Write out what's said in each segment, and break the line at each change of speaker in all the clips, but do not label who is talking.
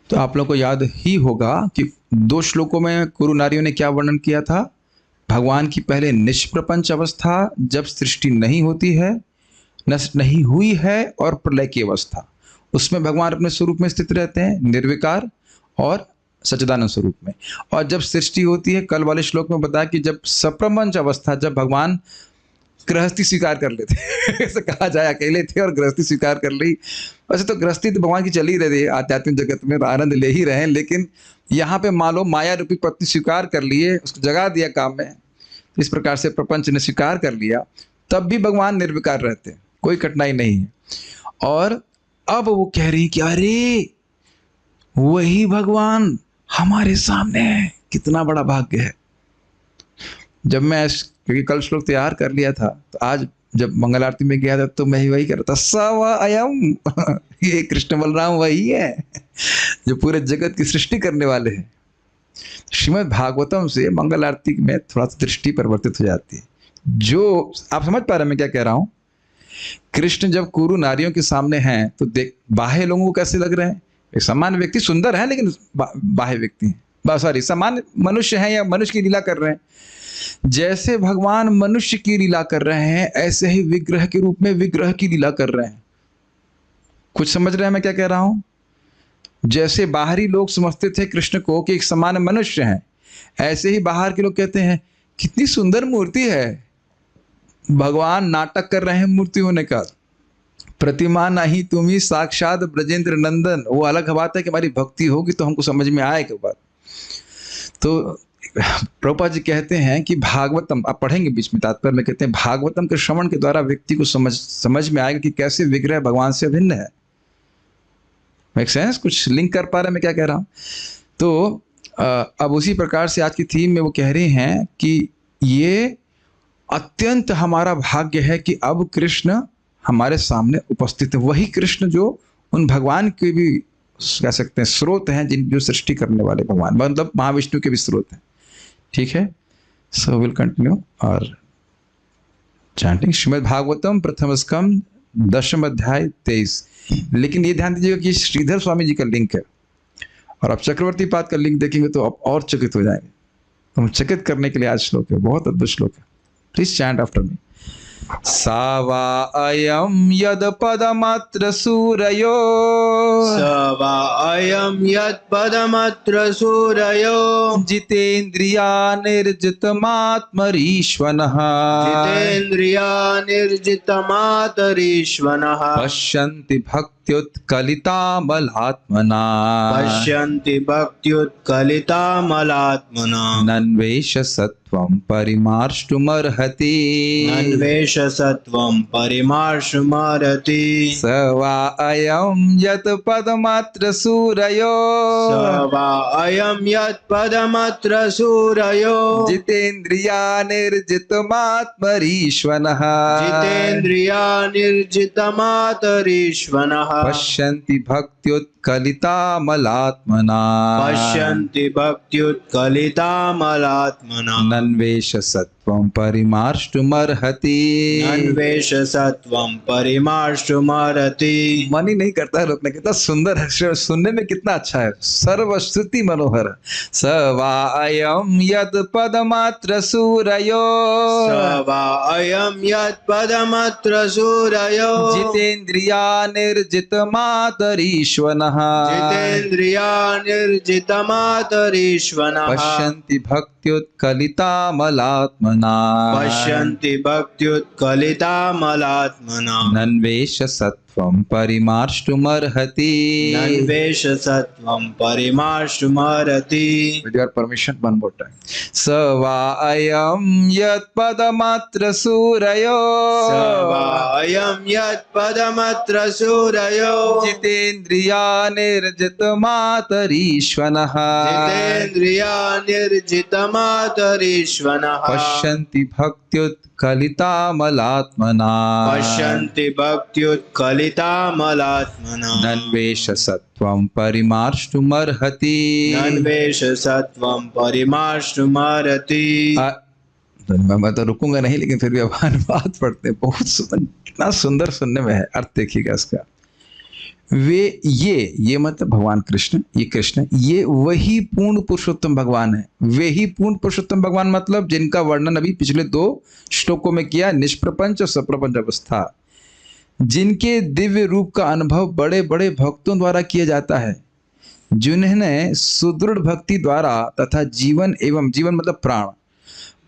तो आप लोगों को याद ही होगा कि 2 श्लोकों में कुरु नारियों ने क्या वर्णन किया था। भगवान की पहले निष्प्रपंच अवस्था जब सृष्टि नहीं होती है, नष्ट नहीं हुई है, और प्रलय की अवस्था, उसमें भगवान अपने स्वरूप में स्थित रहते हैं, निर्विकार और सच्चिदानंद स्वरूप में। और जब सृष्टि होती है, कल वाले श्लोक में बताया कि जब सप्रपंच अवस्था, जब भगवान गृहस्थी स्वीकार कर लेते ऐसे कहा जाए, अकेले थे और गृहस्थी स्वीकार कर ली। वैसे तो गृहस्थी तो भगवान की चल ही रही है आध्यात्मिक जगत में, आनंद ले ही रहे हैं, लेकिन यहाँ पे मान लो माया रूपी पत्नी स्वीकार कर लिए, उसको जगा दिया काम में, इस प्रकार से प्रपंच ने स्वीकार कर लिया, तब भी भगवान निर्विकार रहते हैं, कोई कठिनाई नहीं है। और अब वो कह रही कि अरे वही भगवान हमारे सामने है, कितना बड़ा भाग्य है। जब मैं क्योंकि कल श्लोक तैयार कर लिया था, तो आज जब मंगल आरती में गया था तो मैं ही वही कर रहा था, सवा अयम ये कृष्ण बलराम वही है जो पूरे जगत की सृष्टि करने वाले हैं। श्रीमद् भागवतम से मंगल आरती में थोड़ा सा दृष्टि परिवर्तित हो जाती है। जो आप समझ पा रहे हैं मैं क्या कह रहा हूं। कृष्ण जब कुरु नारियों के सामने हैं तो देख बाह्य लोगों को कैसे लग रहे हैं। एक सामान्य व्यक्ति सुंदर है, लेकिन बाह्य व्यक्ति है, सॉरी सामान्य मनुष्य है या मनुष्य की लीला कर रहे हैं। जैसे भगवान मनुष्य की लीला कर रहे हैं, ऐसे ही विग्रह के रूप में विग्रह की लीला कर रहे हैं। कुछ समझ रहे हैं मैं क्या कह रहा हूं। जैसे बाहरी लोग समझते थे कृष्ण को कि एक सामान्य मनुष्य हैं, ऐसे ही बाहर के लोग कहते हैं कितनी सुंदर मूर्ति है। भगवान नाटक कर रहे हैं मूर्ति होने का। प्रतिमा नहीं तुम्ही साक्षात ब्रजेंद्र नंदन, वो अलग बात है कि हमारी भक्ति होगी तो हमको समझ में आएगा बात। तो प्रभुपाद जी कहते हैं कि भागवतम, आप पढ़ेंगे बीच में तात्पर्य में, कहते हैं भागवतम के श्रवण के द्वारा व्यक्ति को समझ में आएगा कि कैसे विग्रह भगवान से भिन्न है। Make sense? कुछ लिंक कर पा रहे हैं मैं क्या कह रहा हूं। तो अब उसी प्रकार से आज की थीम में वो कह रहे हैं कि ये अत्यंत हमारा भाग्य है कि अब कृष्ण हमारे सामने उपस्थित है। वही कृष्ण जो उन भगवान के भी कह सकते हैं स्रोत हैं, जिन जो सृष्टि करने वाले भगवान, मतलब महाविष्णु के भी स्रोत हैं। ठीक है, सो विल कंटिन्यू और चैंटिंग श्रीमद् भागवतम प्रथम स्कंद 10वां अध्याय 23। लेकिन ये ध्यान दीजिएगा कि श्रीधर स्वामी जी का लिंक है, और आप चक्रवर्ती पाद का लिंक देखेंगे तो आप और चकित हो जाएंगे। तो चकित करने के लिए आज श्लोक है, बहुत अद्भुत श्लोक है। Please chant after me. सावा अयम यद पदमत्र सूरयो,
सवा अयम यत् पदमत्र सूरयो,
जितेन्द्रिया निर्जितमात्मरीश्वनः,
जितेन्द्रिया निर्जितमातरीश्वनः,
पश्यन्ति भक्त्युत्कलितामलात्मना,
पश्यन्ति भक्त्युत्कलितामलात्मना,
नन्वेष सत्वं परिमार्ष्टुमर्हति,
अन्वेष सत्वं परिमार्ष्टुमर्हति।
स वा अयं यत् पदमत्र सूरयो,
सवा अयं यत् पदमत्र सूरयो,
जितेन्द्रिया निर्जितमात्मरीश्वनः,
जितेन्द्रिया निर्जितमातरीश्वनः,
पश्यन्ति भक्त्युत्कलितामलात्मना,
पश्यन्ति भक्त्युत्कलितामलात्मना,
नन्वेष सत्वं परिमार्ष्टुमर्हति।
अन्वेष सत्वं परिमार्ष्टुमर्हति।
मन ही नहीं करता है रोकने, कितना सुंदर है, सुनने में कितना अच्छा है, सर्वश्रुति मनोहर। स वा अयं यत् पदमात्र सूरयो,
सवा अयं यत् पदमत्र सूरयो,
जितेन्द्रिया निर्जितमातरीश्वनः,
जितेन्द्रिया निर्जितमातरीश्वनः,
पश्यन्ति भक्त्युत्कलितामलात्मना,
पश्यन्ति भक्त्युत्कलितामलात्मना,
नन्वेष सत्वं परिमार्ष्टुमर्हति।
नन्वेष सत्वं परिमार्ष्टुमर्हति।
With your permission, one more time. स वा अयं यत् पदमत्र सूरयो,
सवा अयं यत् पदमत्र सूरयो,
जितेन्द्रिया निर्जितमातरीश्वनः,
जितेन्द्रिया निर्जितमातरीश्वनः,
पश्यन्ति भक्त्युत्कलितामलात्मना,
पश्यन्ति भक्त्युत्कलितामलात्मना,
नन्वेष सत्वं परिमार्ष्टुमर्हति।
नन्वेष सत्वं परिमार्ष्टुमर्हति।
मैं तो रुकूंगा नहीं, लेकिन फिर भी अब अनुवाद पढ़ते हैं। बहुत सुंदर, कितना सुंदर सुनने में है। अर्थ देखिएगा इसका। वे ये मतलब भगवान कृष्ण, ये कृष्ण, ये वही पूर्ण पुरुषोत्तम भगवान है। वे ही पूर्ण पुरुषोत्तम भगवान मतलब जिनका वर्णन अभी पिछले 2 श्लोकों में किया, निष्प्रपंच और सप्रपंच अवस्था, जिनके दिव्य रूप का अनुभव बड़े बड़े भक्तों द्वारा किया जाता है, जिन्होंने सुदृढ़ भक्ति द्वारा तथा जीवन मतलब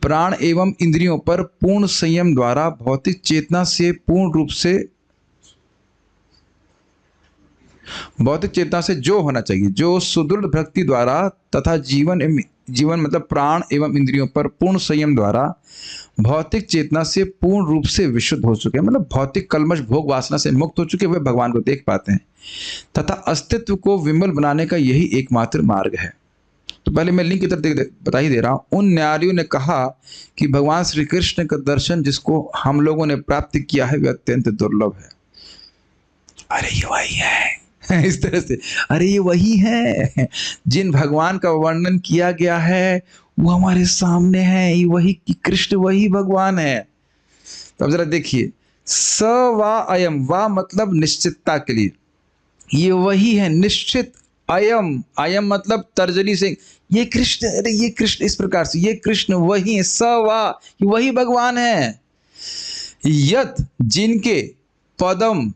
प्राण एवं इंद्रियों पर पूर्ण संयम द्वारा भौतिक चेतना से जो होना चाहिए, जो सुदृढ़ भक्ति द्वारा तथा जीवन मतलब प्राण एवं इंद्रियों पर पूर्ण संयम द्वारा भौतिक चेतना से पूर्ण रूप से विशुद्ध हो चुके हैं, मतलब भौतिक कलमश भोग वासना से मुक्त हो चुके, वे भगवान को देख पाते हैं तथा अस्तित्व को विमल बनाने का यही एकमात्र मार्ग है। तो पहले मैं लिंक की तरफ बता ही दे रहा हूं। उन न्यारियों ने कहा कि भगवान श्री कृष्ण का दर्शन जिसको हम लोगों ने प्राप्त किया है, वे अत्यंत दुर्लभ है। अरे ये वही है इस तरह से, अरे ये वही है जिन भगवान का वर्णन किया गया है, वो हमारे सामने है, ये वही कृष्ण वही भगवान है। तो अब जरा देखिए, स वा अयम, वा मतलब निश्चितता के लिए, ये वही है निश्चित, अयम मतलब तर्जनी से, ये कृष्ण, अरे ये कृष्ण, इस प्रकार से ये कृष्ण वही है, स वा, ये वही भगवान है। यत, जिनके पदम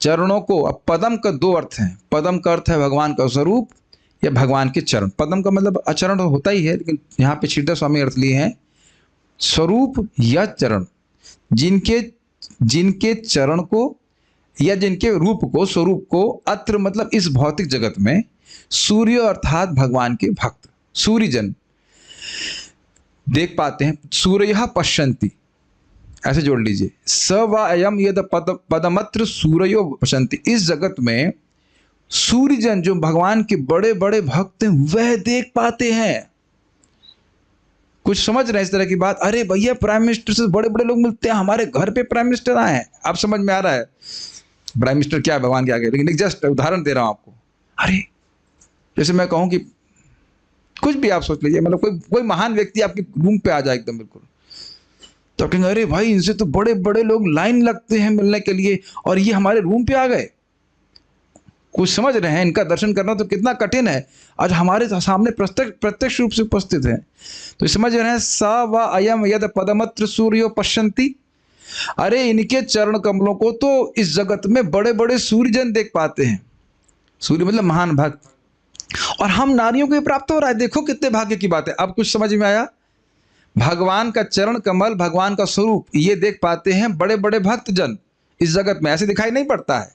चरणों को, अब पदम का 2 अर्थ हैं। पदम का अर्थ है भगवान का स्वरूप या भगवान के चरण। पदम का मतलब आचरण होता ही है, लेकिन यहाँ पे श्रीधर स्वामी अर्थ लिए हैं स्वरूप या चरण, जिनके चरण को या जिनके रूप को, स्वरूप को, अत्र मतलब इस भौतिक जगत में, सूर्य अर्थात भगवान के भक्त, सूर्यजन देख पाते हैं। सूर्य पश्यन्ति, ऐसे जोड़ लीजिए, स व अयम यद पदमत्र सूर्यो पश्यन्ति, इस जगत में सूर्यजन जो भगवान के बड़े बड़े भक्त हैं वह देख पाते हैं। कुछ समझ रहे हैं इस तरह की बात? अरे भैया प्राइम मिनिस्टर से बड़े बड़े लोग मिलते हैं, हमारे घर पे प्राइम मिनिस्टर आए हैं। आप समझ में आ रहा है प्राइम मिनिस्टर क्या है भगवान के आगे? लेकिन एक जस्ट उदाहरण दे रहा हूं आपको। अरे जैसे मैं कहूं कि कुछ भी आप सोच लीजिए, मतलब कोई महान व्यक्ति आपके रूम पे आ जाए एकदम बिल्कुल, तो कहेंगे अरे भाई इनसे तो बड़े बड़े लोग लाइन लगते हैं मिलने के लिए, और ये हमारे रूम पे आ गए। कुछ समझ रहे हैं? इनका दर्शन करना तो कितना कठिन है, आज हमारे सामने प्रत्यक्ष रूप से उपस्थित है। तो समझ रहे हैं, सा व अयम यद पदमत्र सूर्यो पश्यन्ति, अरे इनके चरण कमलों को तो इस जगत में बड़े बड़े सूर्यजन देख पाते हैं। सूर्य मतलब महान भक्त, और हम नारियों को ये प्राप्त हो रहा है। देखो कितने भाग्य की बात है। अब कुछ समझ में आया? भगवान का चरण कमल, भगवान का स्वरूप, ये देख पाते हैं बड़े बड़े भक्त जन इस जगत में। ऐसे दिखाई नहीं पड़ता है,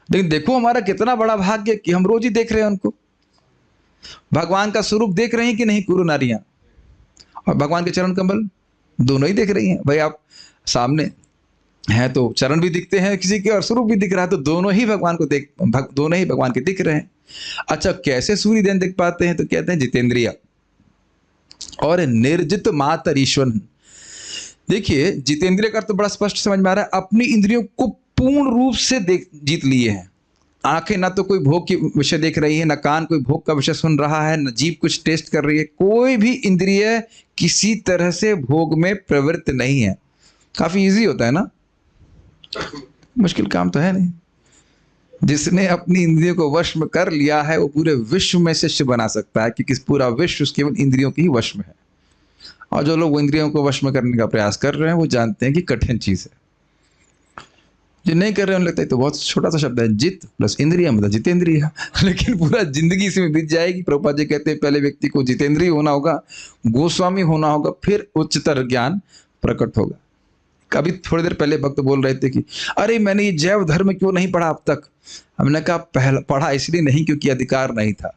लेकिन देखो हमारा कितना बड़ा भाग्य कि हम रोज ही देख रहे हैं उनको। भगवान का स्वरूप देख रहे हैं कि नहीं कुरु नारियां, और भगवान के चरण कमल दोनों ही देख रही हैं। भाई आप सामने हैं तो चरण भी दिखते हैं किसी के, और स्वरूप भी दिख रहा है, तो दोनों ही भगवान को दोनों ही भगवान के दिख रहे हैं। अच्छा, कैसे सूर्यदेव देख पाते हैं? तो कहते हैं जितेंद्रिय और निर्जित मातर ईश्वर। देखिए जितेंद्रिय का तो बड़ा स्पष्ट समझ में आ रहा है, अपनी इंद्रियों को पूर्ण रूप से जीत लिए हैं। आंखें ना तो कोई भोग की विषय देख रही है, ना कान कोई भोग का विषय सुन रहा है, ना जीभ कुछ टेस्ट कर रही है। कोई भी इंद्रिय किसी तरह से भोग में प्रवृत्त नहीं है। काफी इजी होता है ना, मुश्किल काम तो है नहीं। जिसने अपनी इंद्रियों को वश में कर लिया है वो पूरे विश्व में शिष्य बना सकता है, क्योंकि पूरा विश्व केवल इंद्रियों के ही वश में है। और जो लोग वो इंद्रियों को वश में करने का प्रयास कर रहे हैं वो जानते हैं कि कठिन चीज है। जो नहीं कर रहे हैं उन्हें लगता है तो बहुत छोटा सा शब्द है, जित प्लस इंद्रिय मतलब जितेंद्रिय, लेकिन पूरा जिंदगी इसमें बीत जाएगी। प्रभुपाद जी कहते हैं पहले व्यक्ति को जितेंद्रिय होना होगा, गोस्वामी होना होगा, फिर उच्चतर ज्ञान प्रकट होगा। अभी थोड़ी देर पहले भक्त बोल रहे थे कि अरे मैंने ये जैव धर्म क्यों नहीं पढ़ा अब तक। हमने कहा पढ़ा इसलिए नहीं क्योंकि अधिकार नहीं था।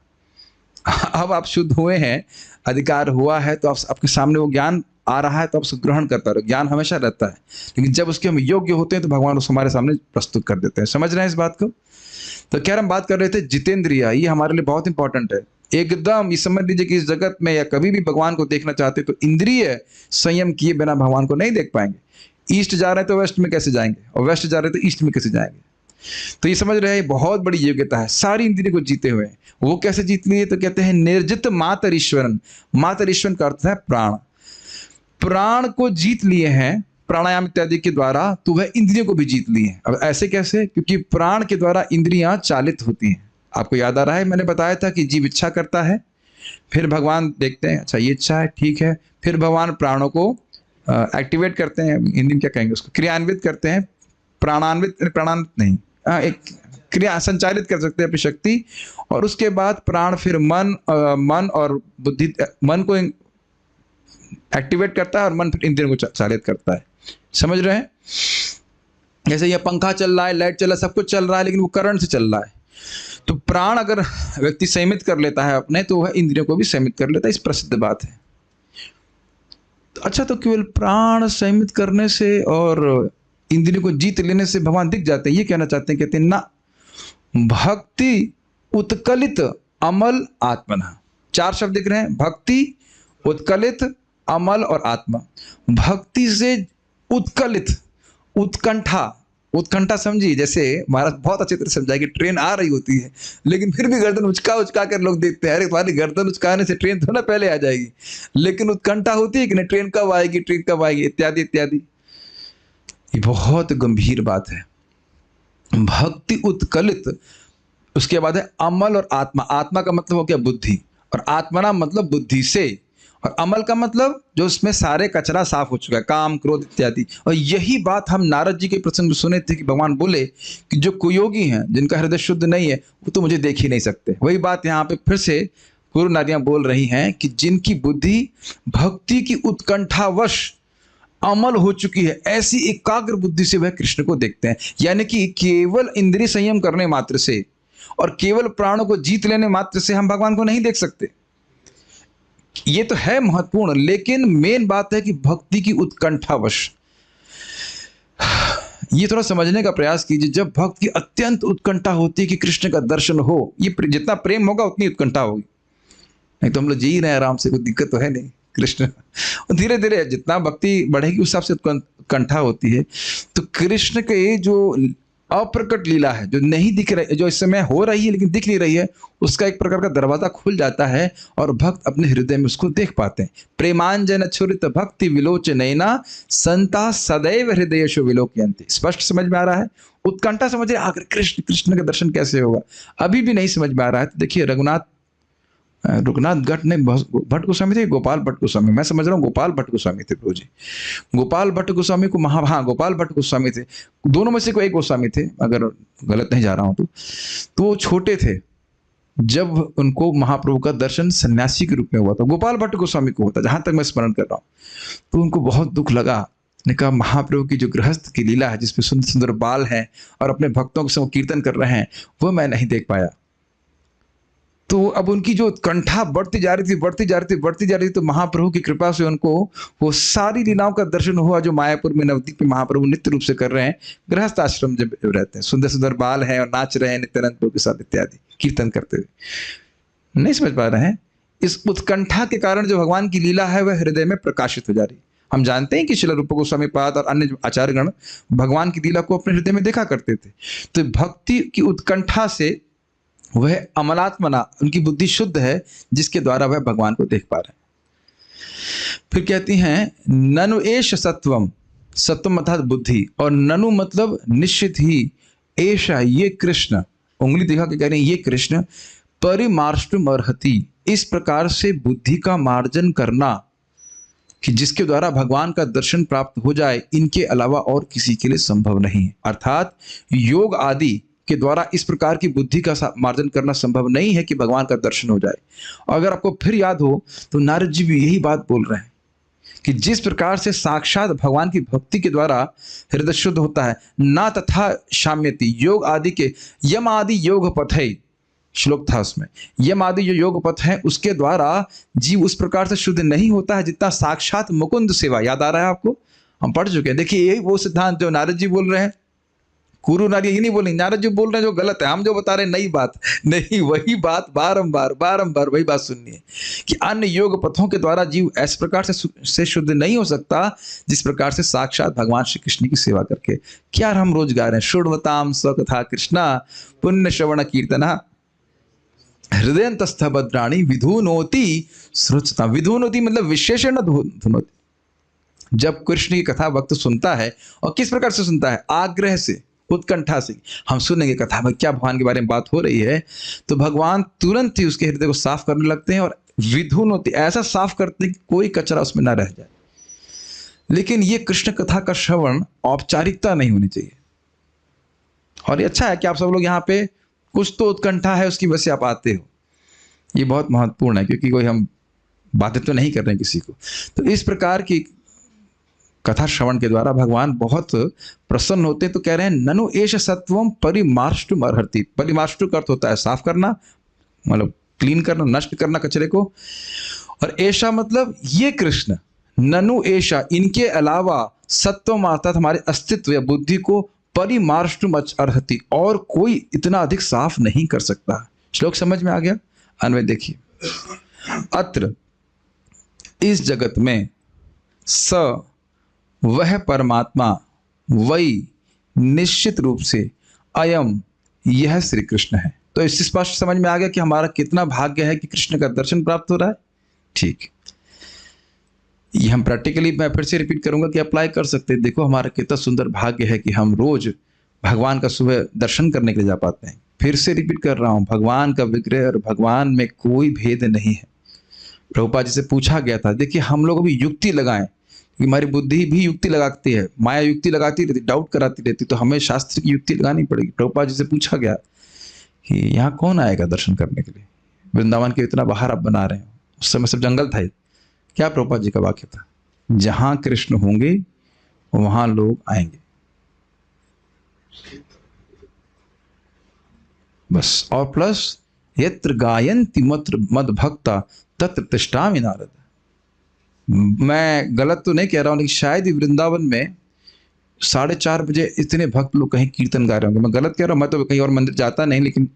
अब आप शुद्ध हुए हैं, अधिकार हुआ है, तो आपके सामने वो ज्ञान आ रहा है, तो आप उसको ग्रहण करता रहो। ज्ञान हमेशा रहता है, लेकिन जब उसके हम योग्य होते हैं तो भगवान उसको हमारे सामने प्रस्तुत कर देते हैं। समझ रहे हैं इस बात को? तो खैर हम बात कर रहे थे जितेंद्रिय, ये हमारे लिए बहुत इंपॉर्टेंट है। एकदम ये समझ लीजिए कि इस जगत में या कभी भी भगवान को देखना चाहते तो इंद्रिय संयम किए बिना भगवान को नहीं देख पाएंगे। ईस्ट जा रहे हैं तो वेस्ट में कैसे जाएंगे, और वेस्ट जा रहे हैं तो ईस्ट में कैसे जाएंगे? तो ये समझ रहे हैं बहुत बड़ी योग्यता है सारी इंद्रियों को जीते हुए। वो कैसे जीत लिए? तो कहते हैं निर्जित मातर ईश्वरन। मातर ईश्वरन का अर्थ है प्राण। प्राण को जीत लिए हैं प्राणायाम इत्यादि के द्वारा तो वह इंद्रियों को भी जीत ली है। अब ऐसे कैसे? क्योंकि प्राण के द्वारा इंद्रियां चालित होती हैं। आपको याद आ रहा है, मैंने बताया था कि जीव इच्छा करता है, फिर भगवान देखते हैं अच्छा ये इच्छा है, ठीक है, फिर भगवान प्राणों को एक्टिवेट करते हैं, हिंदी में क्या कहेंगे उसको, क्रियान्वित करते हैं, प्राणान्वित नहीं, एक क्रिया संचालित कर सकते हैं अपनी शक्ति, और उसके बाद प्राण फिर मन और बुद्धि, मन को एक्टिवेट करता है और मन फिर इंद्रियों को चालित करता है। समझ रहे हैं? जैसे ये पंखा चल रहा है, लाइट चल रहा है, सब कुछ चल रहा है, लेकिन वो करंट से चल रहा है। तो प्राण अगर व्यक्ति संयमित कर लेता है अपने, तो वह इंद्रियों को भी संयमित कर लेता है। इस प्रसिद्ध बात है। तो अच्छा, तो केवल प्राण संयमित करने से और इंद्रियों को जीत लेने से भगवान दिख जाते हैं, ये कहना चाहते हैं? कहते हैं ना, भक्ति उत्कलित अमल आत्मना। 4 शब्द दिख रहे हैं, भक्ति, उत्कलित, अमल और आत्मा। भक्ति से उत्कलित, उत्कंठा समझिए, जैसे महाराज बहुत अच्छी तरह समझाया कि ट्रेन आ रही होती है, लेकिन फिर भी गर्दन उचका कर लोग देखते हैं, अरे तुम्हारी गर्दन उचकाने से ट्रेन थोड़ा पहले आ जाएगी, लेकिन उत्कंठा होती है कि नहीं, ट्रेन कब आएगी, इत्यादि इत्यादि। ये बहुत गंभीर बात है। भक्ति उत्कलित, उसके बाद है अमल और आत्मा। आत्मा का मतलब हो गया बुद्धि, और आत्मना मतलब बुद्धि से, और अमल का मतलब जो उसमें सारे कचरा साफ हो चुका है, काम क्रोध इत्यादि। और यही बात हम नारद जी के प्रसंग में सुने थे कि भगवान बोले कि जो कुयोगी हैं, जिनका हृदय शुद्ध नहीं है, वो तो मुझे देख ही नहीं सकते। वही बात यहाँ पे फिर से गुरु नारियां बोल रही हैं कि जिनकी बुद्धि भक्ति की उत्कंठावश अमल हो चुकी है, ऐसी एकाग्र बुद्धि से वह कृष्ण को देखते हैं। यानी कि केवल इंद्रिय संयम करने मात्र से और केवल प्राणों को जीत लेने मात्र से हम भगवान को नहीं देख सकते। ये तो है महत्वपूर्ण, लेकिन मेन बात है कि भक्ति की उत्कंठावश। ये थोड़ा समझने का प्रयास कीजिए। जब भक्त की अत्यंत उत्कंठा होती है कि कृष्ण का दर्शन हो, ये जितना प्रेम होगा उतनी उत्कंठा होगी। नहीं तो हम लोग जी रहे हैं आराम से, कोई दिक्कत तो है नहीं। कृष्ण धीरे धीरे जितना भक्ति बढ़ेगी उस हिसाब से उत्कंठा होती है। तो कृष्ण के जो अप्रकट लीला है, जो नहीं दिख रही, जो इस समय हो रही है लेकिन दिख नहीं रही है, उसका एक प्रकार का दरवाजा खुल जाता है और भक्त अपने हृदय में उसको देख पाते हैं। प्रेमांजन छुरित भक्ति विलोचनैना संता सदैव हृदयेषु विलोकयन्ति। स्पष्ट समझ में आ रहा है? उत्कंठा समझिए, आखिर कृष्ण का दर्शन कैसे होगा, अभी भी नहीं समझ में आ रहा है। तो देखिए, रघुनाथ भट्ट ने, भट्ट गोस्वामी थे, गोपाल भट्ट गोस्वामी, मैं समझ रहा हूँ गोपाल भट्ट गोस्वामी थे प्रभु जी। गोपाल भट्ट गोस्वामी को गोपाल भट्ट गोस्वामी थे, दोनों में से कोई एक गोस्वामी थे, अगर गलत नहीं जा रहा हूँ तो वो छोटे थे जब उनको महाप्रभु का दर्शन सन्यासी के रूप में हुआ था। गोपाल भट्ट गोस्वामी को होता, जहां तक मैं स्मरण कर रहा हूँ। तो उनको बहुत दुख लगा, ने कहा महाप्रभु की जो गृहस्थ की लीला है, जिसमें सुंदर सुंदर बाल हैं और अपने भक्तों के संग कीर्तन कर रहे हैं, वो मैं नहीं देख पाया। तो अब उनकी जो उत्कंठा बढ़ती जा रही थी, तो महाप्रभु की कृपा से उनको वो सारी लीलाओं का दर्शन हुआ जो मायापुर में नवद्वीप में महाप्रभु नित्य रूप से कर रहे हैं। गृहस्थ आश्रम जब रहते हैं, सुंदर सुंदर बाल हैं और नाच रहे हैं नित्यानंद प्रभु के साथ इत्यादि, कीर्तन करते हुए। नहीं समझ पा रहे हैं? इस उत्कंठा के कारण जो भगवान की लीला है वह हृदय में प्रकाशित हो जा रही। हम जानते हैं कि श्रील रूप गोस्वामी पाद और अन्य आचार्यगण भगवान की लीला को अपने हृदय में देखा करते थे। तो भक्ति की उत्कंठा से वह अमलात्मना, उनकी बुद्धि शुद्ध है, जिसके द्वारा वह भगवान को देख पा रहे हैं। फिर कहती हैं ननु एष सत्वम, सत्वम अर्थात बुद्धि, और ननु मतलब निश्चित ही, एषा ये कृष्ण, उंगली दिखा के कह रहे हैं ये कृष्ण, परिमार्ष्टुम अर्हति, इस प्रकार से बुद्धि का मार्जन करना कि जिसके द्वारा भगवान का दर्शन प्राप्त हो जाए, इनके अलावा और किसी के लिए संभव नहीं है। अर्थात योग आदि के द्वारा इस प्रकार की बुद्धि का मार्जन करना संभव नहीं है कि भगवान का दर्शन हो जाए। अगर आपको फिर याद हो तो नारद जी भी यही बात बोल रहे हैं कि जिस प्रकार से साक्षात भगवान की भक्ति के द्वारा हृदय शुद्ध होता है, ना तथा शाम्यति, योग आदि के यम आदि योग पथ है, श्लोक था उसमें, यम आदि जो योग पथ है उसके द्वारा जीव उस प्रकार से शुद्ध नहीं होता है जितना साक्षात मुकुंद सेवा। याद आ रहा है आपको? हम पढ़ चुके हैं। देखिए यही वो सिद्धांत जो नारद जी बोल रहे हैं, गुरु नारी ये नहीं बोल रही, नारद जी बोल रहे हैं जो गलत है, हम जो बता रहे हैं नई बात नहीं, वही बात बारंबार वही बात सुननी है कि अन्य योग पथों के द्वारा जीव ऐसे प्रकार से शुद्ध नहीं हो सकता जिस प्रकार से साक्षात भगवान श्री कृष्ण की सेवा करके। क्या हम रोज गा रहे हैं, शुण्वताम स्वकथा कृष्णा पुण्य श्रवण कीर्तना हृदयंतस्थ भद्राणी विधुनोति श्रुतता। विधुनोति मतलब विशेषण धुनोति, जब कृष्ण की कथा भक्त सुनता है, और किस प्रकार से सुनता है, आग्रह से, उत्कंठा से, हम सुनेंगे कथा में क्या भगवान के बारे में बात हो रही है, तो भगवान तुरंत ही उसके हृदय को साफ करने लगते हैं और विधुन होती, ऐसा साफ करते हैं कि कोई कचरा उसमें ना रह जाए। लेकिन ये कृष्ण कथा का श्रवण औपचारिकता नहीं होनी चाहिए। और ये अच्छा है कि आप सब लोग यहाँ पे कुछ तो उत्कंठा है उसकी वजह से आप आते हो, ये बहुत महत्वपूर्ण है, क्योंकि कोई हम बातें तो नहीं कर रहे हैं किसी को। तो इस प्रकार की कथा श्रवण के द्वारा भगवान बहुत प्रसन्न होते हैं। तो कह रहे हैं ननु एष सत्वम परिमार्ष्टुम अर्हति। परिमार्ष्टु का अर्थ होता है साफ करना, मतलब क्लीन करना, नष्ट करना कचरे को। और ऐसा मतलब ये कृष्ण, ननु ऐसा, इनके अलावा सत्वम अर्थात हमारे अस्तित्व या बुद्धि को परिमार्ष्टुम अर्हति, और कोई इतना अधिक साफ नहीं कर सकता। श्लोक समझ में आ गया? अन्वय देखिए, अत्र इस जगत में स वह परमात्मा वही निश्चित रूप से अयम यह श्री कृष्ण है। तो इससे स्पष्ट समझ में आ गया कि हमारा कितना भाग्य है कि कृष्ण का दर्शन प्राप्त हो रहा है। ठीक, ये हम प्रैक्टिकली, मैं फिर से रिपीट करूंगा कि अप्लाई कर सकते हैं। देखो हमारा कितना सुंदर भाग्य है कि हम रोज भगवान का सुबह दर्शन करने के लिए जा पाते हैं। फिर से रिपीट कर रहा हूं, भगवान का विग्रह और भगवान में कोई भेद नहीं है। प्रभुपाद जी से पूछा गया था, देखिए हम लोग अभी युक्ति लगाएं, क्योंकि हमारी बुद्धि भी युक्ति लगाती है, माया युक्ति लगाती रहती, डाउट कराती रहती, तो हमें शास्त्र की युक्ति लगानी पड़ेगी। प्रभुपाद जी से पूछा गया कि यहाँ कौन आएगा दर्शन करने के लिए, वृंदावन के इतना बाहर आप बना रहे हैं, उस समय सब जंगल था। क्या प्रभुपाद जी का वाक्य था? जहां कृष्ण होंगे वहां लोग आएंगे, बस। और प्लस यत्र गायन्ति मद भक्ता तत्र तिष्ठामि नारद। मैं गलत तो नहीं कह रहा हूं, लेकिन शायद ही वृंदावन में 4:30 बजे इतने भक्त लोग कहीं कीर्तन गा रहे होंगे। मैं गलत कह रहा हूं, मैं तो कहीं और मंदिर जाता नहीं, लेकिन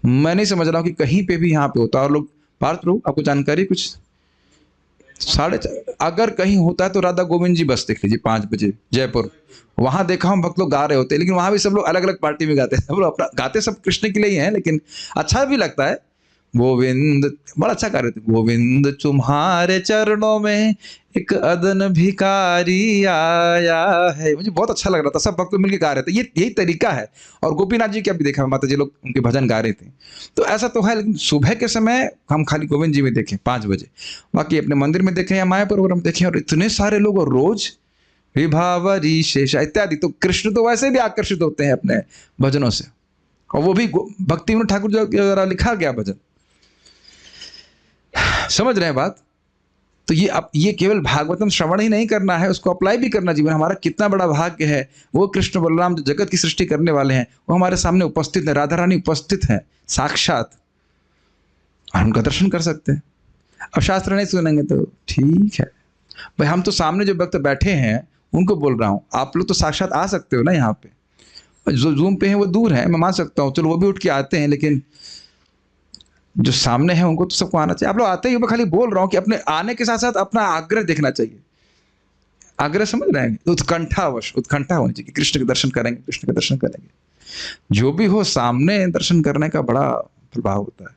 मैं नहीं समझ रहा हूं कि कहीं पे भी यहाँ पे होता। और लोग पार्थ लोग, आपको जानकारी कुछ 4:30 अगर कहीं होता है तो राधा गोविंद जी बस देख लीजिए 5 बजे जयपुर, वहां देखा हूं भक्त लोग गा रहे होते हैं। लेकिन वहां भी सब लोग अलग अलग पार्टी में गाते हैं, सब लोग अपना गाते, सब कृष्ण के लिए ही हैं, लेकिन अच्छा भी लगता है। गोविंद बड़ा अच्छा गा रहे थे, गोविंद तुम्हारे चरणों में एक अदन भिखारी आया है, मुझे बहुत अच्छा लग रहा था। सब भक्त मिलकर गा रहे थे, ये यही तरीका है। और गोपीनाथ जी का भी देखा, माता जी लोग उनके भजन गा रहे थे, तो ऐसा तो है। लेकिन सुबह के समय हम खाली गोविंद जी में देखें 5 बजे, बाकी अपने मंदिर में देखें या मायापुर वगैरह में देखें, और इतने सारे लोग, और रोज विभावरी शेषा इत्यादि। तो कृष्ण तो वैसे भी आकर्षित होते हैं अपने भजनों से, और वो भी भक्ति विनोद ठाकुर जी द्वारा लिखा गया भजन। समझ रहे हैं बात? तो ये केवल भागवतम श्रवण ही नहीं करना है, उसको अप्लाई भी करना जीवन। हमारा कितना बड़ा भाग्य है, वो कृष्ण बलराम जो जगत की सृष्टि करने वाले हैं वो हमारे सामने उपस्थित है, राधा रानी उपस्थित है साक्षात, और उनका दर्शन कर सकते हैं। अब शास्त्र नहीं सुनेंगे तो ठीक है भाई, हम तो सामने जो भक्त बैठे हैं उनको बोल रहा हूं, आप लोग तो साक्षात आ सकते हो ना यहाँ पे। जो जूम पे है वो दूर है, मैं मान सकता हूँ, चलो वो भी उठ के आते हैं, लेकिन जो सामने है उनको तो सबको आना चाहिए। आप लोग आते ही, मैं खाली बोल रहा हूँ कि अपने आने के साथ साथ अपना आग्रह देखना चाहिए। आग्रह समझ रहे हैं? उत्कंठा होनी चाहिए, कृष्ण के दर्शन करेंगे, कृष्ण के दर्शन करेंगे। जो भी हो, सामने दर्शन करने का बड़ा प्रभाव होता है।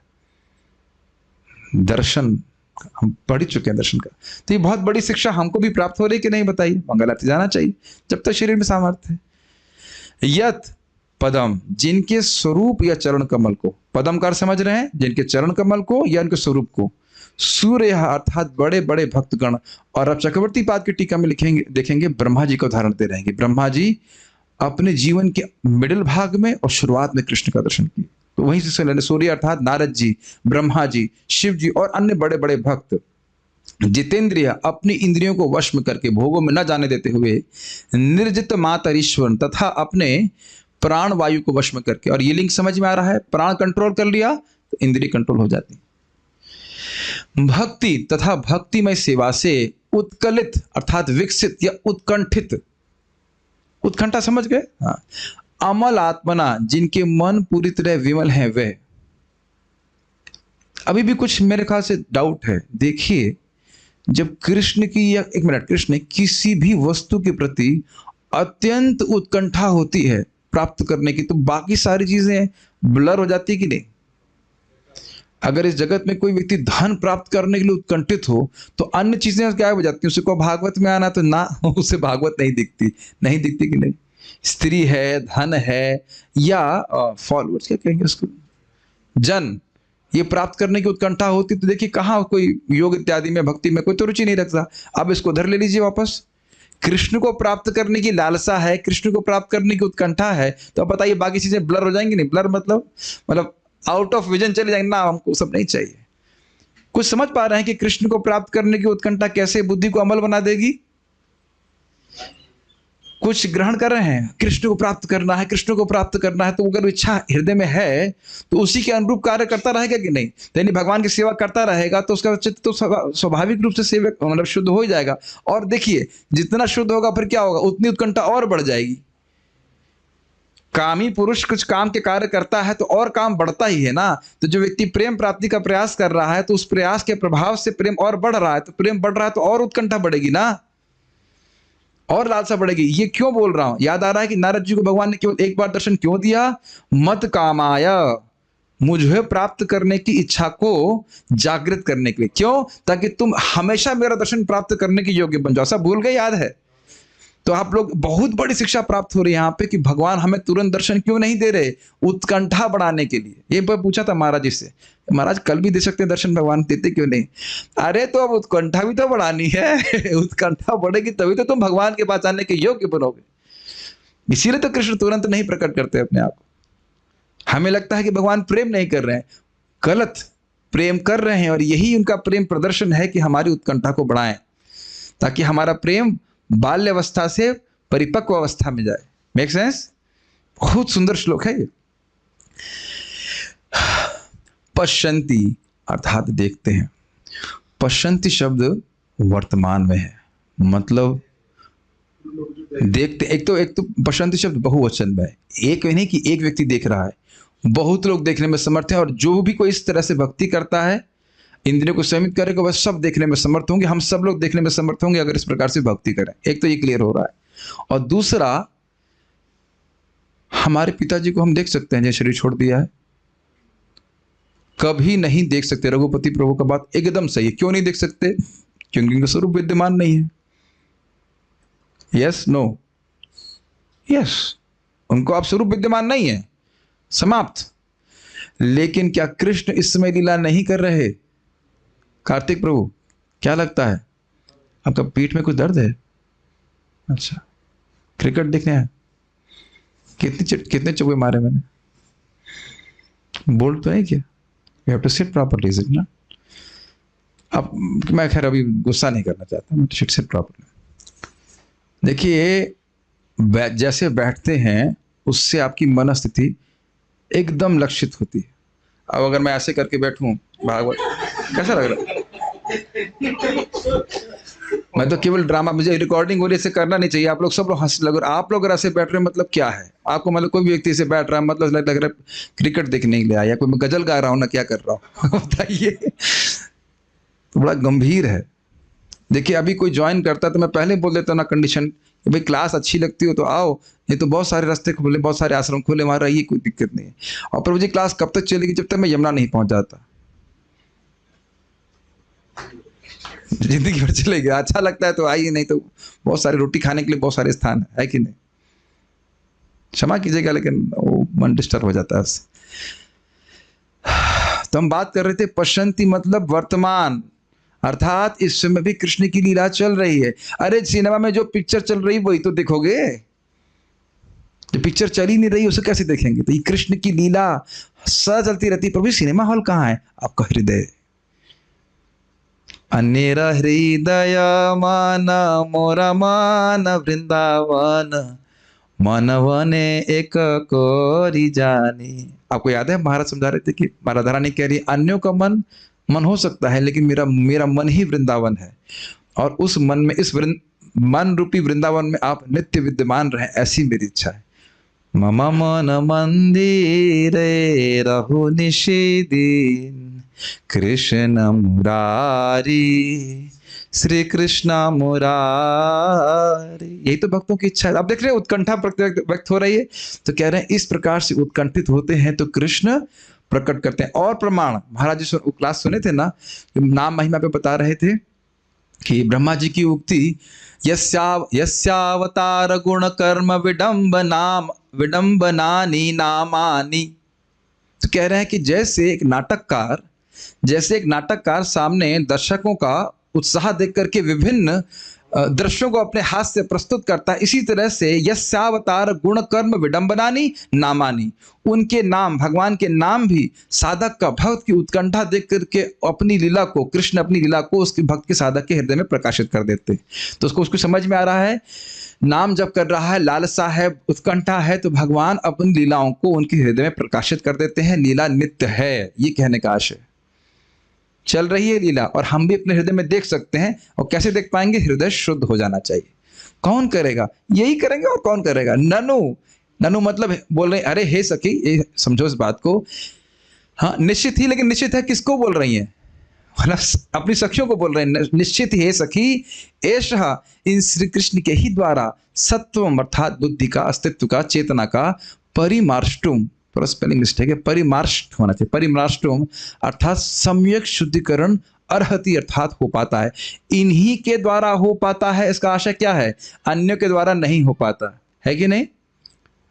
दर्शन हम पढ़ ही चुके हैं दर्शन का, तो ये बहुत बड़ी शिक्षा हमको भी प्राप्त हो रही कि नहीं बताइए? मंगल आरती जाना चाहिए जब तक शरीर में सामर्थ्य है। यत पदम, जिनके स्वरूप या चरण कमल को, पदम का अर्थ समझ रहे हैं, जिनके चरण कमल को या उनके स्वरूप को, सूर्य अर्थात बड़े बड़े भक्तगण। और अब चक्रवर्ती पाद की टीका में लिखेंगे, देखेंगे ब्रह्मा जी को उदाहरण दे रहेंगे। ब्रह्मा जी अपने जीवन के मिडिल भाग में और शुरुआत में कृष्ण का दर्शन किए, तो वहीं से लेने सूर्य अर्थात नारद जी, ब्रह्मा जी, शिव जी और अन्य बड़े बड़े भक्त जितेंद्रिय, अपनी इंद्रियों को वश में करके भोगों में न जाने देते हुए, निर्जित मातरीश्वर तथा अपने प्राण वायु को वश में करके। और ये लिंक समझ में आ रहा है, प्राण कंट्रोल कर लिया तो इंद्रिय कंट्रोल हो जाती। भक्ति तथा भक्तिमय सेवा से उत्कलित अर्थात विकसित या उत्कंठित, उत्कंठा समझ गए? हाँ। अमल आत्मना, जिनके मन पूरी तरह विमल हैं वे। अभी भी कुछ मेरे ख्याल से डाउट है। देखिए, जब कृष्ण की, या एक मिनट, कृष्ण किसी भी वस्तु के प्रति अत्यंत उत्कंठा होती है प्राप्त करने की, तो बाकी सारी चीजें ब्लर हो जाती कि नहीं? अगर इस जगत में कोई व्यक्ति धन प्राप्त करने के लिए उत्कंठित हो तो अन्य चीजें क्या हो जाती हैं, उसे को भागवत में आना तो ना, उसे भागवत नहीं दिखती, नहीं दिखती कि नहीं। स्त्री है, धन है, या फॉलोअर्स क्या कहेंगे उसको, जन, ये प्राप्त करने की उत्कंठा होती तो देखिए कहाँ कोई योग इत्यादि में, भक्ति में कोई तो रुचि नहीं रखता। अब इसको उधर ले लीजिए वापस, कृष्ण को प्राप्त करने की लालसा है, कृष्ण को प्राप्त करने की उत्कंठा है, तो अब बताइए बाकी चीजें ब्लर हो जाएंगी नहीं? ब्लर मतलब आउट ऑफ विजन चले जाएंगे ना, हमको सब नहीं चाहिए। कुछ समझ पा रहे हैं कि कृष्ण को प्राप्त करने की उत्कंठा कैसे बुद्धि को अमल बना देगी? कुछ ग्रहण कर रहे हैं, कृष्ण को प्राप्त करना है, कृष्ण को प्राप्त करना है, तो अगर इच्छा हृदय में है तो उसी के अनुरूप कार्य करता रहेगा कि नहीं? यानी भगवान की सेवा करता रहेगा तो उसका चित्त तो स्वाभाविक रूप से सेवक मतलब शुद्ध हो ही जाएगा। और देखिए जितना शुद्ध होगा फिर क्या होगा, उतनी उत्कंठा और बढ़ जाएगी। कामी पुरुष कुछ काम के कार्य करता है तो और काम बढ़ता ही है ना। तो जो व्यक्ति प्रेम प्राप्ति का प्रयास कर रहा है तो उस प्रयास के प्रभाव से प्रेम और बढ़ रहा है, तो प्रेम बढ़ रहा है तो और उत्कंठा बढ़ेगी ना, और लालसा बढ़ेगी। ये क्यों बोल रहा हूं? याद आ रहा है कि नारद जी को भगवान ने केवल एक बार दर्शन क्यों दिया? मत कामाय, मुझे प्राप्त करने की इच्छा को जागृत करने के लिए। क्यों? ताकि तुम हमेशा मेरा दर्शन प्राप्त करने के योग्य बन जाओ। सब भूल गए? याद है? तो आप लोग बहुत बड़ी शिक्षा प्राप्त हो रही है यहाँ पे कि भगवान हमें तुरंत दर्शन क्यों नहीं दे रहे? उत्कंठा बढ़ाने के लिए। ये पूछा था महाराज जी से, महाराज कल भी दे सकते हैं दर्शन, भगवान देते क्यों नहीं? अरे तो अब उत्कंठा भी तो बढ़ानी है। उत्कंठा बढ़ेगी तभी तो तुम भगवान के पास आने के योग्य बनोगे। इसीलिए तो कृष्ण तुरंत नहीं प्रकट करते अपने आप को। हमें लगता है कि भगवान प्रेम नहीं कर रहे हैं, गलत, प्रेम कर रहे हैं, और यही उनका प्रेम प्रदर्शन है कि हमारी उत्कंठा को बढ़ाएं, ताकि हमारा प्रेम बाल्यावस्था से परिपक्व अवस्था में जाए। Make sense? बहुत सुंदर श्लोक है ये। पश्यन्ति अर्थात देखते हैं। पश्यन्ति शब्द वर्तमान में है, मतलब देखते। एक तो पश्यन्ति शब्द बहुवचन में है, एक नहीं कि एक व्यक्ति देख रहा है, बहुत लोग देखने में समर्थ हैं। और जो भी कोई इस तरह से भक्ति करता है, इंद्रियों को संयमित करेगा, वह सब देखने में समर्थ होंगे। हम सब लोग देखने में समर्थ होंगे अगर इस प्रकार से भक्ति करें। एक तो ये क्लियर हो रहा है। और दूसरा, हमारे पिताजी को हम देख सकते हैं जो शरीर छोड़ दिया है, कभी नहीं देख सकते। रघुपति प्रभु का बात एकदम सही है। क्यों नहीं देख सकते? क्योंकि उनका स्वरूप विद्यमान नहीं है। यस, नो, यस, उनको आप स्वरूप विद्यमान नहीं है, समाप्त। लेकिन क्या कृष्ण इस समय लीला नहीं कर रहे? कार्तिक प्रभु, क्या लगता है आपका पीठ में कुछ दर्द है? अच्छा, क्रिकेट देखने आए? कितने चौके मारे मैंने? बोल्ड तो है क्या? You have to sit properly, is it ना? अब मैं खैर अभी गुस्सा नहीं करना चाहता, मैं सिट प्रॉपर्ली। देखिए जैसे बैठते हैं उससे आपकी मनस्थिति एकदम लक्षित होती है। अब अगर मैं ऐसे करके बैठूं, भागवत कैसा लग रहा है? मैं तो केवल ड्रामा, मुझे रिकॉर्डिंग हो रही है, ऐसे करना नहीं चाहिए। आप लोग सब लोग हंस लग रहे, आप लोग अगर ऐसे बैठ रहे हैं मतलब क्या है आपको? मतलब कोई भी व्यक्ति से बैठ रहा है मतलब लग रहा है क्रिकेट देखने के लिए आया, कोई मैं गजल गा रहा हूँ ना क्या कर रहा हूँ? बताइए, तो बड़ा गंभीर है। देखिए अभी कोई ज्वाइन करता है तो मैं पहले बोल देता हूँ ना कंडीशन, भाई क्लास अच्छी लगती हो तो आओ, नहीं तो बहुत सारे रास्ते खोले, बहुत सारे आश्रम खोले, वहां रहिए, कोई दिक्कत नहीं है। और प्रभु जी क्लास कब तक चलेगी? जब तक मैं यमुना नहीं पहुंच जाता। जिंदगी भर चलेगी। अच्छा लगता है तो आइए, नहीं तो बहुत सारे रोटी खाने के लिए बहुत सारे स्थान है कि नहीं? क्षमा कीजिएगा लेकिन वो मन डिस्टर्ब हो जाता है उससे। तो हम बात कर रहे थे पश्यन्ति मतलब वर्तमान, अर्थात इस समय भी कृष्ण की लीला चल रही है। अरे सिनेमा में जो पिक्चर चल रही वही तो देखोगे, जो पिक्चर चल ही नहीं रही उसे कैसे देखेंगे? तो ये कृष्ण की लीला सदा चलती रहती। प्रभु सिनेमा हॉल कहाँ है? आपका हृदय। अन्येर हृदय मान मोरा मान वृंदावन, मनवने एक कोरी जानी। आपको याद है महाराज समझा रहे थे कि राधा रानी कह रही अन्यों का मन हो सकता है लेकिन मेरा मन ही वृंदावन है, और उस मन में, इस मन रूपी वृंदावन में आप नित्य विद्यमान रहें, ऐसी मेरी इच्छा है। मम मन मंदिरे रहु निषेदिन, कृष्ण मुरारी, श्री कृष्ण मुरारी। यही तो भक्तों की इच्छा है। आप देख रहे हैं उत्कंठा व्यक्त हो रही है, तो कह रहे हैं इस प्रकार से उत्कंठित होते हैं तो कृष्ण प्रकट करते हैं। और प्रमाण महाराज जी क्लास सुने थे ना, नाम महिमा पे बता रहे थे कि ब्रह्मा जी की उक्ति यस्यावतार गुण कर्म विडंबनानि नामानि, तो कह रहे हैं कि जैसे एक नाटककार सामने दर्शकों का उत्साह देख करके विभिन्न दृश्यों को अपने हाथ से प्रस्तुत करता है, इसी तरह से यस्यावतार गुण कर्म विडंबनानि नामानि, उनके नाम, भगवान के नाम भी साधक का भक्त की उत्कंठा देख करके अपनी लीला को, कृष्ण अपनी लीला को उसके भक्त के साधक के हृदय में प्रकाशित कर देते हैं। तो उसको समझ में आ रहा है, नाम जब कर रहा है, लालसा है, उत्कंठा है, तो भगवान अपनी लीलाओं को उनके हृदय में प्रकाशित कर देते हैं। लीला नित्य है, ये कहने का आशय। चल रही है लीला और हम भी अपने हृदय में देख सकते हैं। और कैसे देख पाएंगे? हृदय शुद्ध हो जाना चाहिए। कौन करेगा? यही करेंगे, और कौन करेगा? ननु मतलब बोल रहे, अरे हे सखी, ये समझो इस बात को। हाँ, निश्चित ही, लेकिन निश्चित है किसको बोल रही हैं? मतलब अपनी सखियों को बोल रहे हैं। निश्चित ही हे सखी, एषः, इन श्री कृष्ण के ही द्वारा सत्वम अर्थात बुद्धि का, अस्तित्व का, चेतना का परिमार्ष्टुम, थोड़ा स्पेलिंग मिस्टेक है, परिमार्ष्ट होना चाहिए, परिमार्ष्टुम अर्थात सम्यक शुद्धिकरण अर्हति अर्थात हो पाता है। इन्हीं के द्वारा हो पाता है, इसका आशय क्या है? अन्यों के द्वारा नहीं हो पाता है कि नहीं?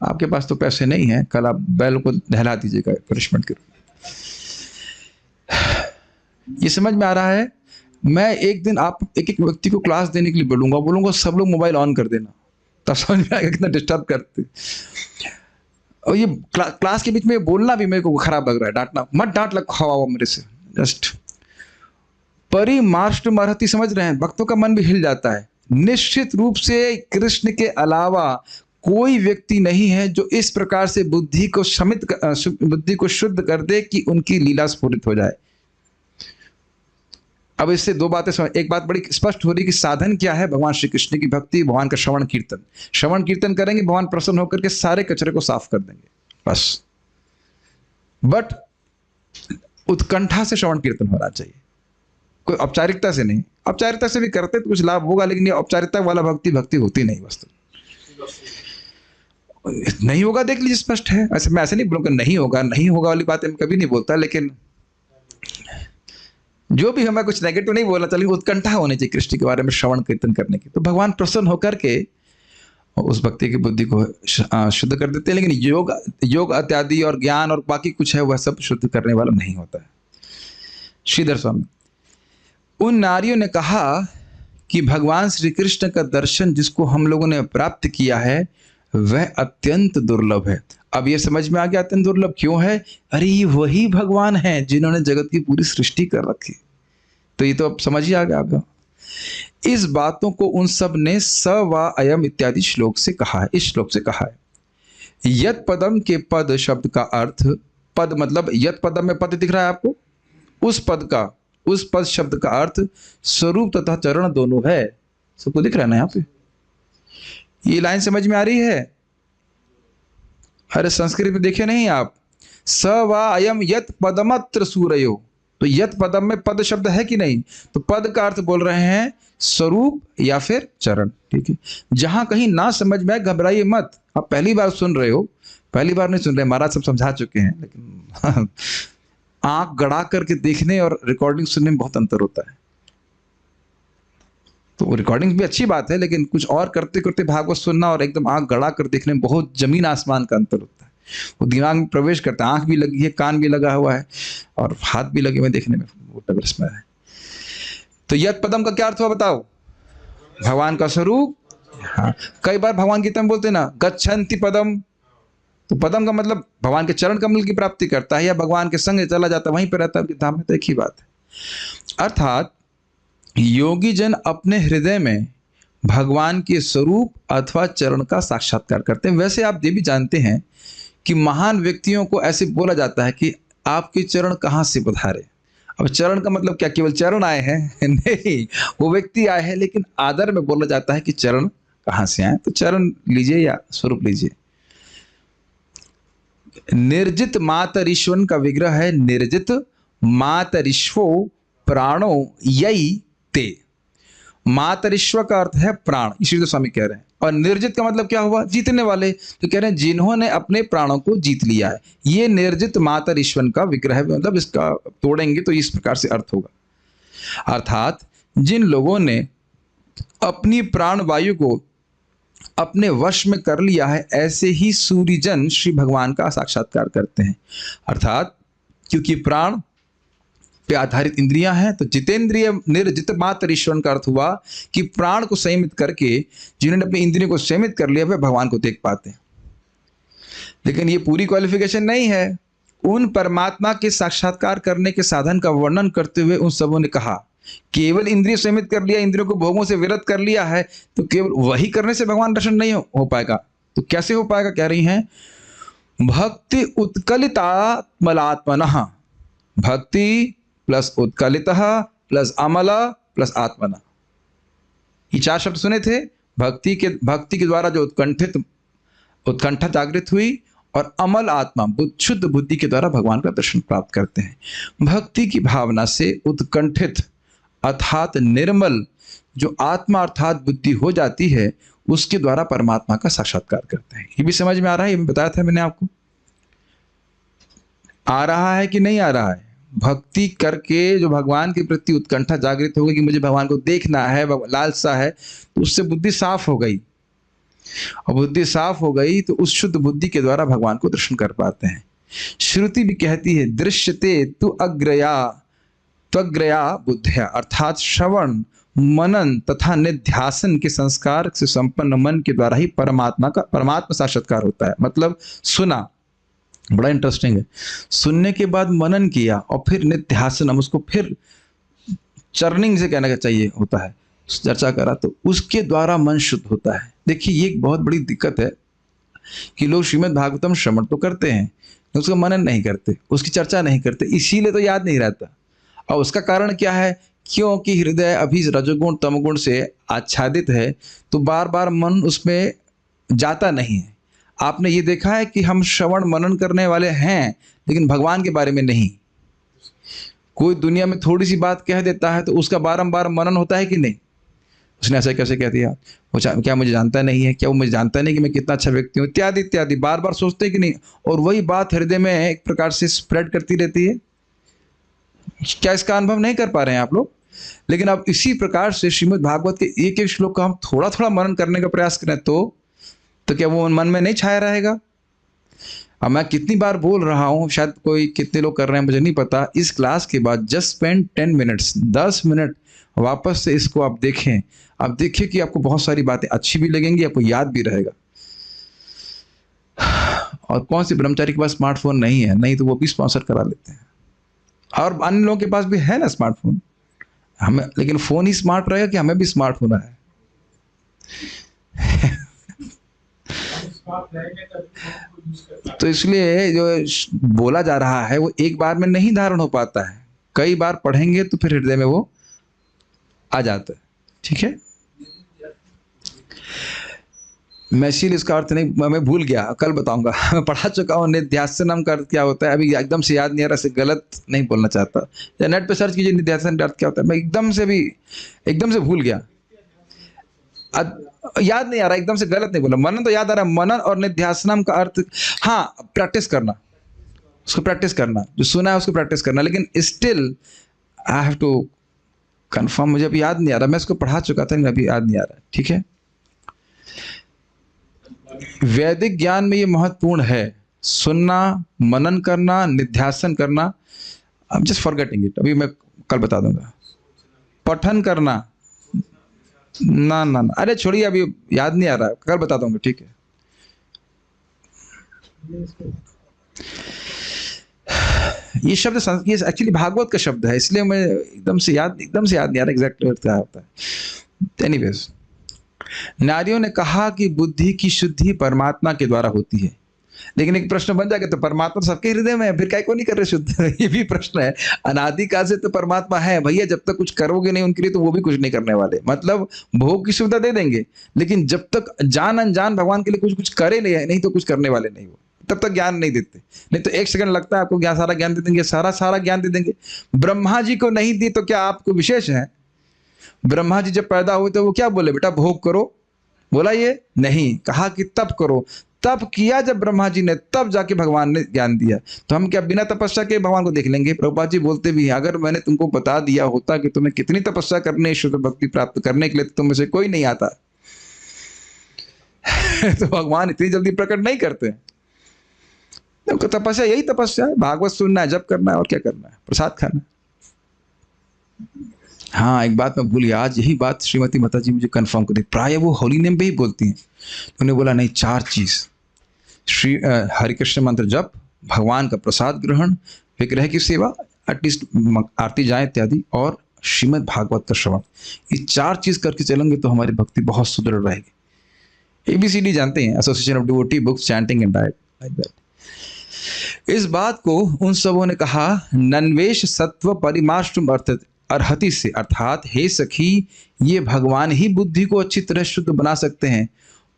आपके पास तो पैसे नहीं है, कल आप बैल को नहला दीजिएगा पनिशमेंट के रूप में। ये समझ में आ रहा है? मैं एक दिन आप एक व्यक्ति को क्लास देने के लिए बोलूंगा सब लोग मोबाइल ऑन कर देना, तब समझ में आएगा कितना डिस्टर्ब करते। और ये क्लास के बीच में बोलना भी मेरे को खराब लग रहा है, डांटना मत, डांट लग मेरे से। जस्ट परिमार्ष्ट मरहति, समझ रहे हैं? भक्तों का मन भी हिल जाता है। निश्चित रूप से कृष्ण के अलावा कोई व्यक्ति नहीं है जो इस प्रकार से बुद्धि को शुद्ध कर दे कि उनकी लीला स्फुरित हो जाए। अब इससे दो बातें समझ, एक बात बड़ी स्पष्ट हो रही कि साधन क्या है? भगवान श्री कृष्ण की भक्ति, भगवान का श्रवण कीर्तन करेंगे, भगवान प्रसन्न होकर के सारे कचरे को साफ कर देंगे, बस। बट उत्कंठा से श्रवण कीर्तन होना चाहिए, कोई औपचारिकता से नहीं। औपचारिकता से भी करते तो कुछ लाभ होगा, लेकिन ये औपचारिकता वाला भक्ति होती नहीं, वस्तु नहीं होगा। देख लीजिए, स्पष्ट है। ऐसे मैं ऐसे नहीं बोलूँगा नहीं होगा वाली बातें मैं कभी नहीं बोलता, लेकिन जो भी हमें कुछ नेगेटिव नहीं बोलना चाहिए, उत्कंठा होनी चाहिए कृष्ण के बारे में श्रवण कीर्तन करने की। तो भगवान प्रसन्न होकर के उस भक्ति की बुद्धि को शुद्ध कर देते हैं। लेकिन योग इत्यादि और ज्ञान और बाकी कुछ है, वह सब शुद्ध करने वाला नहीं होता है। श्रीधर स्वामी, उन नारियों ने कहा कि भगवान श्री कृष्ण का दर्शन जिसको हम लोगों ने प्राप्त किया है वह अत्यंत दुर्लभ है। अब ये समझ में आ गया अत्यंत दुर्लभ क्यों है? अरे ये वही भगवान है जिन्होंने जगत की पूरी सृष्टि कर रखी। तो ये तो अब समझ ही आ गया आपका। इस बातों को उन सब ने स व अयम इत्यादि श्लोक से कहा है। इस श्लोक से कहा है। यत पदम के पद शब्द का अर्थ, पद मतलब यत पदम में पद दिख रहा है आपको, उस पद शब्द का अर्थ स्वरूप तथा चरण दोनों है। सबको दिख रहा है ना यहाँ पे? ये लाइन समझ में आ रही है? अरे संस्कृत में देखे नहीं आप? स व अयम यत पदमत्र सूरयो, तो यत पदम में पद शब्द है कि नहीं? तो पद का अर्थ बोल रहे हैं स्वरूप या फिर चरण। ठीक है, जहां कहीं ना समझ में आए घबराइए मत। आप पहली बार सुन रहे हो, पहली बार नहीं सुन रहे, महाराज सब समझा चुके हैं, लेकिन आंख गड़ा करके देखने और रिकॉर्डिंग सुनने में बहुत अंतर होता है। तो रिकॉर्डिंग भी अच्छी बात है, लेकिन कुछ और करते करते भागवत सुनना और एकदम आंख गड़ा कर देखने में बहुत जमीन आसमान का अंतर होता है। वो दिमाग में प्रवेश करता है, आंख भी लगी है, कान भी लगा हुआ है और हाथ भी लगे हुए देखने में, वो डबल्स में है। तो यत पदम का क्या अर्थ हुआ बताओ? भगवान का स्वरूप। हाँ, कई बार भगवान गीता में बोलते हैं ना, गच्छन्ति पदम, तो पदम का मतलब भगवान के चरण कमल की प्राप्ति करता है या भगवान के संग चला जाता है, वहीं पर रहता है उनके धाम में। तो एक ही बात है। अर्थात योगी जन अपने हृदय में भगवान के स्वरूप अथवा चरण का साक्षात्कार करते हैं। वैसे आप ये भी जानते हैं कि महान व्यक्तियों को ऐसे बोला जाता है कि आपके चरण कहाँ से पधारे। अब चरण का मतलब क्या केवल चरण आए हैं? नहीं, वो व्यक्ति आए हैं, लेकिन आदर में बोला जाता है कि चरण कहाँ से आए। तो चरण लीजिए या स्वरूप लीजिए। निर्जित मातरिश्वन का विग्रह है, निर्जित मातरिश्वो प्राणो यई ते। मातरिश्व का अर्थ है प्राण, इसी तो स्वामी कह रहे हैं। और निर्जित का मतलब क्या हुआ? जीतने वाले। तो कह रहे हैं जिन्होंने अपने प्राणों को जीत लिया है, ये निर्जित मातरिश्वन का विग्रह, मतलब इसका तोड़ेंगे तो इस प्रकार से अर्थ होगा। अर्थात जिन लोगों ने अपनी प्राण वायु को अपने वश में कर लिया है, ऐसे ही सूर्यजन श्री भगवान का साक्षात्कार करते हैं। अर्थात क्योंकि प्राण पे आधारित इंद्रियां हैं, तो जितेंद्रिय निर्जित मात्र ईश्वर का अर्थ हुआ कि प्राण को संयमित करके जिन्होंने अपनी इंद्रियों को संयमित कर लिया, वे भगवान को देख पाते हैं। लेकिन ये पूरी क्वालिफिकेशन नहीं है। उन परमात्मा के साक्षात्कार करने के साधन का वर्णन करते हुए उन सबों ने कहा, केवल इंद्रिय संयमित कर लिया, इंद्रियों को भोगों से विरत कर लिया है, तो केवल वही करने से भगवान दर्शन नहीं हो पाएगा। तो कैसे हो पाएगा? कह रही हैं, भक्ति उत्कलितात्मलात्मनः, भक्ति प्लस उत्कलितः प्लस अमला प्लस आत्मना, ये 4 शब्द सुने थे। भक्ति के द्वारा जो उत्कंठा जागृत हुई, और अमल आत्मा शुद्ध बुद्धि के द्वारा भगवान का दर्शन प्राप्त करते हैं। भक्ति की भावना से उत्कंठित अर्थात निर्मल जो आत्मा अर्थात बुद्धि हो जाती है, उसके द्वारा परमात्मा का साक्षात्कार करते हैं। ये भी समझ में आ रहा है? ये बताया था मैंने आपको। आ रहा है कि नहीं आ रहा है? भक्ति करके जो भगवान के प्रति उत्कंठा जागृत हो गई कि मुझे भगवान को देखना है, लालसा है, तो उससे बुद्धि साफ हो गई। और बुद्धि साफ हो गई तो उस शुद्ध बुद्धि के द्वारा भगवान को दर्शन कर पाते हैं। श्रुति भी कहती है, दृश्यते तु अग्रया त्वग्रया बुद्धिया, अर्थात श्रवण मनन तथा निध्यासन के संस्कार से संपन्न मन के द्वारा ही परमात्मा साक्षात्कार होता है। मतलब सुना, बड़ा इंटरेस्टिंग है, सुनने के बाद मनन किया और फिर निध्यासन, हम उसको फिर चर्निंग से कहना चाहिए होता है, चर्चा करा, तो उसके द्वारा मन शुद्ध होता है। देखिए ये एक बहुत बड़ी दिक्कत है कि लोग श्रीमद् भागवतम श्रवण तो करते हैं, उसका मनन नहीं करते, उसकी चर्चा नहीं करते, इसीलिए तो याद नहीं रहता। और उसका कारण क्या है? क्योंकि हृदय अभी रजोगुण तमगुण से आच्छादित है, तो बार बार मन उसमें जाता नहीं है। आपने ये देखा है कि हम श्रवण मनन करने वाले हैं, लेकिन भगवान के बारे में नहीं। कोई दुनिया में थोड़ी सी बात कह देता है तो उसका बारंबार मनन होता है कि नहीं? उसने ऐसा कैसे कह दिया, वो क्या मुझे जानता नहीं है, क्या वो मुझे जानता नहीं कि मैं कितना अच्छा व्यक्ति हूँ, इत्यादि इत्यादि बार बार सोचते हैं कि नहीं, और वही बात हृदय में एक प्रकार से स्प्रेड करती रहती है। क्या इसका अनुभव नहीं कर पा रहे हैं आप लोग? लेकिन अब इसी प्रकार से श्रीमद् भागवत के एक एक श्लोक का हम थोड़ा थोड़ा मनन करने का प्रयास करें तो क्या वो मन में नहीं छाया रहेगा? अब मैं कितनी बार बोल रहा हूँ, शायद कोई कितने लोग कर रहे हैं मुझे नहीं पता। इस क्लास के बाद जस्ट स्पेंड 10 मिनट्स, 10 मिनट वापस से इसको आप देखें। आप देखिए कि आपको बहुत सारी बातें अच्छी भी लगेंगी, आपको याद भी रहेगा। और कौन से ब्रह्मचारी के पास स्मार्टफोन नहीं है? नहीं तो वो भी स्पॉन्सर करा लेते हैं। और अन्य लोगों के पास भी है ना स्मार्टफोन, हमें लेकिन फोन ही स्मार्ट रहेगा कि हमें भी स्मार्ट होना है? तो इसलिए जो बोला जा रहा है वो एक बार में नहीं धारण हो पाता है, कई बार पढ़ेंगे तो फिर हृदय में वो आ जाता है। ठीक है, मैं इसीलिए इसका अर्थ नहीं, मैं भूल गया, कल बताऊंगा। मैं पढ़ा चुका हूँ निध्यासनम का अर्थ क्या होता है, अभी एकदम से याद नहीं आ रहा, से गलत नहीं बोलना चाहता, या नेट पे सर्च कीजिए निध्यासन का अर्थ क्या होता है। मैं एकदम से भूल गया, याद नहीं आ रहा, एकदम से गलत नहीं बोला। मनन तो याद आ रहा है, मनन और निध्यासनम का अर्थ, हाँ, प्रैक्टिस करना, उसको प्रैक्टिस करना, जो सुना है उसको प्रैक्टिस करना। लेकिन still I have to confirm, मुझे अभी याद नहीं आ रहा, मैं इसको पढ़ा चुका था, अभी याद नहीं आ रहा। ठीक है, वैदिक ज्ञान में ये महत्वपूर्ण है, सुनना, मनन करना, निध्यासन करना। I am just forgetting it, अभी मैं कल बता दूंगा। पठन करना, ना ना ना, अरे छोड़िए, अभी याद नहीं आ रहा, कल बता दूंगा। ठीक है, ये शब्द ये एक्चुअली भागवत का शब्द है, इसलिए मैं एकदम से याद नहीं आ रहा एग्जैक्ट क्या होता है। एनीवेज, नारियों ने कहा कि बुद्धि की शुद्धि परमात्मा के द्वारा होती है, लेकिन एक प्रश्न बन जाएगा, तो परमात्मा तो सबके हृदय में है, फिर काय को नहीं कर रहे शुद्ध? ये भी प्रश्न है। अनादिकाल से तो परमात्मा है भैया, जब तक कुछ करोगे नहीं उनके लिए तो वो भी कुछ नहीं करने वाले। मतलब भोग की सुविधा दे देंगे, लेकिन जब तक जान अनजान भगवान के लिए कुछ करे नहीं तो कुछ करने वाले नहीं, वो तब तक ज्ञान नहीं देते। नहीं तो एक सेकंड लगता है आपको, सारा ज्ञान दे देंगे, सारा ज्ञान दे देंगे। ब्रह्मा जी को नहीं दी तो क्या आपको विशेष है? ब्रह्मा जी जब पैदा हुए तो वो क्या बोले, बेटा भोग करो, बोला ये नहीं, कहा कि तप करो। तप किया जब ब्रह्मा जी ने, तब जाके भगवान ने ज्ञान दिया। तो हम क्या बिना तपस्या के भगवान को देख लेंगे? प्रभुपाद जी बोलते भी हैं, अगर मैंने तुमको बता दिया होता कि तुम्हें कितनी तपस्या करने, शुद्ध भक्ति प्राप्त करने के लिए, तो तुम में से कोई नहीं आता। तो भगवान इतनी जल्दी प्रकट नहीं करते। तो तपस्या यही तपस्या है, भागवत सुनना है, जप करना है, और क्या करना है, प्रसाद खाना है। हाँ, एक बात मैं भूल गया, आज यही बात श्रीमती माता जी मुझे कंफर्म कर दी। प्राय वो होली नेम पे ही बोलती हैं। उन्होंने बोला नहीं, 4 चीज, श्री हरि कृष्ण मंत्र जप, भगवान का प्रसाद ग्रहण, विग्रह की सेवा, एटलीस्ट आरती जाए इत्यादि, और श्रीमद् भागवत का श्रवण। ये 4 चीज करके चलेंगे तो हमारी भक्ति बहुत सुदृढ़ रहेगी। ABCD जानते हैं, association of devotee books, chanting and diet, like that. इस बात को उन सबों ने कहा नन्वेश सत्व परिमाष्टुम अर्हति से, अर्थात हे सखी, ये भगवान ही बुद्धि को अच्छी तरह शुद्ध बना सकते हैं,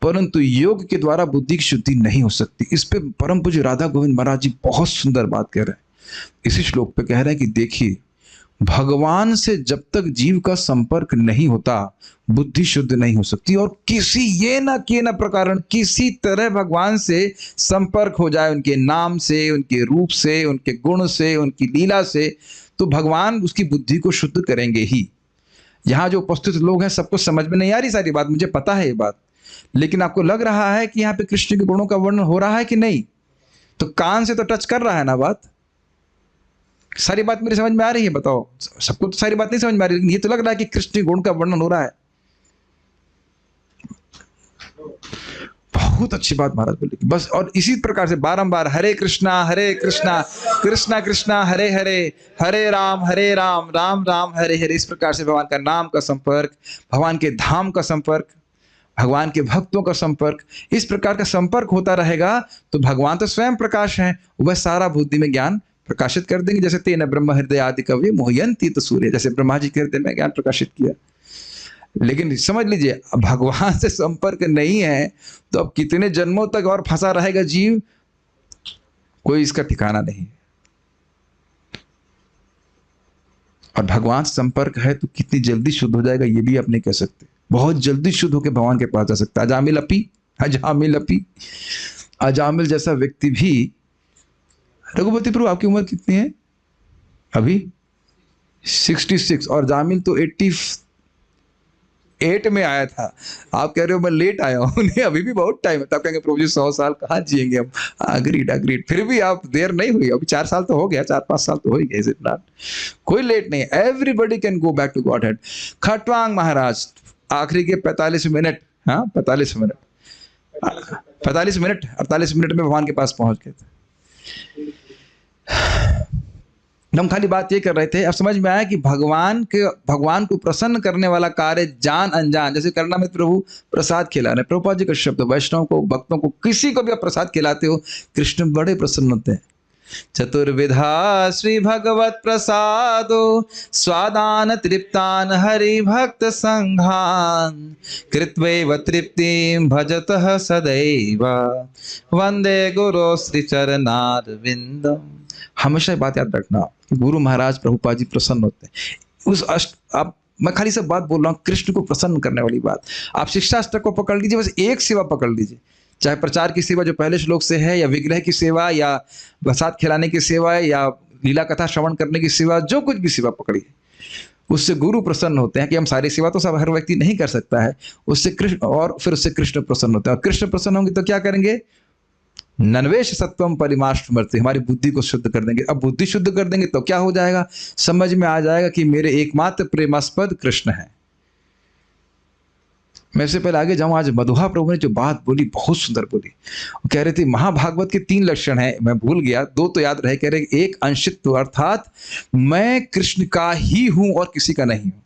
परंतु योग के द्वारा बुद्धि की शुद्धि नहीं हो सकती। इस पे परम पूज्य राधा गोविंद महाराज जी बहुत सुंदर बात कह रहे हैं। इसी श्लोक पे कह रहे हैं कि देखिए, भगवान से जब तक जीव का संपर्क नहीं होता, बुद्धि शुद्ध नहीं हो सकती। और किसी ये न के न प्रकार किसी तरह भगवान से संपर्क हो जाए, उनके नाम से, उनके रूप से, उनके गुण से, उनकी लीला से, तो भगवान उसकी बुद्धि को शुद्ध करेंगे ही। यहाँ जो उपस्थित लोग हैं सबको समझ में नहीं आ रही सारी बात, मुझे पता है ये बात, लेकिन आपको लग रहा है कि यहाँ पे कृष्ण के गुणों का वर्णन हो रहा है कि नहीं? तो कान से तो टच कर रहा है ना बात, सारी बात मेरी समझ में आ रही है? बताओ, सबको तो सारी बात नहीं समझ में आ रही, लेकिन ये तो लग रहा है कि कृष्ण के गुण का वर्णन हो रहा है। बहुत अच्छी बात महाराज बोले बस। और इसी प्रकार से बारंबार हरे कृष्णा कृष्णा कृष्णा हरे हरे, हरे राम राम राम हरे हरे, इस प्रकार से भगवान का नाम का संपर्क, भगवान के धाम का संपर्क, भगवान के भक्तों का संपर्क, इस प्रकार का संपर्क होता रहेगा तो भगवान तो स्वयं प्रकाश हैं, वह सारा बुद्धि में ज्ञान प्रकाशित कर देंगे। जैसे तेन ब्रह्म हृदय आदि कवि मोहयंती तो सूर्य, जैसे ब्रह्मा जी के हृदय में ज्ञान प्रकाशित किया। लेकिन समझ लीजिए, भगवान से संपर्क नहीं है तो अब कितने जन्मों तक और फंसा रहेगा जीव, कोई इसका ठिकाना नहीं। और भगवान से संपर्क है तो कितनी जल्दी शुद्ध हो जाएगा ये भी आप नहीं कह सकते। बहुत जल्दी शुद्ध होकर भगवान के पास जा सकता है। अजामिल जैसा व्यक्ति भी, रघुपति प्रभु आपकी उम्र कितनी है अभी? 66, और जामिल तो 88 में आया था। आप कह रहे हो मैं लेट आया हूं, नहीं अभी भी बहुत टाइम है। तब कहेंगे प्रभु जी 100 साल कहाँ जिएंगे हम? अग्रीड, फिर भी आप देर नहीं हुई, अभी 4 साल तो हो गया, 4-5 साल तो हो ही गए, इज इट नॉट? कोई लेट नहीं है, everybody can go back to Godhead. Khatvanga Maharaj आखिरी के 45 मिनट, हाँ 45 मिनट 48 मिनट में भगवान के पास पहुंच गए थे। हम खाली बात ये कर रहे थे, अब समझ में आया कि भगवान को प्रसन्न करने वाला कार्य जान अनजान, जैसे करना में प्रभु प्रसाद खिला रहे, प्रभुपाद जी का शब्द, वैष्णव को, भक्तों को, किसी को भी आप प्रसाद खिलाते हो, कृष्ण बड़े प्रसन्न होते हैं। चतुर्विधा श्री भगवत प्रसादो स्वादान तृप्तान हरि भक्त संघान कृत्वैव तृप्तिं भजतः सदैव वंदे गुरु श्री चरणारविंदम। हमेशा बात याद रखना कि गुरु महाराज प्रभुपाद जी प्रसन्न होते हैं। अब मैं खाली सब बात बोल रहा हूँ कृष्ण को प्रसन्न करने वाली बात। आप शिक्षाष्टक को पकड़ लीजिए, बस एक सेवा पकड़ लीजिए, चाहे प्रचार की सेवा जो पहले श्लोक से है, या विग्रह की सेवा, या प्रसाद खिलाने की सेवा, या लीला कथा श्रवण करने की सेवा, जो कुछ भी सेवा पकड़िए, उससे गुरु प्रसन्न होते हैं। कि हम सारी सेवा तो सब हर व्यक्ति नहीं कर सकता है, उससे कृष्ण, और फिर उससे कृष्ण प्रसन्न होते हैं। और कृष्ण प्रसन्न होंगे तो क्या करेंगे? नन्वेश सत्वम परिमाष्टमर्ति, हमारी बुद्धि को शुद्ध कर देंगे। अब बुद्धि शुद्ध कर देंगे तो क्या हो जाएगा? समझ में आ जाएगा कि मेरे एकमात्र प्रेमास्पद कृष्ण है। मैं इससे पहले आगे जाऊं, आज मधुहा प्रभु ने जो बात बोली बहुत सुंदर बोली। वो कह रहे थे महाभागवत के 3 लक्षण हैं, मैं भूल गया, 2 तो याद रहे। कह रहे एक अंशित्व, अर्थात मैं कृष्ण का ही हूं और किसी का नहीं हूं।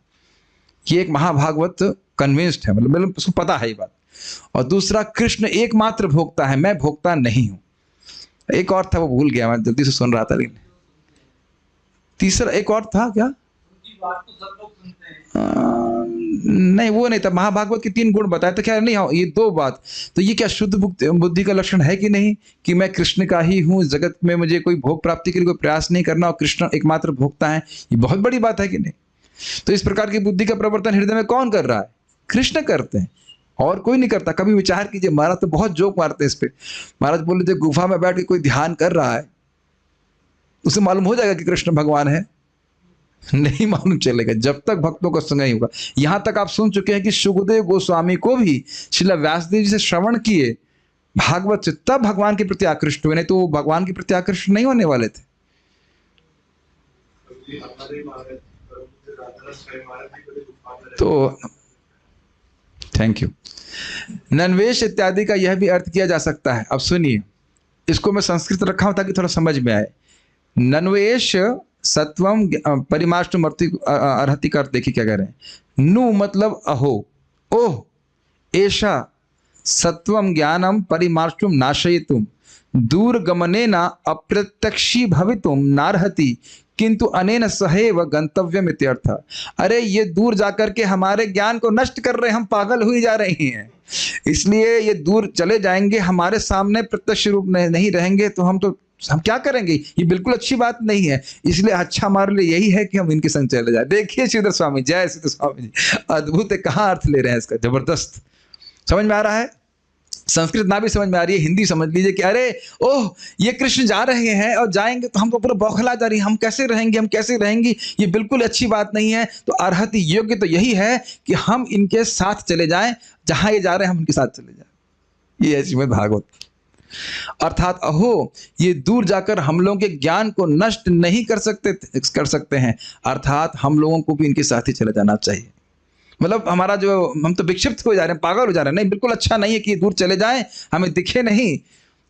ये एक महाभागवत कन्विंस्ड है, मतलब उसको पता है ये बात। और दूसरा, कृष्ण एकमात्र भोक्ता है, मैं भोक्ता नहीं हूं। एक और था, वो भूल गया, मैं जल्दी से सुन रहा था, लेकिन तीसरा एक और था क्या? नहीं वो नहीं था। महाभागवत के 3 गुण बताए तो क्या नहीं? हाँ ये 2 बात। तो ये क्या शुद्ध बुद्धि का लक्षण है कि नहीं, कि मैं कृष्ण का ही हूँ, जगत में मुझे कोई भोग प्राप्ति के लिए कोई प्रयास नहीं करना और कृष्ण एकमात्र भोक्ता है? ये बहुत बड़ी बात है कि नहीं? तो इस प्रकार की बुद्धि का प्रवर्तन हृदय में कौन कर रहा है? कृष्ण करते हैं, और कोई नहीं करता। कभी विचार कीजिए, महाराज तो बहुत जोक मारते हैं इस पे। महाराज बोले थे गुफा में बैठ के कोई ध्यान कर रहा है, उसे मालूम हो जाएगा कि कृष्ण भगवान है? नहीं मालूम चलेगा जब तक भक्तों का संग नहीं होगा। यहां तक आप सुन चुके हैं कि सुखदेव गोस्वामी को भी श्रील व्यासदेव जी से श्रवण किए भागवत से, तब भगवान के प्रति आकृष्ट हुए, नहीं तो वो भगवान के प्रति आकृष्ट नहीं होने वाले थे। तो थैंक यू। नन्वेश इत्यादि का यह भी अर्थ किया जा सकता है। अब सुनिए, इसको मैं संस्कृत रखा हूं ताकि थोड़ा समझ में आए। नन्वेश सत्वम परिमाष्टुम अर्हति का अर्थ देखिए क्या कह रहे हैं। नु मतलब अहो, ओह, एषा सत्वम ज्ञानम परिमाष्टुम नाशयितुम दूरगमनेन अप्रत्यक्षी भवितुम नार्हति किंतु अनेन सहैव गंतव्यम इत्यर्थ। अरे ये दूर जाकर के हमारे ज्ञान को नष्ट कर रहे हैं, हम पागल हुई जा रहे हैं, इसलिए ये दूर चले जाएंगे, हमारे सामने प्रत्यक्ष रूप में नहीं रहेंगे, तो हम क्या करेंगे? ये बिल्कुल अच्छी बात नहीं है। इसलिए अच्छा हमारे लिए यही है कि हम इनके संग चले जाए। देखिए श्रीधर स्वामी, जय श्रीधर स्वामी जी, अद्भुत है। कहाँ अर्थ ले रहे हैं इसका, जबरदस्त। समझ में आ रहा है? संस्कृत ना भी समझ में आ रही है, हिंदी समझ लीजिए कि अरे ओह, ये कृष्ण जा रहे हैं और जाएंगे तो हम तो पूरा बौखला जा रही है, हम कैसे रहेंगे, हम कैसे रहेंगी, ये बिल्कुल अच्छी बात नहीं है। तो अर्हति, योग्य तो यही है कि हम इनके साथ चले जाएं, जहां ये जा रहे हैं हम उनके साथ चले जाएं। ये है श्रीमद् भागवत। अर्थात अहो, ये दूर जाकर हम लोगों के ज्ञान को नष्ट नहीं कर सकते हैं, अर्थात हम लोगों को भी इनके साथ ही चले जाना चाहिए। मतलब हमारा जो, हम तो विक्षिप्त हो जा रहे हैं, पागल हो जा रहे हैं। नहीं, बिल्कुल अच्छा नहीं है कि दूर चले जाएं, हमें दिखे नहीं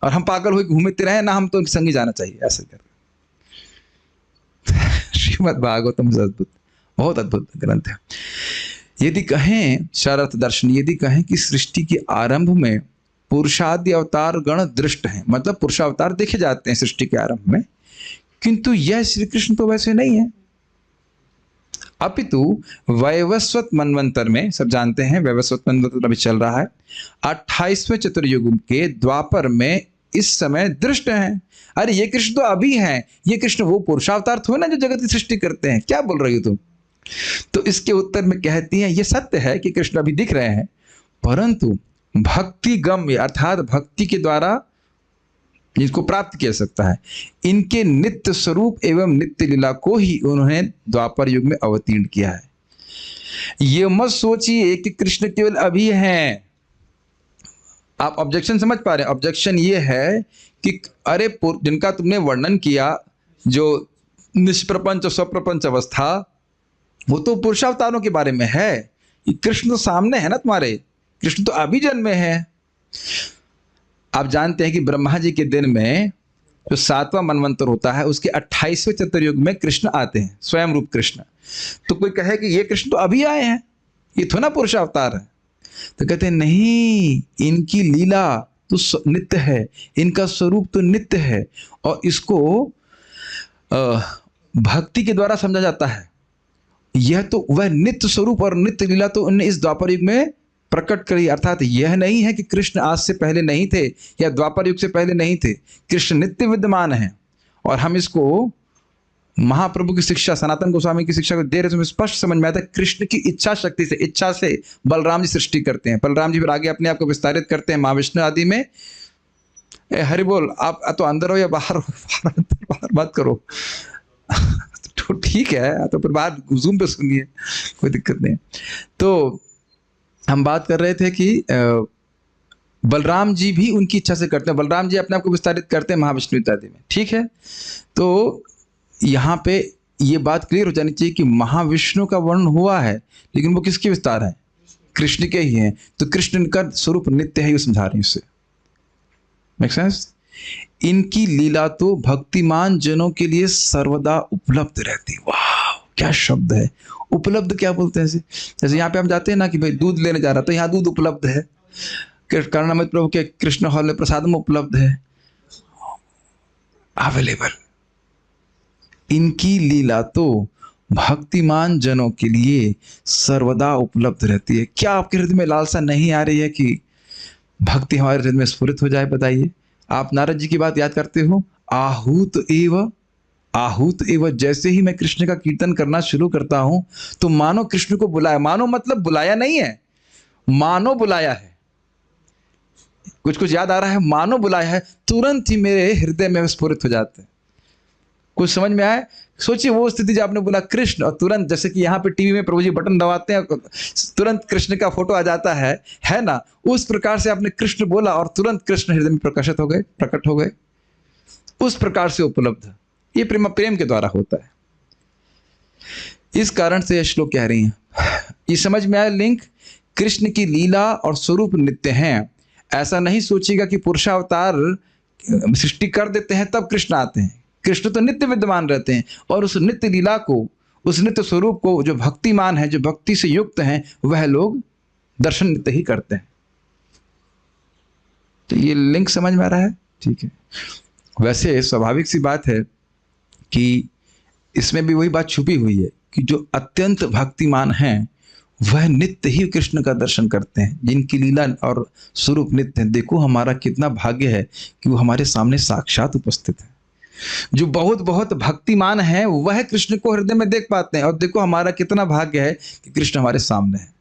और हम पागल हुए घूमते रहे ना, हम तो संग ही जाना चाहिए, ऐसे कर। श्रीमद् भागवतम अद्भुत, बहुत अद्भुत ग्रंथ है। यदि कहें शरथ दर्शन, यदि कहें कि सृष्टि के आरंभ में पुरुषादि अवतार गण दृष्ट हैं, मतलब पुरुषावतार देखे जाते हैं सृष्टि के आरंभ में, किंतु यह श्री कृष्ण तो वैसे नहीं है। अपितु वैवस्वत मनवंतर में, सब जानते हैं वैवस्वत मनवंतर अभी चल रहा है, 28वें चतुर्युग के द्वापर में इस समय दृष्ट हैं। अरे ये कृष्ण तो अभी हैं, ये कृष्ण वो पुरुषावतार थोड़े ना जो जगत की सृष्टि करते हैं, क्या बोल रही हो तुम? तो इसके उत्तर में कहती हैं, ये सत्य है कि कृष्ण अभी दिख रहे हैं, परंतु भक्ति गम्य, अर्थात भक्ति के द्वारा जिसको प्राप्त किया सकता है, इनके नित्य स्वरूप एवं नित्य लीला को ही उन्होंने द्वापर युग में अवतीर्ण किया है। ये मत सोचिए कि कृष्ण केवल अभी हैं। आप ऑब्जेक्शन समझ पा रहे हैं? ऑब्जेक्शन ये है कि अरे जिनका तुमने वर्णन किया, जो निष्प्रपंच स्वप्रपंच अवस्था, वो तो पुरुषावतारों के बारे में है। ये कृष्ण तो सामने है ना तुम्हारे, कृष्ण तो अभी जन्मे हैं। आप जानते हैं कि ब्रह्मा जी के दिन में जो 7वां मनवंतर होता है, उसके 28वें चतुर्युग में कृष्ण आते हैं, स्वयं रूप कृष्ण। तो कोई कहे कि ये कृष्ण तो अभी आए हैं, ये थोड़ा ना पुरुषावतार है, तो कहते हैं नहीं, इनकी लीला तो नित्य है, इनका स्वरूप तो नित्य है, और इसको भक्ति के द्वारा समझा जाता है। यह तो वह नित्य स्वरूप और नित्य लीला तो उन्हें इस द्वापर युग में प्रकट करी। अर्थात यह नहीं है कि कृष्ण आज से पहले नहीं थे या द्वापर युग से पहले नहीं थे, कृष्ण नित्य विद्यमान है। और हम इसको महाप्रभु की शिक्षा, सनातन गोस्वामी की शिक्षा को दे रहे, तो स्पष्ट समझ में आता है कृष्ण की इच्छा शक्ति से, इच्छा से बलराम जी सृष्टि करते हैं, बलराम जी फिर आगे अपने आप को विस्तारित करते हैं महाविष्णु आदि में। हरि बोल, आप तो अंदर हो या बाहर हो, बाहर बात करो तो ठीक है, तो फिर बाहर जूम पे सुनिए, कोई दिक्कत नहीं। तो हम बात कर रहे थे कि बलराम जी भी उनकी इच्छा से करते हैं, बलराम जी अपने आप को विस्तारित करते हैं महाविष्णु इत्यादि में, ठीक है। तो यहाँ पे ये बात क्लियर हो जानी चाहिए कि महाविष्णु का वर्णन हुआ है, लेकिन वो किसके विस्तार है? कृष्ण के ही हैं। तो कृष्ण का स्वरूप नित्य है, ये समझा रहे हैं इससे। Make sense? इनकी लीला तो भक्तिमान जनों के लिए सर्वदा उपलब्ध रहती। वाह, क्या शब्द है! उपलब्ध क्या बोलते हैं? जैसे यहाँ पे हम जाते हैं ना कि भाई दूध लेने जा रहा, तो यहाँ दूध उपलब्ध है, कर्णामृत प्रभु के कृष्ण हॉल में प्रसाद में उपलब्ध है, अवेलेबल। इनकी लीला तो भक्तिमान जनों के लिए सर्वदा उपलब्ध रहती है। क्या आपके हृदय में लालसा नहीं आ रही है कि भक्ति हमारे हृदय में स्फुरित हो जाए? बताइए। आप नारद जी की बात याद करते हो, आहूत एव आहूत एवं जैसे ही मैं कृष्ण का कीर्तन करना शुरू करता हूं तो मानो कृष्ण को बुलाया, मानो मतलब बुलाया नहीं है, मानो बुलाया है। कुछ कुछ याद आ रहा है, मानो बुलाया है, तुरंत ही मेरे हृदय में स्फुरित हो जाते हैं। कुछ समझ में आए? सोचिए वो स्थिति जब आपने बोला कृष्ण और तुरंत, जैसे कि यहाँ पे टीवी में प्रभु जी बटन दबाते हैं तुरंत कृष्ण का फोटो आ जाता है ना, उस प्रकार से आपने कृष्ण बोला और तुरंत कृष्ण हृदय में प्रकाशित हो गए, प्रकट हो गए। उस प्रकार से उपलब्ध ये प्रेम के द्वारा होता है। इस कारण से यह श्लोक कह रही हैं। ये समझ में आया लिंक? कृष्ण की लीला और स्वरूप नित्य हैं। ऐसा नहीं सोचिएगा कि पुरुषावतार सृष्टि कर देते हैं तब कृष्ण आते हैं। कृष्ण तो नित्य विद्यमान रहते हैं और उस नित्य लीला को, उस नित्य स्वरूप को जो भक्तिमान है, जो भक्ति से युक्त हैं, वह लोग दर्शन नित्य ही करते हैं। तो ये लिंक समझ में आ रहा है? ठीक है। वैसे स्वाभाविक सी बात है कि इसमें भी वही बात छुपी हुई है कि जो अत्यंत भक्तिमान हैं वह नित्य ही कृष्ण का दर्शन करते हैं, जिनकी लीला और स्वरूप नित्य है। देखो हमारा कितना भाग्य है कि वो हमारे सामने साक्षात उपस्थित है। जो बहुत बहुत भक्तिमान है वह कृष्ण को हृदय में देख पाते हैं, और देखो हमारा कितना भाग्य है कि कृष्ण हमारे सामने है।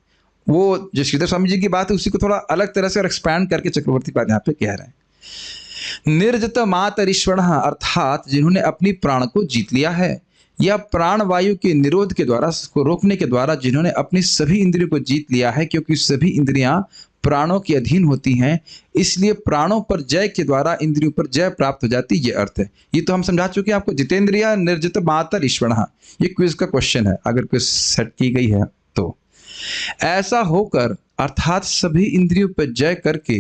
वो जो श्रीधर स्वामी जी की बात है उसी को थोड़ा अलग तरह से और एक्सपैंड करके चक्रवर्ती पाद यहाँ पे कह रहे हैं। निर्जित मातरीश्वर, अर्थात जिन्होंने अपनी प्राण को जीत लिया है, या प्राण वायु के निरोध के द्वारा, उसको रोकने के द्वारा जिन्होंने अपनी सभी इंद्रियों को जीत लिया है, क्योंकि सभी इंद्रियां प्राणों के अधीन होती हैं, इसलिए प्राणों पर जय के द्वारा इंद्रियों पर जय प्राप्त हो जाती है। ये अर्थ है। ये तो हम समझा चुके हैं आपको। जितेंद्रिया निर्जित मातर ईश्वर, ये क्विज का क्वेश्चन है, अगर क्विज सेट की गई है तो। ऐसा होकर अर्थात सभी इंद्रियों पर जय करके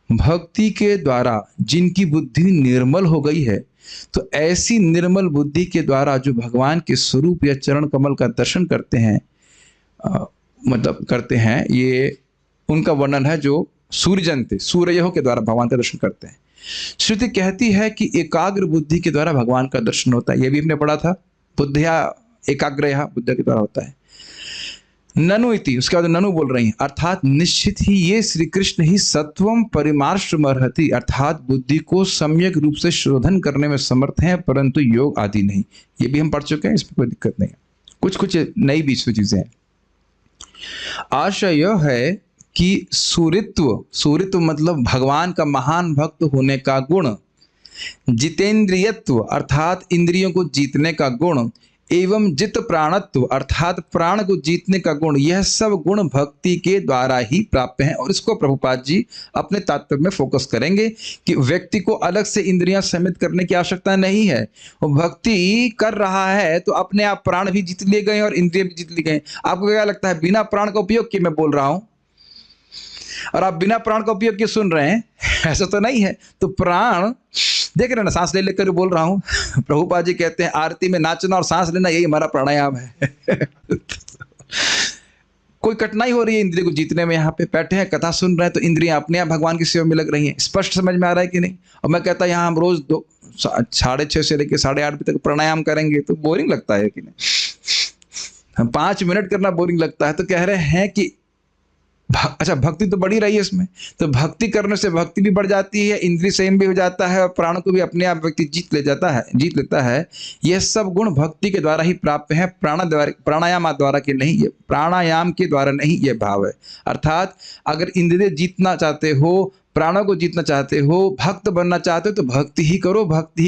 भक्ति के द्वारा जिनकी बुद्धि निर्मल हो गई है, तो ऐसी निर्मल बुद्धि के द्वारा जो भगवान के स्वरूप या चरण कमल का दर्शन करते हैं, मतलब करते हैं, ये उनका वर्णन है जो सूर्यजन थे, सूर्यों के द्वारा भगवान का दर्शन करते हैं। श्रुति कहती है कि एकाग्र बुद्धि के द्वारा भगवान का दर्शन होता है। ये भी हमने पढ़ा था, बुद्धिया एकाग्रया, बुद्धि के द्वारा होता है। ननु इति, उसके बाद ननु बोल रही हैं, अर्थात निश्चित ही ये श्री कृष्ण ही सत्वम परिमार्श्रमर्हति, अर्थात बुद्धि को सम्यक रूप से शोधन करने में समर्थ हैं, परंतु योग आदि नहीं। ये भी हम पढ़ चुके हैं, इसमें कोई दिक्कत नहीं है। कुछ कुछ नई बीच में चीजें हैं। आशय यह है कि सूरित्व मतलब भगवान का महान भक्त होने का गुण, जितेंद्रियत्व अर्थात इंद्रियों को जीतने का गुण, एवं जित प्राणत्व अर्थात प्राण को जीतने का गुण, यह सब गुण भक्ति के द्वारा ही प्राप्त हैं। और इसको प्रभुपाद जी अपने तात्पर्य में फोकस करेंगे कि व्यक्ति को अलग से इंद्रियां सम्मिलित करने की आवश्यकता नहीं है। वो भक्ति कर रहा है तो अपने आप प्राण भी जीत लिए गए और इंद्रिय भी जीत ली गए। आपको क्या लगता है बिना प्राण का उपयोग किए मैं बोल रहा हूं और आप बिना प्राण का उपयोग किए सुन रहे हैं? ऐसा तो नहीं है। तो प्राण देख रहे ना, सांस ले लेकर बोल रहा हूं। प्रभुपाद जी कहते हैं आरती में नाचना और सांस लेना यही हमारा प्राणायाम है। कोई कठिनाई हो रही है इंद्रिय को जीतने में? यहाँ पे बैठे हैं, कथा सुन रहे हैं, तो इंद्रियां अपने आप भगवान की सेवा में लग रही हैं। स्पष्ट समझ में आ रहा है कि नहीं? और मैं कहता यहाँ हम रोज 6:30 से लेकर 8:30 बजे तक प्राणायाम करेंगे तो बोरिंग लगता है कि नहीं? हम 5 मिनट करना बोरिंग लगता है। तो कह रहे हैं कि अच्छा भक्ति तो बढ़ी रही है इसमें, तो भक्ति करने से भक्ति भी बढ़ जाती है, इंद्रिय संयम भी हो जाता है और प्राण को भी अपने आप व्यक्ति जीत लेता है। यह सब गुण भक्ति के द्वारा ही प्राप्त है, प्राणायाम द्वारा के नहीं, ये प्राणायाम के द्वारा नहीं, ये भाव है। अर्थात अगर इंद्रिय जीतना चाहते हो, प्राणों को जीतना चाहते हो, भक्त बनना चाहते हो, तो भक्ति ही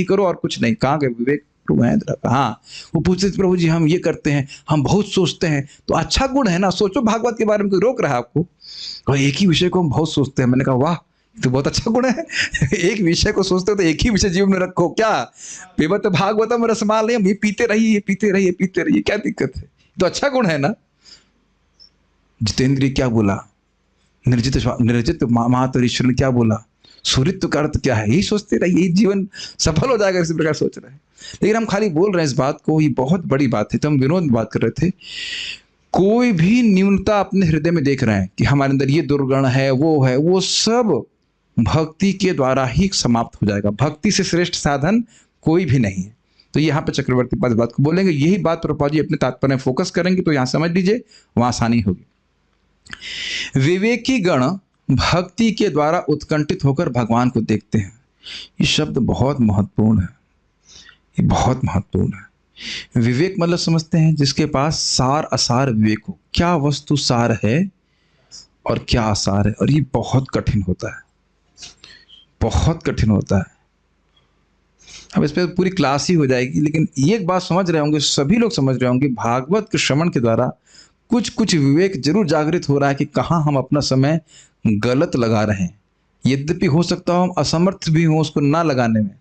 करो और कुछ नहीं। कहाँ गए विवेक महेंद्र? हाँ, वो पूछते प्रभु जी हम ये करते हैं, हम बहुत सोचते हैं। तो अच्छा गुण है ना, सोचो भागवत के बारे में, कोई रोक रहा है आपको? और एक ही विषय को हम बहुत सोचते हैं। मैंने कहा वाह, तो बहुत अच्छा गुण है। एक विषय को सोचते हो तो एक ही विषय जीवन में रखो। क्या पिबत भागवतम रसमाल, नहीं ये पीते रहिए, क्या दिक्कत है? तो अच्छा गुण है ना। जितेंद्रिय क्या बोला? निर्जित मातरीश्वर ने क्या बोला? सूर्यत्व का अर्थ क्या है? यही सोचते रहिए, जीवन सफल हो जाएगा, इसी प्रकार सोच रहे हैं। लेकिन हम खाली बोल रहे हैं इस बात को, ये बहुत बड़ी बात है। तो हम विनोद में बात कर रहे थे, कोई भी न्यूनता अपने हृदय में देख रहे हैं कि हमारे अंदर ये दुर्गुण है, वो सब भक्ति के द्वारा ही समाप्त हो जाएगा। भक्ति से श्रेष्ठ साधन कोई भी नहीं है। तो यहाँ पे चक्रवर्ती पाद बात को बोलेंगे, यही बात प्रभुपाद जी अपने तात्पर्य में फोकस करेंगे, तो यहाँ समझ लीजिए, वहां आसानी होगी। विवेकी गण भक्ति के द्वारा उत्कंठित होकर भगवान को देखते हैं। ये शब्द बहुत महत्वपूर्ण है। ये बहुत महत्वपूर्ण है। विवेक मतलब समझते हैं जिसके पास सार असार विवेक हो, क्या वस्तु सार है और क्या आसार है, और ये बहुत कठिन होता है, बहुत कठिन होता है। अब इस पर पूरी क्लास ही हो जाएगी, लेकिन ये एक बात समझ रहे होंगे, सभी लोग समझ रहे होंगे, भागवत के श्रवण के द्वारा कुछ कुछ विवेक जरूर जागृत हो रहा है कि कहाँ हम अपना समय गलत लगा रहे हैं। यद्यपि हो सकता हो हम असमर्थ भी हों उसको ना लगाने में।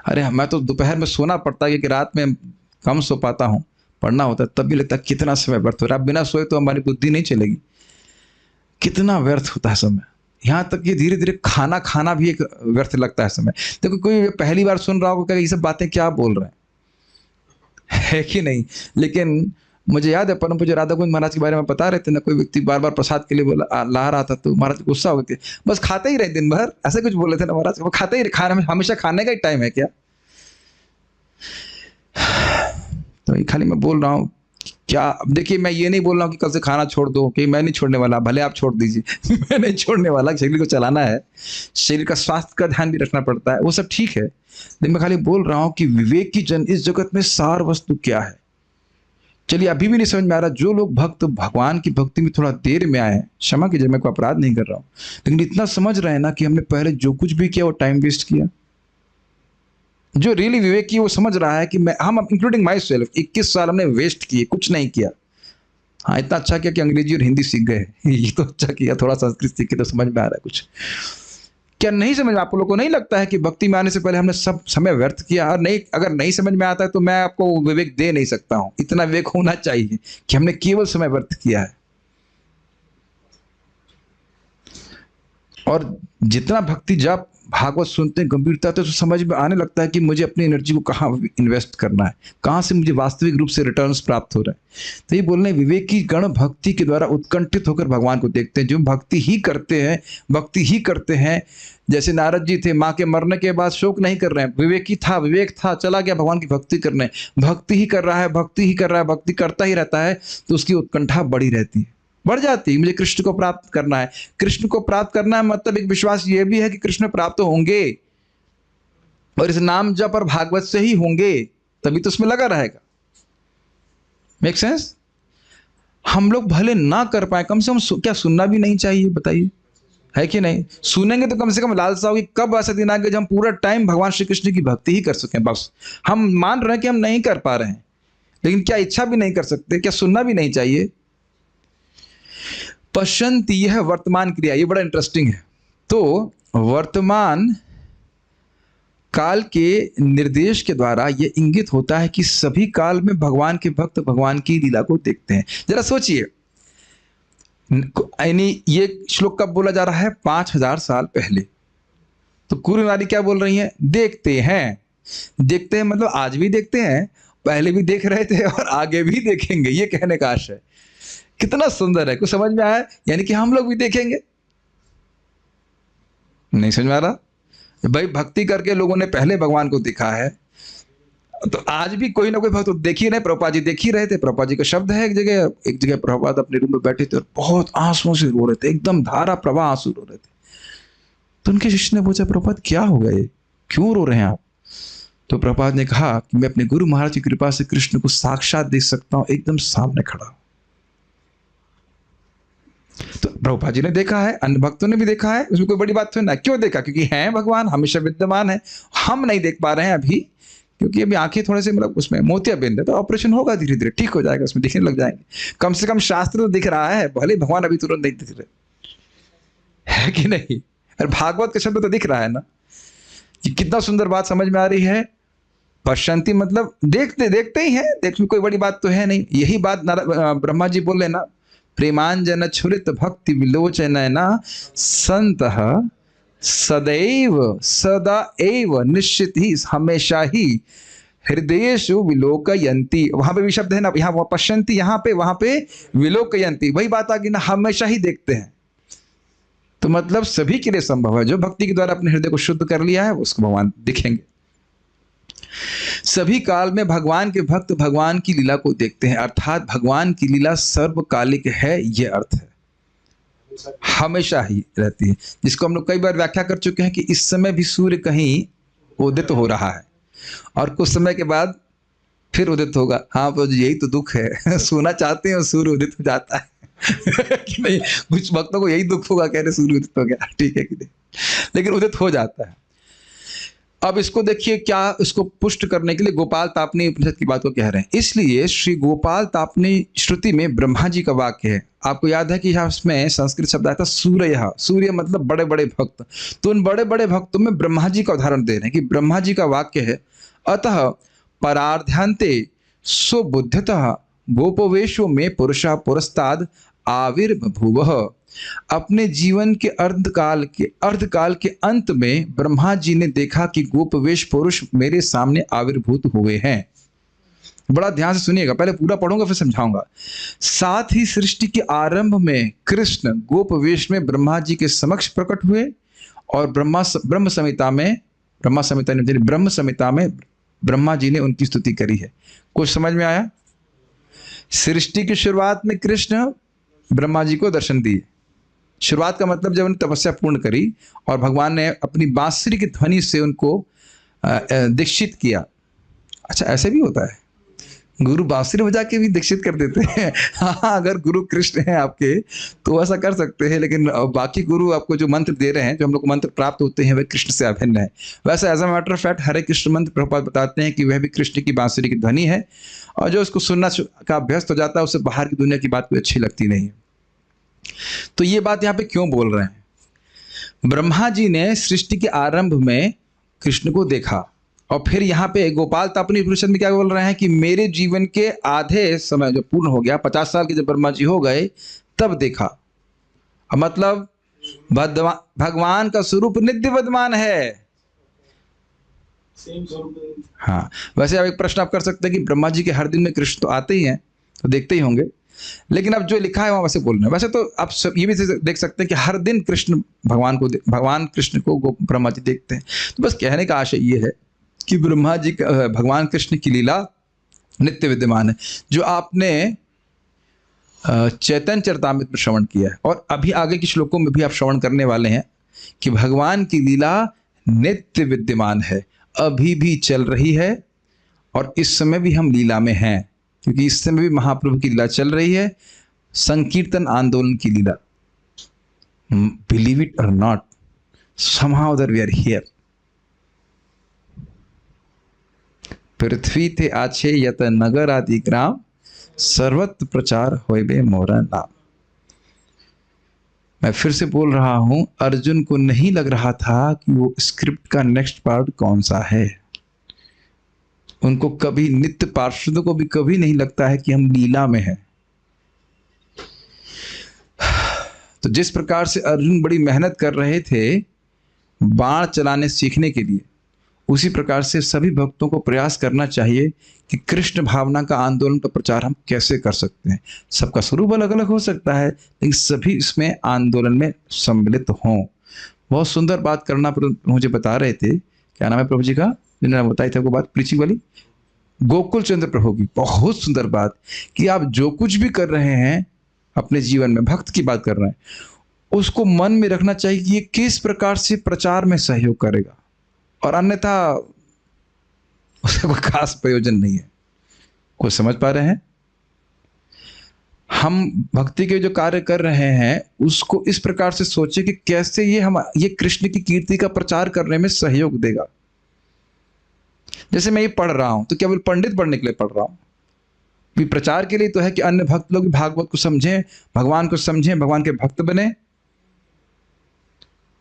अरे मैं तो दोपहर में सोना पड़ता है कि रात में कम सो पाता हूँ, पढ़ना होता है, तब भी लगता है कितना समय व्यर्थ हो रहा है। बिना सोए तो हमारी बुद्धि नहीं चलेगी, कितना व्यर्थ होता है समय। यहाँ तक कि धीरे धीरे खाना खाना भी एक व्यर्थ लगता है समय। देखो कोई पहली बार सुन रहा होगा कि ये सब बातें क्या बोल रहे हैं, है कि नहीं। लेकिन मुझे याद है परम पूज्य राधा कुंज महाराज के बारे में बता रहे थे ना, कोई व्यक्ति बार बार प्रसाद के लिए बोला ला रहा था, तो महाराज गुस्सा हो गए थे, बस खाते ही रहे दिन भर, ऐसे कुछ बोले थे ना महाराज, वो खाते ही, खाने में हमेशा खाने का ही टाइम है क्या। तो ये खाली मैं बोल रहा हूँ क्या। अब देखिए मैं ये नहीं बोल रहा हूँ कि कल से खाना छोड़ दो, कि मैं नहीं छोड़ने वाला, भले आप छोड़ दीजिए मैं नहीं छोड़ने वाला, शरीर को चलाना है, शरीर का स्वास्थ्य का ध्यान भी रखना पड़ता है, वो सब ठीक है। लेकिन मैं खाली बोल रहा हूँ कि विवेक की जन इस जगत में सार वस्तु क्या है। चलिए अभी भी नहीं समझ में आ रहा, जो लोग भक्त भगवान की भक्ति में थोड़ा देर में आए, क्षमा कीजिए मैं कोई अपराध नहीं कर रहा हूँ, लेकिन इतना समझ रहे हैं ना कि हमने पहले जो कुछ भी किया वो टाइम वेस्ट किया। जो रियली विवेक की वो समझ रहा है कि हम इंक्लूडिंग माई सेल्फ 21 साल हमने वेस्ट किए, कुछ नहीं किया। हाँ इतना अच्छा किया कि अंग्रेजी और हिंदी सीख गए ये तो अच्छा किया, थोड़ा संस्कृत सीख के तो समझ में आ रहा है कुछ। क्या नहीं समझ में, आप लोगों को नहीं लगता है कि भक्ति में आने से पहले हमने सब समय व्यर्थ किया। और नहीं, अगर नहीं समझ में आता है तो मैं आपको विवेक दे नहीं सकता हूं। इतना विवेक होना चाहिए कि हमने केवल समय व्यर्थ किया है। और जितना भक्ति जब भागवत सुनते हैं गंभीरता तो समझ में आने लगता है कि मुझे अपनी एनर्जी को कहाँ इन्वेस्ट करना है, कहाँ से मुझे वास्तविक रूप से रिटर्न्स प्राप्त हो रहे हैं। तो ये बोल रहे हैं विवेक की गण भक्ति के द्वारा उत्कंठित होकर भगवान को देखते हैं। जो भक्ति ही करते हैं, भक्ति ही करते हैं, जैसे नारद जी थे, माँ के मरने के बाद शोक नहीं कर रहे हैं, विवेकी था, विवेक था, चला गया भगवान की भक्ति करने, भक्ति ही कर रहा है, भक्ति ही कर रहा है, भक्ति करता ही रहता है, तो उसकी उत्कंठा बढ़ी रहती है, बढ़ जाती है। मुझे कृष्ण को प्राप्त करना है, कृष्ण को प्राप्त करना है मतलब एक विश्वास ये भी है कि कृष्ण प्राप्त होंगे, और इस नाम जप और भागवत से ही होंगे, तभी तो उसमें लगा रहेगा। Make sense. हम लोग भले ना कर पाए, कम से कम क्या सुनना भी नहीं चाहिए, बताइए, है कि नहीं। सुनेंगे तो कम से कम लालसा होगी कब ऐसा दिन आएगा जब हम पूरा टाइम भगवान श्री कृष्ण की भक्ति ही कर सकें। बस हम मान रहे हैं कि हम नहीं कर पा रहे हैं, लेकिन क्या इच्छा भी नहीं कर सकते, क्या सुनना भी नहीं चाहिए। पश्यन्ति, यह वर्तमान क्रिया, ये बड़ा इंटरेस्टिंग है। तो वर्तमान काल के निर्देश के द्वारा यह इंगित होता है कि सभी काल में भगवान के भक्त भगवान की लीला को देखते हैं। जरा सोचिए, यानी ये श्लोक कब बोला जा रहा है, 5000 साल पहले। तो कुरु नारी क्या बोल रही हैं, देखते हैं। देखते हैं मतलब आज भी देखते हैं, पहले भी देख रहे थे और आगे भी देखेंगे, ये कहने का आशय। कितना सुंदर है, कुछ समझ में आया। यानी कि हम लोग भी देखेंगे। नहीं समझ में आ रहा भाई, भक्ति करके लोगों ने पहले भगवान को देखा है, तो आज भी कोई ना कोई भक्त देख ही रहे। प्रभुपाद जी देख ही रहे थे। प्रभुपाद जी का शब्द है, एक जगह प्रभुपाद अपने रूम में बैठे थे और बहुत आंसुओं से रो रहे थे, एकदम धारा प्रवाह आंसू रो रहे थे। तो उनके शिष्य ने पूछा, प्रभुपाद क्या हो गए, क्यों रो रहे हैं आप। तो प्रभुपाद ने कहा कि मैं अपने गुरु महाराज की कृपा से कृष्ण को साक्षात देख सकता हूं, एकदम सामने खड़ा। तो प्रभुपाद जी ने देखा है, अन्य भक्तों ने भी देखा है, उसमें कोई बड़ी बात तो ना। क्यों देखा, क्योंकि हैं भगवान, हमेशा विद्यमान है। हम नहीं देख पा रहे हैं अभी, क्योंकि अभी आंखें थोड़े से मतलब उसमें मोतियाबिंद है, तो ऑपरेशन होगा, धीरे धीरे ठीक हो जाएगा, उसमें दिखने लग जाएंगे। कम से कम शास्त्र तो दिख रहा है, भले भगवान अभी तुरंत नहीं दिख रहे, है कि नहीं। और भागवत का शब्द तो दिख रहा है ना। कि कितना सुंदर बात समझ में आ रही है। पश्यन्ति मतलब देखते देखते ही है, देखने कोई बड़ी बात तो है नहीं। यही बात ब्रह्मा जी बोल रहे ना, प्रेमांजन छुरित भक्ति विलोचनैना संतः सदैव सदा एव निश्चित ही, हमेशा ही हृदयेषु विलोकयन्ति। वहां पे भी शब्द है ना, यहाँ पश्यन्ति, यहाँ पे, वहां पे विलोकयन्ति, वही बात आ गई ना, हमेशा ही देखते हैं। तो मतलब सभी के लिए संभव है, जो भक्ति के द्वारा अपने हृदय को शुद्ध कर लिया है उसको भगवान दिखेंगे। सभी काल में भगवान के भक्त भगवान की लीला को देखते हैं, अर्थात भगवान की लीला सर्वकालिक है, यह अर्थ है, हमेशा ही रहती है। जिसको हम लोग कई बार व्याख्या कर चुके हैं कि इस समय भी सूर्य कहीं उदित हो रहा है, और कुछ समय के बाद फिर उदित होगा। हाँ प्रभु जी, यही तो दुख है। सोना चाहते हैं और सूर्य उदित हो जाता है। कि नहीं, कुछ भक्तों को यही दुख होगा, कह रहे सूर्य उदित हो गया, ठीक है कि नहीं, लेकिन उदित हो जाता है। अब इसको देखिए, क्या इसको पुष्ट करने के लिए गोपाल तापनी उपनिषद की बात को कह रहे हैं। इसलिए श्री गोपाल तापनी श्रुति में ब्रह्मा जी का वाक्य है। आपको याद है कि यहाँ उसमें संस्कृत शब्द आया था सूर्य। सूर्य मतलब बड़े बड़े भक्त। तो उन बड़े बड़े भक्तों में ब्रह्मा जी का उदाहरण दे रहे हैं कि ब्रह्मा जी का वाक्य है, अतः परार्ध्यांते सुबुद्धतः गोपवेशो में पुरुषा पुरस्ताद आविर्भुवः। अपने जीवन के अर्धकाल के अंत में ब्रह्मा जी ने देखा कि गोपवेश पुरुष मेरे सामने आविर्भूत हुए हैं। बड़ा ध्यान से सुनिएगा, पहले पूरा पढ़ूंगा फिर समझाऊंगा। साथ ही सृष्टि के आरंभ में कृष्ण गोपवेश में ब्रह्मा जी के समक्ष प्रकट हुए और ब्रह्म संहिता में ब्रह्मा जी ने उनकी स्तुति करी है। कुछ समझ में आया? सृष्टि की शुरुआत में कृष्ण ब्रह्मा जी को दर्शन दिए। शुरुआत का मतलब जब उन्होंने तपस्या पूर्ण करी और भगवान ने अपनी बांसुरी की ध्वनि से उनको दीक्षित किया। अच्छा, ऐसे भी होता है, गुरु बांसुरी बजा के भी दीक्षित कर देते हैं। हाँ, अगर गुरु कृष्ण हैं आपके तो ऐसा कर सकते हैं, लेकिन बाकी गुरु आपको जो मंत्र दे रहे हैं, जो हम लोग को मंत्र प्राप्त होते हैं, वह कृष्ण से अभिन्न है। वैसे as a matter of fact Hare Krishna मंत्र प्रभुपाद बताते हैं कि वह भी कृष्ण की बांसुरी की ध्वनि है, और जो उसको सुनना का अभ्यस्त हो जाता है उसे बाहर की दुनिया की बात कोई अच्छी लगती नहीं है। तो ये बात यहाँ पे क्यों बोल रहे हैं? ब्रह्मा जी ने सृष्टि के आरंभ में कृष्ण को देखा, और फिर यहाँ पे गोपाल तापनी उपनिषद में क्या बोल रहे हैं कि मेरे जीवन के आधे समय जो पूर्ण हो गया, 50 साल के जब ब्रह्मा जी हो गए तब देखा। अब मतलब भगवान का स्वरूप नित्य विद्यमान है। हाँ, वैसे अब एक प्रश्न आप कर सकते हैं कि ब्रह्मा जी के हर दिन में कृष्ण तो आते ही हैं, तो देखते ही होंगे, लेकिन अब जो लिखा है वहां वैसे बोल रहे हैं। वैसे तो आप सब ये भी देख सकते हैं कि हर दिन भगवान कृष्ण को ब्रह्मा जी देखते हैं। तो बस कहने का आशय ये है कि भगवान कृष्ण की लीला नित्य विद्यमान है, जो आपने चैतन्य चरितामृत में श्रवण किया है, और अभी आगे के श्लोकों में भी आप श्रवण करने वाले हैं कि भगवान की लीला नित्य विद्यमान है, अभी भी चल रही है, और इस समय भी हम लीला में हैं, क्योंकि इस समय भी महाप्रभु की लीला चल रही है, संकीर्तन आंदोलन की लीला। बिलीव इट और not, somehow that we are here। पृथ्वी ते आछे यत नगर आदि ग्राम, सर्वत्र प्रचार होइबे मोरा नाम। मैं फिर से बोल रहा हूं, अर्जुन को नहीं लग रहा था कि वो स्क्रिप्ट का नेक्स्ट पार्ट कौन सा है। उनको कभी, नित्य पार्षदों को भी कभी नहीं लगता है कि हम लीला में हैं। तो जिस प्रकार से अर्जुन बड़ी मेहनत कर रहे थे बाण चलाने सीखने के लिए, उसी प्रकार से सभी भक्तों को प्रयास करना चाहिए कि कृष्ण भावना का आंदोलन का प्रचार हम कैसे कर सकते हैं। सबका स्वरूप अलग अलग हो सकता है, लेकिन सभी इसमें आंदोलन में सम्मिलित हों। बहुत सुंदर बात करना मुझे बता रहे थे, क्या नाम है प्रभु जी का, जिन्होंने बताई थी आपको बात, प्रीचिंग वाली, गोकुल चंद्र प्रभु की। बहुत सुंदर बात कि आप जो कुछ भी कर रहे हैं अपने जीवन में, भक्त की बात कर रहे हैं, उसको मन में रखना चाहिए कि ये किस प्रकार से प्रचार में सहयोग करेगा, और अन्यथा उसका कोई खास प्रयोजन नहीं है। कोई समझ पा रहे हैं? हम भक्ति के जो कार्य कर रहे हैं उसको इस प्रकार से सोचे कि कैसे ये कृष्ण की कीर्ति का प्रचार करने में सहयोग देगा। जैसे मैं ये पढ़ रहा हूं तो केवल पंडित बनने के लिए पढ़ रहा हूं, भी प्रचार के लिए तो है कि अन्य भक्त लोग भागवत को समझें, भगवान को समझें, भगवान के भक्त बने।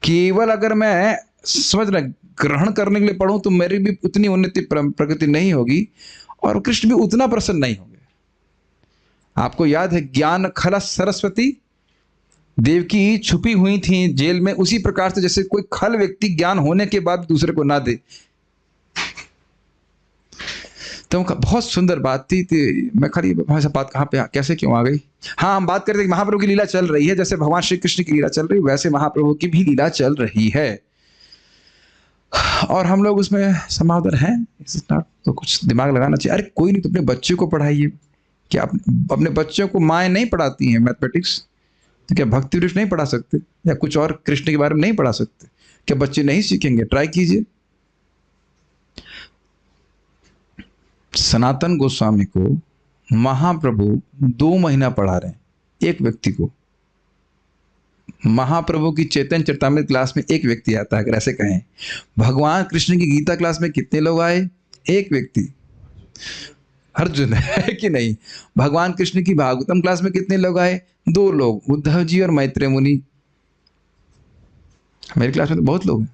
केवल अगर मैं समझ रहा ग्रहण करने के लिए पढ़ूं तो मेरी भी उतनी उन्नति प्रगति नहीं होगी, और कृष्ण भी उतना प्रसन्न नहीं होंगे। आपको याद है ज्ञान खला सरस्वती देवकी छुपी हुई थी जेल में, उसी प्रकार से जैसे कोई खल व्यक्ति ज्ञान होने के बाद दूसरे को ना दे। तो बहुत सुंदर बात थी, मैं खाली बात कहाँ पे कैसे क्यों आ गई। हाँ, हम बात करते हैं महाप्रभु की लीला चल रही है, जैसे भगवान श्री कृष्ण की लीला चल रही है वैसे महाप्रभु की भी लीला चल रही है, और हम लोग उसमें समावदर हैं। तो कुछ दिमाग लगाना चाहिए। अरे कोई नहीं, तो अपने बच्चे को पढ़ाइए। क्या अपने बच्चों को माएँ नहीं पढ़ाती हैं मैथमेटिक्स, तो क्या भक्ति वृक्ष नहीं पढ़ा सकते, या कुछ और कृष्ण के बारे में नहीं पढ़ा सकते? क्या बच्चे नहीं सीखेंगे? ट्राई कीजिए। सनातन गोस्वामी को महाप्रभु 2 महीना पढ़ा रहे हैं, एक व्यक्ति को। महाप्रभु की चैतन्य चरितामृत क्लास में एक व्यक्ति आता है, अगर ऐसे कहें। भगवान कृष्ण की गीता क्लास में कितने लोग आए? एक व्यक्ति, अर्जुन, है कि नहीं? भगवान कृष्ण की भागवतम क्लास में कितने लोग आए? 2 लोग, उद्धव जी और मैत्रेय मुनि। मेरी क्लास में तो बहुत लोग हैं।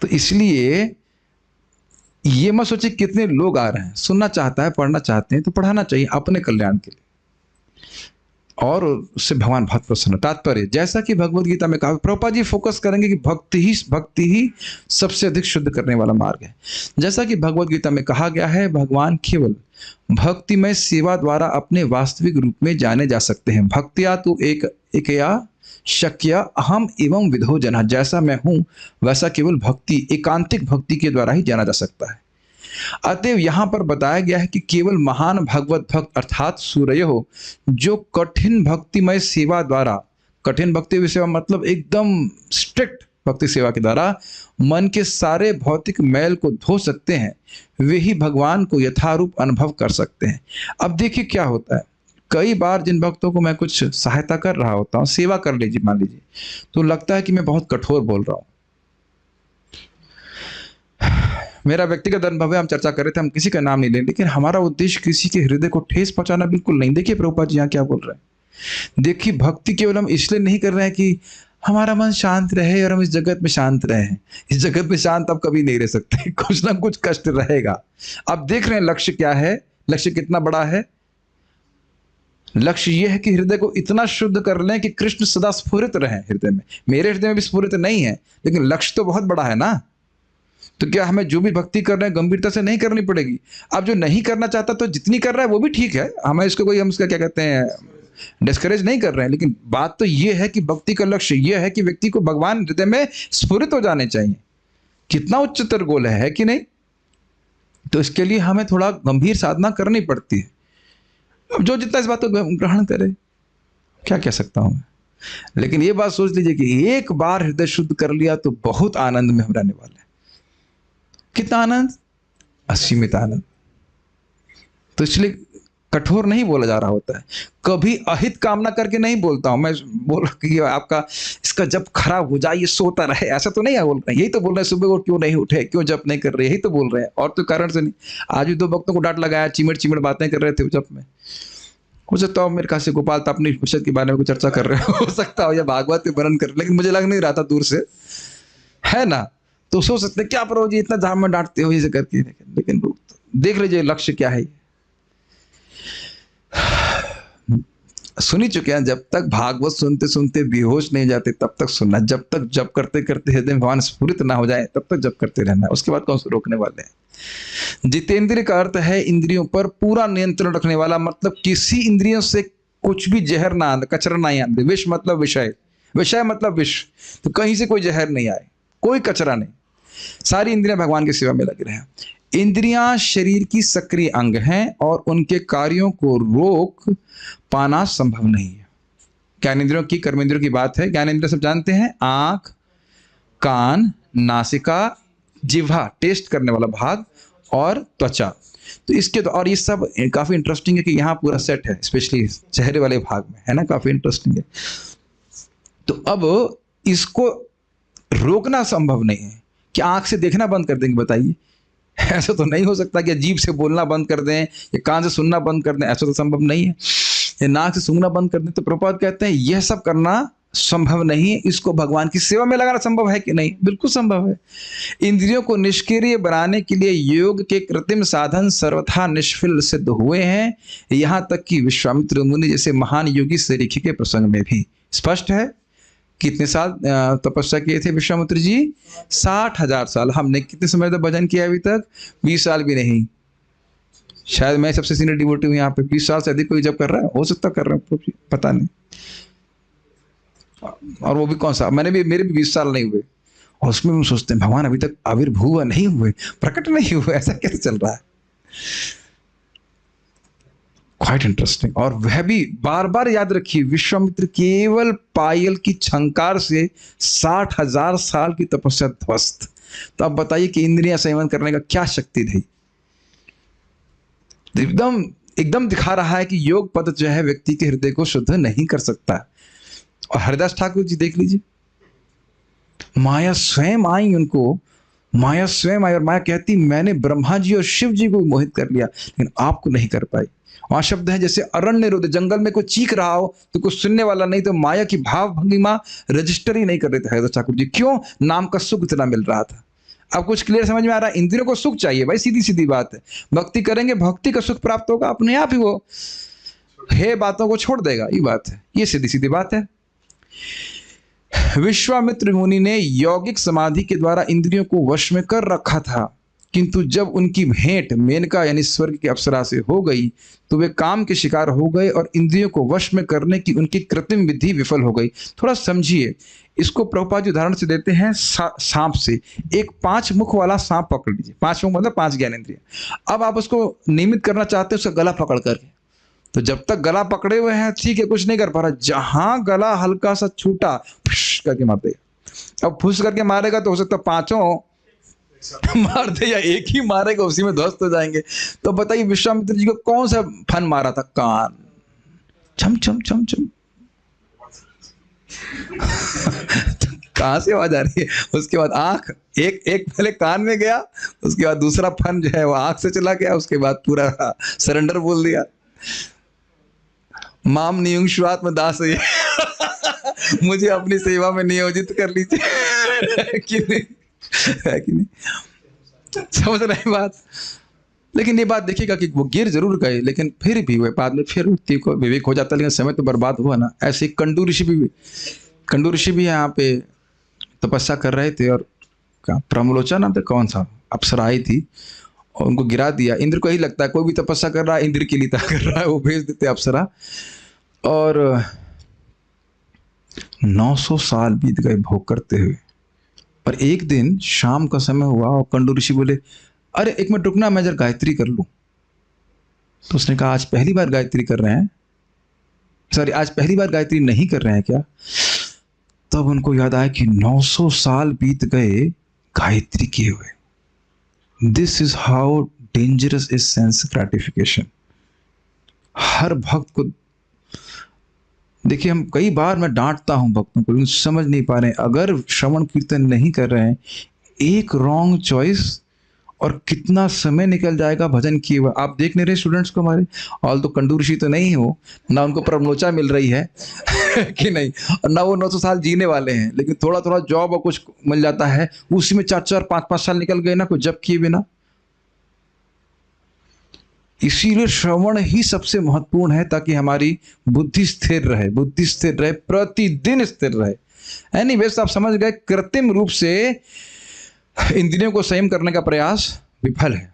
तो इसलिए ये मत सोचिए कितने लोग आ रहे हैं। सुनना चाहता है, पढ़ना चाहते हैं तो पढ़ाना चाहिए अपने कल्याण के लिए, और उससे भगवान बहुत प्रसन्न। तात्पर्य जैसा कि भगवत गीता में कहा, प्रभुपाद जी फोकस करेंगे कि भक्ति ही सबसे अधिक शुद्ध करने वाला मार्ग है। जैसा कि भगवत गीता में कहा गया है, भगवान केवल भक्तिमय सेवा द्वारा अपने वास्तविक रूप में जाने जा सकते हैं। भक्तिया तो एकया शक्य अहम एवं विधो जना, जैसा मैं हूं वैसा केवल भक्ति, एकांतिक भक्ति के द्वारा ही जाना जा सकता है। अतएव यहां पर बताया गया है कि केवल महान भगवत भक्त अर्थात सूर्यो, जो कठिन भक्तिमय सेवा द्वारा, कठिन भक्ति सेवा मतलब एकदम स्ट्रिक्ट भक्ति सेवा के द्वारा मन के सारे भौतिक मैल को धो सकते हैं, वे ही भगवान को यथारूप अनुभव कर सकते हैं। अब देखिए क्या होता है, कई बार जिन भक्तों को मैं कुछ सहायता कर रहा होता हूँ, सेवा कर लीजिए मान लीजिए, तो लगता है कि मैं बहुत कठोर बोल रहा हूँ। मेरा व्यक्तिगत अनुभव है, हम चर्चा कर रहे थे, हम किसी का नाम नहीं लें, लेकिन हमारा उद्देश्य किसी के हृदय को ठेस पहुंचाना बिल्कुल नहीं। देखिए प्रभुपाद जी यहाँ क्या बोल रहे हैं। देखिए भक्ति केवल हम इसलिए नहीं कर रहे हैं कि हमारा मन शांत रहे और हम इस जगत में शांत रहे। इस जगत में शांत आप कभी नहीं रह सकते, कुछ ना कुछ कष्ट रहेगा। अब देख रहे हैं लक्ष्य क्या है, लक्ष्य कितना बड़ा है। लक्ष्य यह है कि हृदय को इतना शुद्ध कर लें कि कृष्ण सदा स्फुरित रहे हृदय में। मेरे हृदय में भी स्फुरित नहीं है, लेकिन लक्ष्य तो बहुत बड़ा है ना। तो क्या हमें जो भी भक्ति कर रहे हैं गंभीरता से नहीं करनी पड़ेगी? अब जो नहीं करना चाहता तो जितनी कर रहा है वो भी ठीक है, हमें इसको कोई, हम इसका क्या कहते हैं, डिस्करेज नहीं कर रहे हैं। लेकिन बात तो ये है कि भक्ति का लक्ष्य ये है कि व्यक्ति को भगवान हृदय में स्फुरित हो जाने चाहिए। कितना उच्चतर गोल है कि नहीं? तो इसके लिए हमें थोड़ा गंभीर साधना करनी पड़ती है। अब जो जितना इस बात को ग्रहण करे, क्या कह सकता हूं मैं। लेकिन ये बात सोच लीजिए कि एक बार हृदय शुद्ध कर लिया तो बहुत आनंद में हम रहने वाले हैं। कितना आनंद? असीमित आनंद। तो इसलिए कठोर नहीं बोला जा रहा होता है, कभी अहित कामना करके नहीं बोलता हूं मैं। बोल कि आपका इसका जब खराब हो जाए, ये सोता रहे, ऐसा तो नहीं है बोल रहे हैं। यही तो बोल रहे हैं, सुबह को क्यों नहीं उठे, क्यों जप नहीं कर रहे, यही तो बोल रहे हैं, और तो कारण से नहीं। आज भी 2 भक्तों को डांट लगाया, चिमड़ बातें कर रहे थे जप में। हो सकता हो मेरे खास से गोपाल तो अपनी उपनिषद के बारे में चर्चा कर रहे हो सकता हो, या भागवत में वर्णन कर रहे, लेकिन मुझे लग नहीं रहा था दूर से, है ना। तो सोच सकते क्या प्रभु जी इतना जाम में डांटते हो ये करके, लेकिन देख लीजिए लक्ष्य क्या है। सुनी चुके हैं, जब तक भागवत सुनते सुनते बेहोश नहीं जाते तब तक सुनना, जब तक जप करते करते हृदय में भगवान स्फुरित ना हो जाए तब तक जप करते रहना, उसके बाद कौन से रोकने वाले हैं। जितेंद्रिय का अर्थ है इंद्रियों पर पूरा नियंत्रण रखने वाला, मतलब किसी इंद्रियों से कुछ भी जहर ना आए, कचरा नहीं आए। विष मतलब विषय, विषय मतलब विष, तो कहीं से कोई जहर नहीं आए, कोई कचरा नहीं। सारी इंद्रियां भगवान की सेवा में लगे रहे। इंद्रियां शरीर की सक्रिय अंग हैं और उनके कार्यों को रोक पाना संभव नहीं है। ज्ञानेंद्रियों की, कर्मेंद्रियों की बात है। ज्ञानेंद्रिय सब जानते हैं, आंख, कान, नासिका, जिह्वा टेस्ट करने वाला भाग, और त्वचा। तो इसके तो, और ये सब काफी इंटरेस्टिंग है कि यहाँ पूरा सेट है, स्पेशली चेहरे वाले भाग में, है ना, काफी इंटरेस्टिंग है। तो अब इसको रोकना संभव नहीं है। कि आंख से देखना बंद कर देंगे, बताइए? ऐसा तो नहीं हो सकता कि जीभ से बोलना बंद कर दें या कान से सुनना बंद कर दें, ऐसा तो संभव नहीं है। या नाक से सूंघना बंद कर दें। तो प्रभुपाद कहते हैं यह सब करना संभव नहीं है। इसको भगवान की सेवा में लगाना संभव है कि नहीं? बिल्कुल संभव है। इंद्रियों को निष्क्रिय बनाने के लिए योग के कृत्रिम साधन सर्वथा निष्फल सिद्ध हुए हैं। यहाँ तक कि विश्वामित्र मुनि जैसे महान योगी सरीखी के प्रसंग में भी स्पष्ट है। कितने साल तपस्या किए थे विश्वामित्र जी? 60,000 साल। हमने कितने समय तक भजन किया अभी तक? 20 साल भी नहीं। शायद मैं सबसे सीनियर डिवोटी हूँ यहाँ पे। 20 साल से अधिक कोई जब कर रहा है, हो सकता कर रहा है, पता नहीं। और वो भी कौन सा, मेरे भी 20 साल नहीं हुए। और उसमें हम सोचते हैं भगवान अभी तक आविर्भूत नहीं हुए, प्रकट नहीं हुए, ऐसा कैसे चल रहा है? Quite interesting. और वह भी बार बार याद रखिए, विश्वामित्र केवल पायल की झंकार से 60,000 साल की तपस्या ध्वस्त। तो आप बताइए कि इंद्रियां संयमन करने का क्या शक्ति रही। एकदम एकदम दिखा रहा है कि योग पद जो है व्यक्ति के हृदय को शुद्ध नहीं कर सकता। और हरिदास ठाकुर जी देख लीजिए, माया स्वयं आई उनको, माया स्वयं आई और माया कहती मैंने ब्रह्मा जी और शिव जी को मोहित कर लिया, लेकिन आपको नहीं कर पाई। वहां शब्द है जैसे अरण्य रोध, जंगल में कोई चीख रहा हो तो कुछ सुनने वाला नहीं, तो माया की भाव भंगिमा रजिस्टर ही नहीं कर रहे थे हरिदास ठाकुर जी। क्यों? नाम का सुख इतना मिल रहा था। अब कुछ क्लियर समझ में आ रहा है? इंद्रियों को सुख चाहिए भाई, सीधी सीधी बात है। भक्ति करेंगे, भक्ति का सुख प्राप्त होगा, अपने आप ही वो हे बातों को छोड़ देगा, ये बात है, ये सीधी सीधी बात है। विश्वामित्र मुनि ने यौगिक समाधि के द्वारा इंद्रियों को वश में कर रखा था, किंतु जब उनकी भेंट मेनका यानी स्वर्ग की अप्सरा से हो गई तो वे काम के शिकार हो गए और इंद्रियों को वश में करने की उनकी कृत्रिम विधि विफल हो गई। थोड़ा समझिए इसको। प्रभुपाद जी उदाहरण से देते हैं सांप से। एक 5 मुख वाला सांप पकड़ लीजिए, 5 मुख मतलब 5 ज्ञानेंद्रिय। अब आप उसको नियमित करना चाहते हैं उसका गला पकड़ करके, तो जब तक गला पकड़े हुए हैं ठीक है, कुछ नहीं कर पा रहा। जहां गला हल्का सा छूटा फुस करके मार देगा। अब फुस करके मारेगा तो हो सकता है 5 मार दे या एक ही मारेगा, उसी में ध्वस्त हो जाएंगे। तो बताइए विश्वामित्र जी को कौन सा फन मारा था? कान, छम छम छम छम। कहां से आवाज आ रही है? उसके बाद आंख, एक पहले कान में गया, उसके बाद दूसरा फन जो है वो आंख से चला गया, उसके बाद पूरा सरेंडर बोल दिया। माम नियुंशुआत्म दास मुझे अपनी सेवा में नियोजित कर लीजिए कि नहीं, है कि नहीं? समझ रहे बात? लेकिन ये बात देखिएगा कि वो गिर जरूर गए, लेकिन फिर भी वे बाद में फिर व्यक्ति को विवेक हो जाता, लेकिन समय तो बर्बाद हुआ ना। ऐसे कंडू ऋषि भी यहाँ पे तपस्या कर रहे थे और प्रमलोचा नाम था, कौन सा अप्सरा आई थी और उनको गिरा दिया। इंद्र को यही लगता है कोई भी तपस्या कर रहा है इंद्र के लिए कर रहा है, वो भेज देते अप्सरा। और 900 साल बीत गए भोग करते हुए, और एक दिन शाम का समय हुआ और कंडू ऋषि बोले अरे एक मिनट रुकना, मैं जरा गायत्री कर लूं। तो उसने कहा आज पहली बार गायत्री कर रहे हैं, सॉरी आज पहली बार गायत्री नहीं कर रहे हैं क्या? तब उनको याद आया कि 900 साल बीत गए गायत्री किए हुए। This is how dangerous is sense gratification. हर भक्त को देखिए, हम कई बार मैं डांटता हूं भक्तों को, समझ नहीं पा रहे हैं। अगर श्रवण कीर्तन नहीं कर रहे हैं, एक रॉन्ग चॉइस और कितना समय निकल जाएगा भजन किए हुआ। आप देख नहीं रहे स्टूडेंट्स को हमारे, ऑल तो कंडू ऋषि तो नहीं हो ना, उनको प्रमोचा मिल रही है कि नहीं, और ना वो 900 साल जीने वाले हैं, लेकिन थोड़ा थोड़ा जॉब और कुछ मिल जाता है, उसी में 4-4, 5-5 साल निकल गए ना, कुछ जब किए बिना। इसीलिए श्रवण ही सबसे महत्वपूर्ण है, ताकि हमारी बुद्धि स्थिर रहे, बुद्धि स्थिर रहे, प्रतिदिन स्थिर रहे। एनीवेज आप समझ गए, कृत्रिम रूप से इंद्रियों को संयम करने का प्रयास विफल है।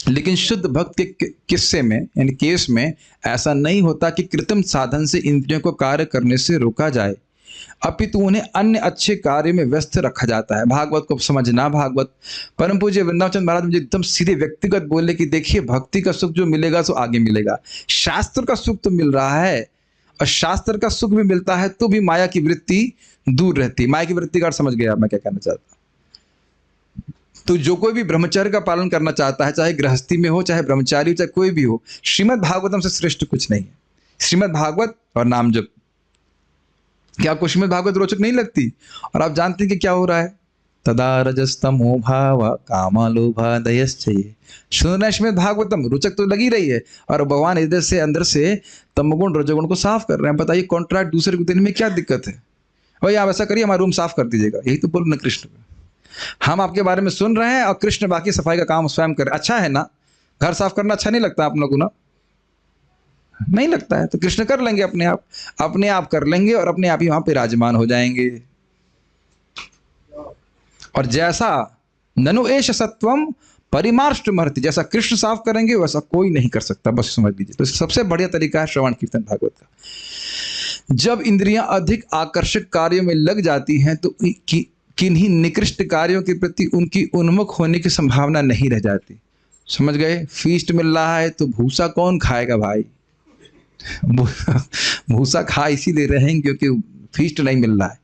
लेकिन शुद्ध भक्त के किस्से में यानी केस में ऐसा नहीं होता कि कृत्रिम साधन से इंद्रियों को कार्य करने से रोका जाए, अपितु उन्हें अन्य अच्छे कार्य में व्यस्त रखा जाता है। भागवत को समझना, भागवत परम पूज्य वृंदावन महाराज मुझे एकदम सीधे व्यक्तिगत बोले कि देखिए भक्ति का सुख जो मिलेगा सो आगे मिलेगा, शास्त्र का सुख तो मिल रहा है, और शास्त्र का सुख भी मिलता है तो भी माया की वृत्ति दूर रहती। माया की वृत्ति का समझ गया मैं क्या कहना चाहता। तो जो कोई भी ब्रह्मचर्य का पालन करना चाहता है, चाहे गृहस्थी में हो, चाहे ब्रह्मचारी हो, चाहे कोई भी हो, श्रीमद् भागवतम से श्रेष्ठ कुछ नहीं है। श्रीमद् भागवत और नाम जप। क्या आपको श्रीमद् भागवत रोचक नहीं लगती? और आप जानते हैं कि क्या हो रहा है? तदा रजस्तमो भाव कामा लोभा दयश्चये। सुन रहे हैं श्रीमद् भागवतम, रोचक तो लगी रही है, और भगवान हृदय से अंदर से तमगुण रजोगुण को साफ कर रहे हैं। बताइए कॉन्ट्रैक्ट दूसरे को देने में क्या दिक्कत है? भाई आप ऐसा करिए, हमारा रूम साफ कर दीजिएगा, यही तो बोल ना कृष्ण। हम आपके बारे में सुन रहे हैं और कृष्ण बाकी सफाई का काम स्वयं करे। अच्छा है ना? घर साफ करना अच्छा नहीं लगता आप लोगों को ना? नहीं लगता है तो कृष्ण कर लेंगे अपने आप कर लेंगे, और अपने आप ही वहां पे विराजमान हो जाएंगे। और जैसा ननु एष सत्वम परिमार्ष्टमर्ति, जैसा कृष्ण साफ करेंगे वैसा कोई नहीं कर सकता, बस समझ लीजिए। तो सबसे बढ़िया तरीका है श्रवण कीर्तन भागवत का। जब इंद्रियां अधिक आकर्षक कार्यों में लग जाती हैं तो किन्हीं निकृष्ट कार्यों के प्रति उनकी उन्मुख होने की संभावना नहीं रह जाती। समझ गए? फीस्ट मिल रहा है तो भूसा कौन खाएगा भाई? भूसा खा इसीलिए रहे हैं क्योंकि फीस्ट नहीं मिल रहा है।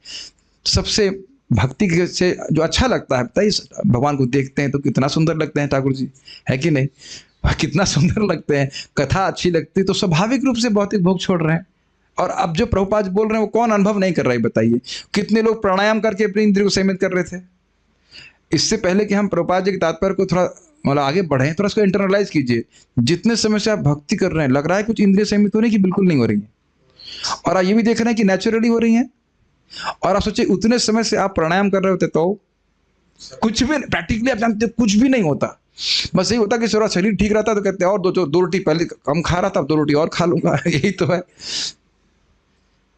सबसे भक्ति से जो अच्छा लगता है, बताइए, भगवान को देखते हैं तो कितना सुंदर लगते हैं ठाकुर जी, है कि नहीं? कितना सुंदर लगते हैं, कथा अच्छी लगती है, तो स्वाभाविक रूप से भौतिक भोग छोड़ रहे हैं। और अब जो प्रभुपाद बोल रहे हैं वो कौन अनुभव नहीं कर रहा है, बताइए? कितने लोग प्राणायाम करके अपनी इंद्रियों को संयमित कर रहे थे। इससे पहले कि हम प्रभुपाद जी के तात्पर्य को थोड़ा मतलब आगे बढ़ें, थोड़ा उसको इंटरनलाइज कीजिए। जितने समय से आप भक्ति कर रहे हैं, लग रहा है कुछ इंद्रिय संयमित होने की बिल्कुल नहीं हो रही है, और आप ये भी देख रहे हैं कि नेचुरली हो रही हैं। और आप सोचिए, उतने समय से आप प्राणायाम कर रहे होते तो कुछ भी प्रैक्टिकली आप जानते कुछ भी नहीं होता। बस यही होता कि थोड़ा शरीर ठीक रहता तो कहते हैं और दो रोटी पहले कम खा रहा था, अब 2 रोटी और खा लूंगा। यही तो है।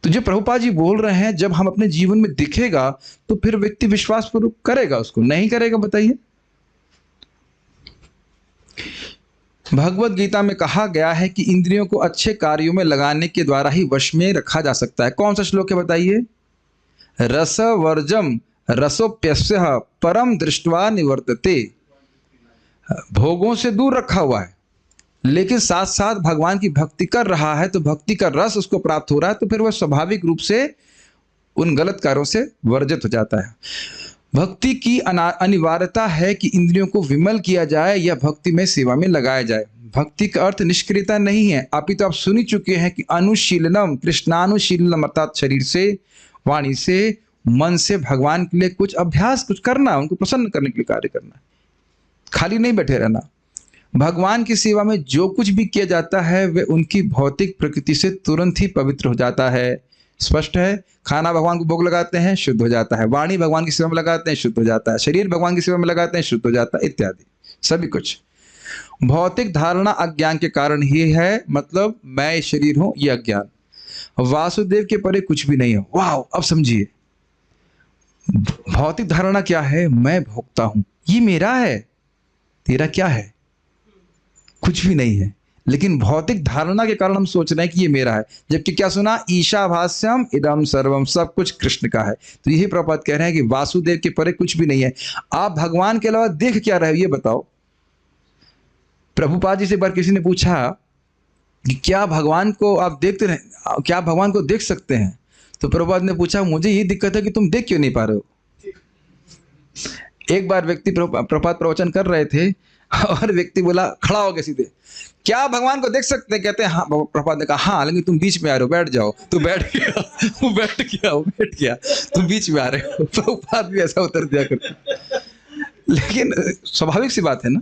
तो जो प्रभुपाद जी बोल रहे हैं, जब हम अपने जीवन में दिखेगा तो फिर व्यक्ति विश्वास पूर्वक करेगा, उसको नहीं करेगा, बताइए? भगवत गीता में कहा गया है कि इंद्रियों को अच्छे कार्यों में लगाने के द्वारा ही वश में रखा जा सकता है। कौन सा श्लोक है, बताइए? रसवर्जम रसोप्यस्य परम दृष्ट्वा निवर्तते। भोगों से दूर रखा हुआ है, लेकिन साथ साथ भगवान की भक्ति कर रहा है, तो भक्ति का रस उसको प्राप्त हो रहा है, तो फिर वह स्वाभाविक रूप से उन गलत कार्यों से वर्जित हो जाता है। भक्ति की अनिवार्यता है कि इंद्रियों को विमल किया जाए या भक्ति में सेवा में लगाया जाए। भक्ति का अर्थ निष्क्रियता नहीं है। अभी तो आप सुन ही चुके हैं कि अनुशीलनम, कृष्णानुशीलनम, अर्थात शरीर से, वाणी से, मन से भगवान के लिए कुछ अभ्यास, कुछ करना, उनको प्रसन्न करने के लिए कार्य करना, खाली नहीं बैठे रहना। भगवान की सेवा में जो कुछ भी किया जाता है वह उनकी भौतिक प्रकृति से तुरंत ही पवित्र हो जाता है। स्पष्ट है? खाना भगवान को भोग लगाते हैं, शुद्ध हो जाता है। वाणी भगवान की सेवा में लगाते हैं, शुद्ध हो जाता है। शरीर भगवान की सेवा में लगाते हैं, शुद्ध हो जाता है, इत्यादि सभी कुछ। भौतिक धारणा अज्ञान के कारण ही है, मतलब मैं शरीर हूं, ये अज्ञान। वासुदेव के परे कुछ भी नहीं है। वाह, अब समझिए, भौतिक धारणा क्या है? मैं भोगता हूं, ये मेरा है। तेरा क्या है? कुछ भी नहीं है। लेकिन भौतिक धारणा के कारण हम सोच रहे हैं कि ये मेरा है, जबकि क्या सुना? ईशावास्यम इदम सर्वम, सब कुछ कृष्ण का है। तो यही प्रभुपाद कह रहे हैं कि वासुदेव के परे कुछ भी नहीं है। आप भगवान के अलावा देख क्या रहे हो, ये बताओ? प्रभुपाद जी से एक बार किसी ने पूछा कि क्या भगवान को आप देखते रहे, क्या आप भगवान को देख सकते हैं? तो प्रभुपाद ने पूछा, मुझे ये दिक्कत है कि तुम देख क्यों नहीं पा रहे हो। एक बार व्यक्ति प्रभुपाद प्रवचन कर रहे थे और व्यक्ति बोला, खड़ा हो गया सीधे, क्या भगवान को देख सकते हैं? कहते हैं हाँ। प्रभुपाद ने कहा हाँ, लेकिन तुम बीच में आ रहे हो, बैठ जाओ। तो बैठ गया, वो बैठ गया, तुम बीच में आ रहे हो। प्रभुपाद भी ऐसा उत्तर दिया करते। लेकिन स्वाभाविक सी बात है ना।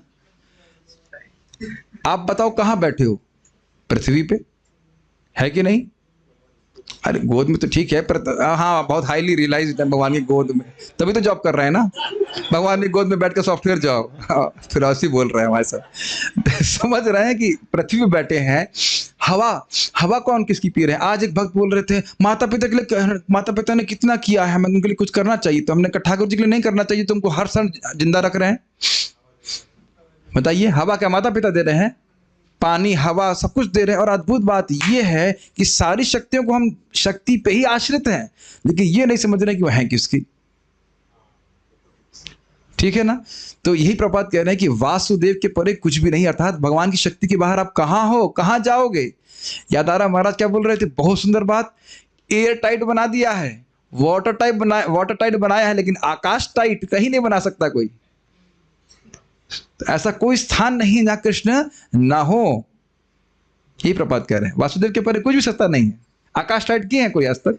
आप बताओ कहाँ बैठे हो? पृथ्वी पे, है कि नहीं? अरे गोद में तो ठीक है, पर हाँ, बहुत हाईली रियलाइज्ड है भगवान की गोद में, तभी तो जॉब कर रहे हैं ना। भगवान की गोद में बैठ कर सॉफ्टवेयर जॉब, फिर ऐसे बोल रहे हैं हमारे साथ। समझ रहे हैं कि पृथ्वी पे बैठे हैं। हवा कौन किसकी पी रहे हैं? आज एक भक्त बोल रहे थे, माता पिता ने कितना किया है, हमें उनके लिए कुछ करना चाहिए। तो हमने कहा ठाकुर जी के लिए नहीं करना चाहिए, तुमको हर क्षण जिंदा रख रहे हैं। बताइए, हवा क्या माता पिता दे रहे हैं? पानी, हवा, सब कुछ दे रहे हैं। और अद्भुत बात यह है कि सारी शक्तियों को हम शक्ति पे ही आश्रित हैं, लेकिन ये नहीं समझ रहे कि वह है किसकी। ठीक है ना? तो यही प्रभुपाद कह रहे हैं कि वासुदेव के परे कुछ भी नहीं, अर्थात भगवान की शक्ति के बाहर आप कहां हो, कहां जाओगे? याद आ रहा महाराज क्या बोल रहे थे? बहुत सुंदर बात, एयर टाइट बना दिया है, वाटर टाइट बनाया है, लेकिन आकाश टाइट कहीं नहीं बना सकता कोई। ऐसा कोई स्थान नहीं जहां कृष्ण ना हो। यही प्रभुपाद कह रहे हैं, वासुदेव के परे कुछ भी सत्ता नहीं है। आकाश टाइट किए हैं कोई आज तक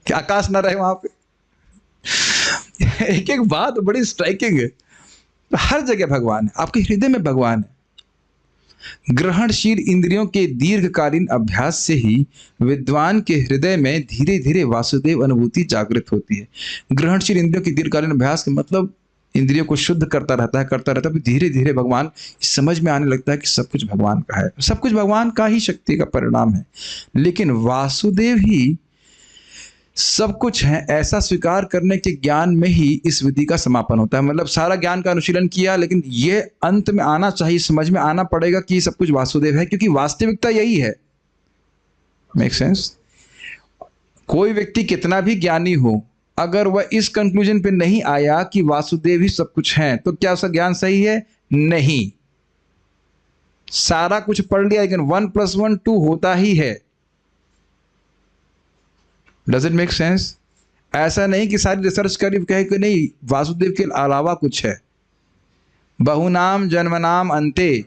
कि आकाश ना रहे वहां पे? एक एक बात बड़ी स्ट्राइकिंग है। हर जगह भगवान है, आपके हृदय में भगवान है। ग्रहणशील इंद्रियों के दीर्घकालीन अभ्यास से ही विद्वान के हृदय में धीरे धीरे वासुदेव अनुभूति जागृत होती है। ग्रहणशील इंद्रियों के दीर्घकालीन अभ्यास का मतलब इंद्रियों को शुद्ध करता रहता है, धीरे धीरे भगवान समझ में आने लगता है कि सब कुछ भगवान का है, सब कुछ भगवान का ही शक्ति का परिणाम है। लेकिन वासुदेव ही सब कुछ है, ऐसा स्वीकार करने के ज्ञान में ही इस विधि का समापन होता है। मतलब सारा ज्ञान का अनुशीलन किया, लेकिन ये अंत में आना चाहिए, समझ में आना पड़ेगा कि सब कुछ वासुदेव है, क्योंकि वास्तविकता यही है। Make sense? कोई व्यक्ति कितना भी ज्ञानी हो, अगर वह इस कंक्लूजन पे नहीं आया कि वासुदेव ही सब कुछ है, तो क्या उसका ज्ञान सही है? नहीं। सारा कुछ पढ़ लिया, लेकिन 1 + 1 2 होता ही है। Does it make sense? ऐसा नहीं कि सारी रिसर्च करी कहे कि नहीं वासुदेव के अलावा कुछ है। बहुनाम जन्मनाम अंते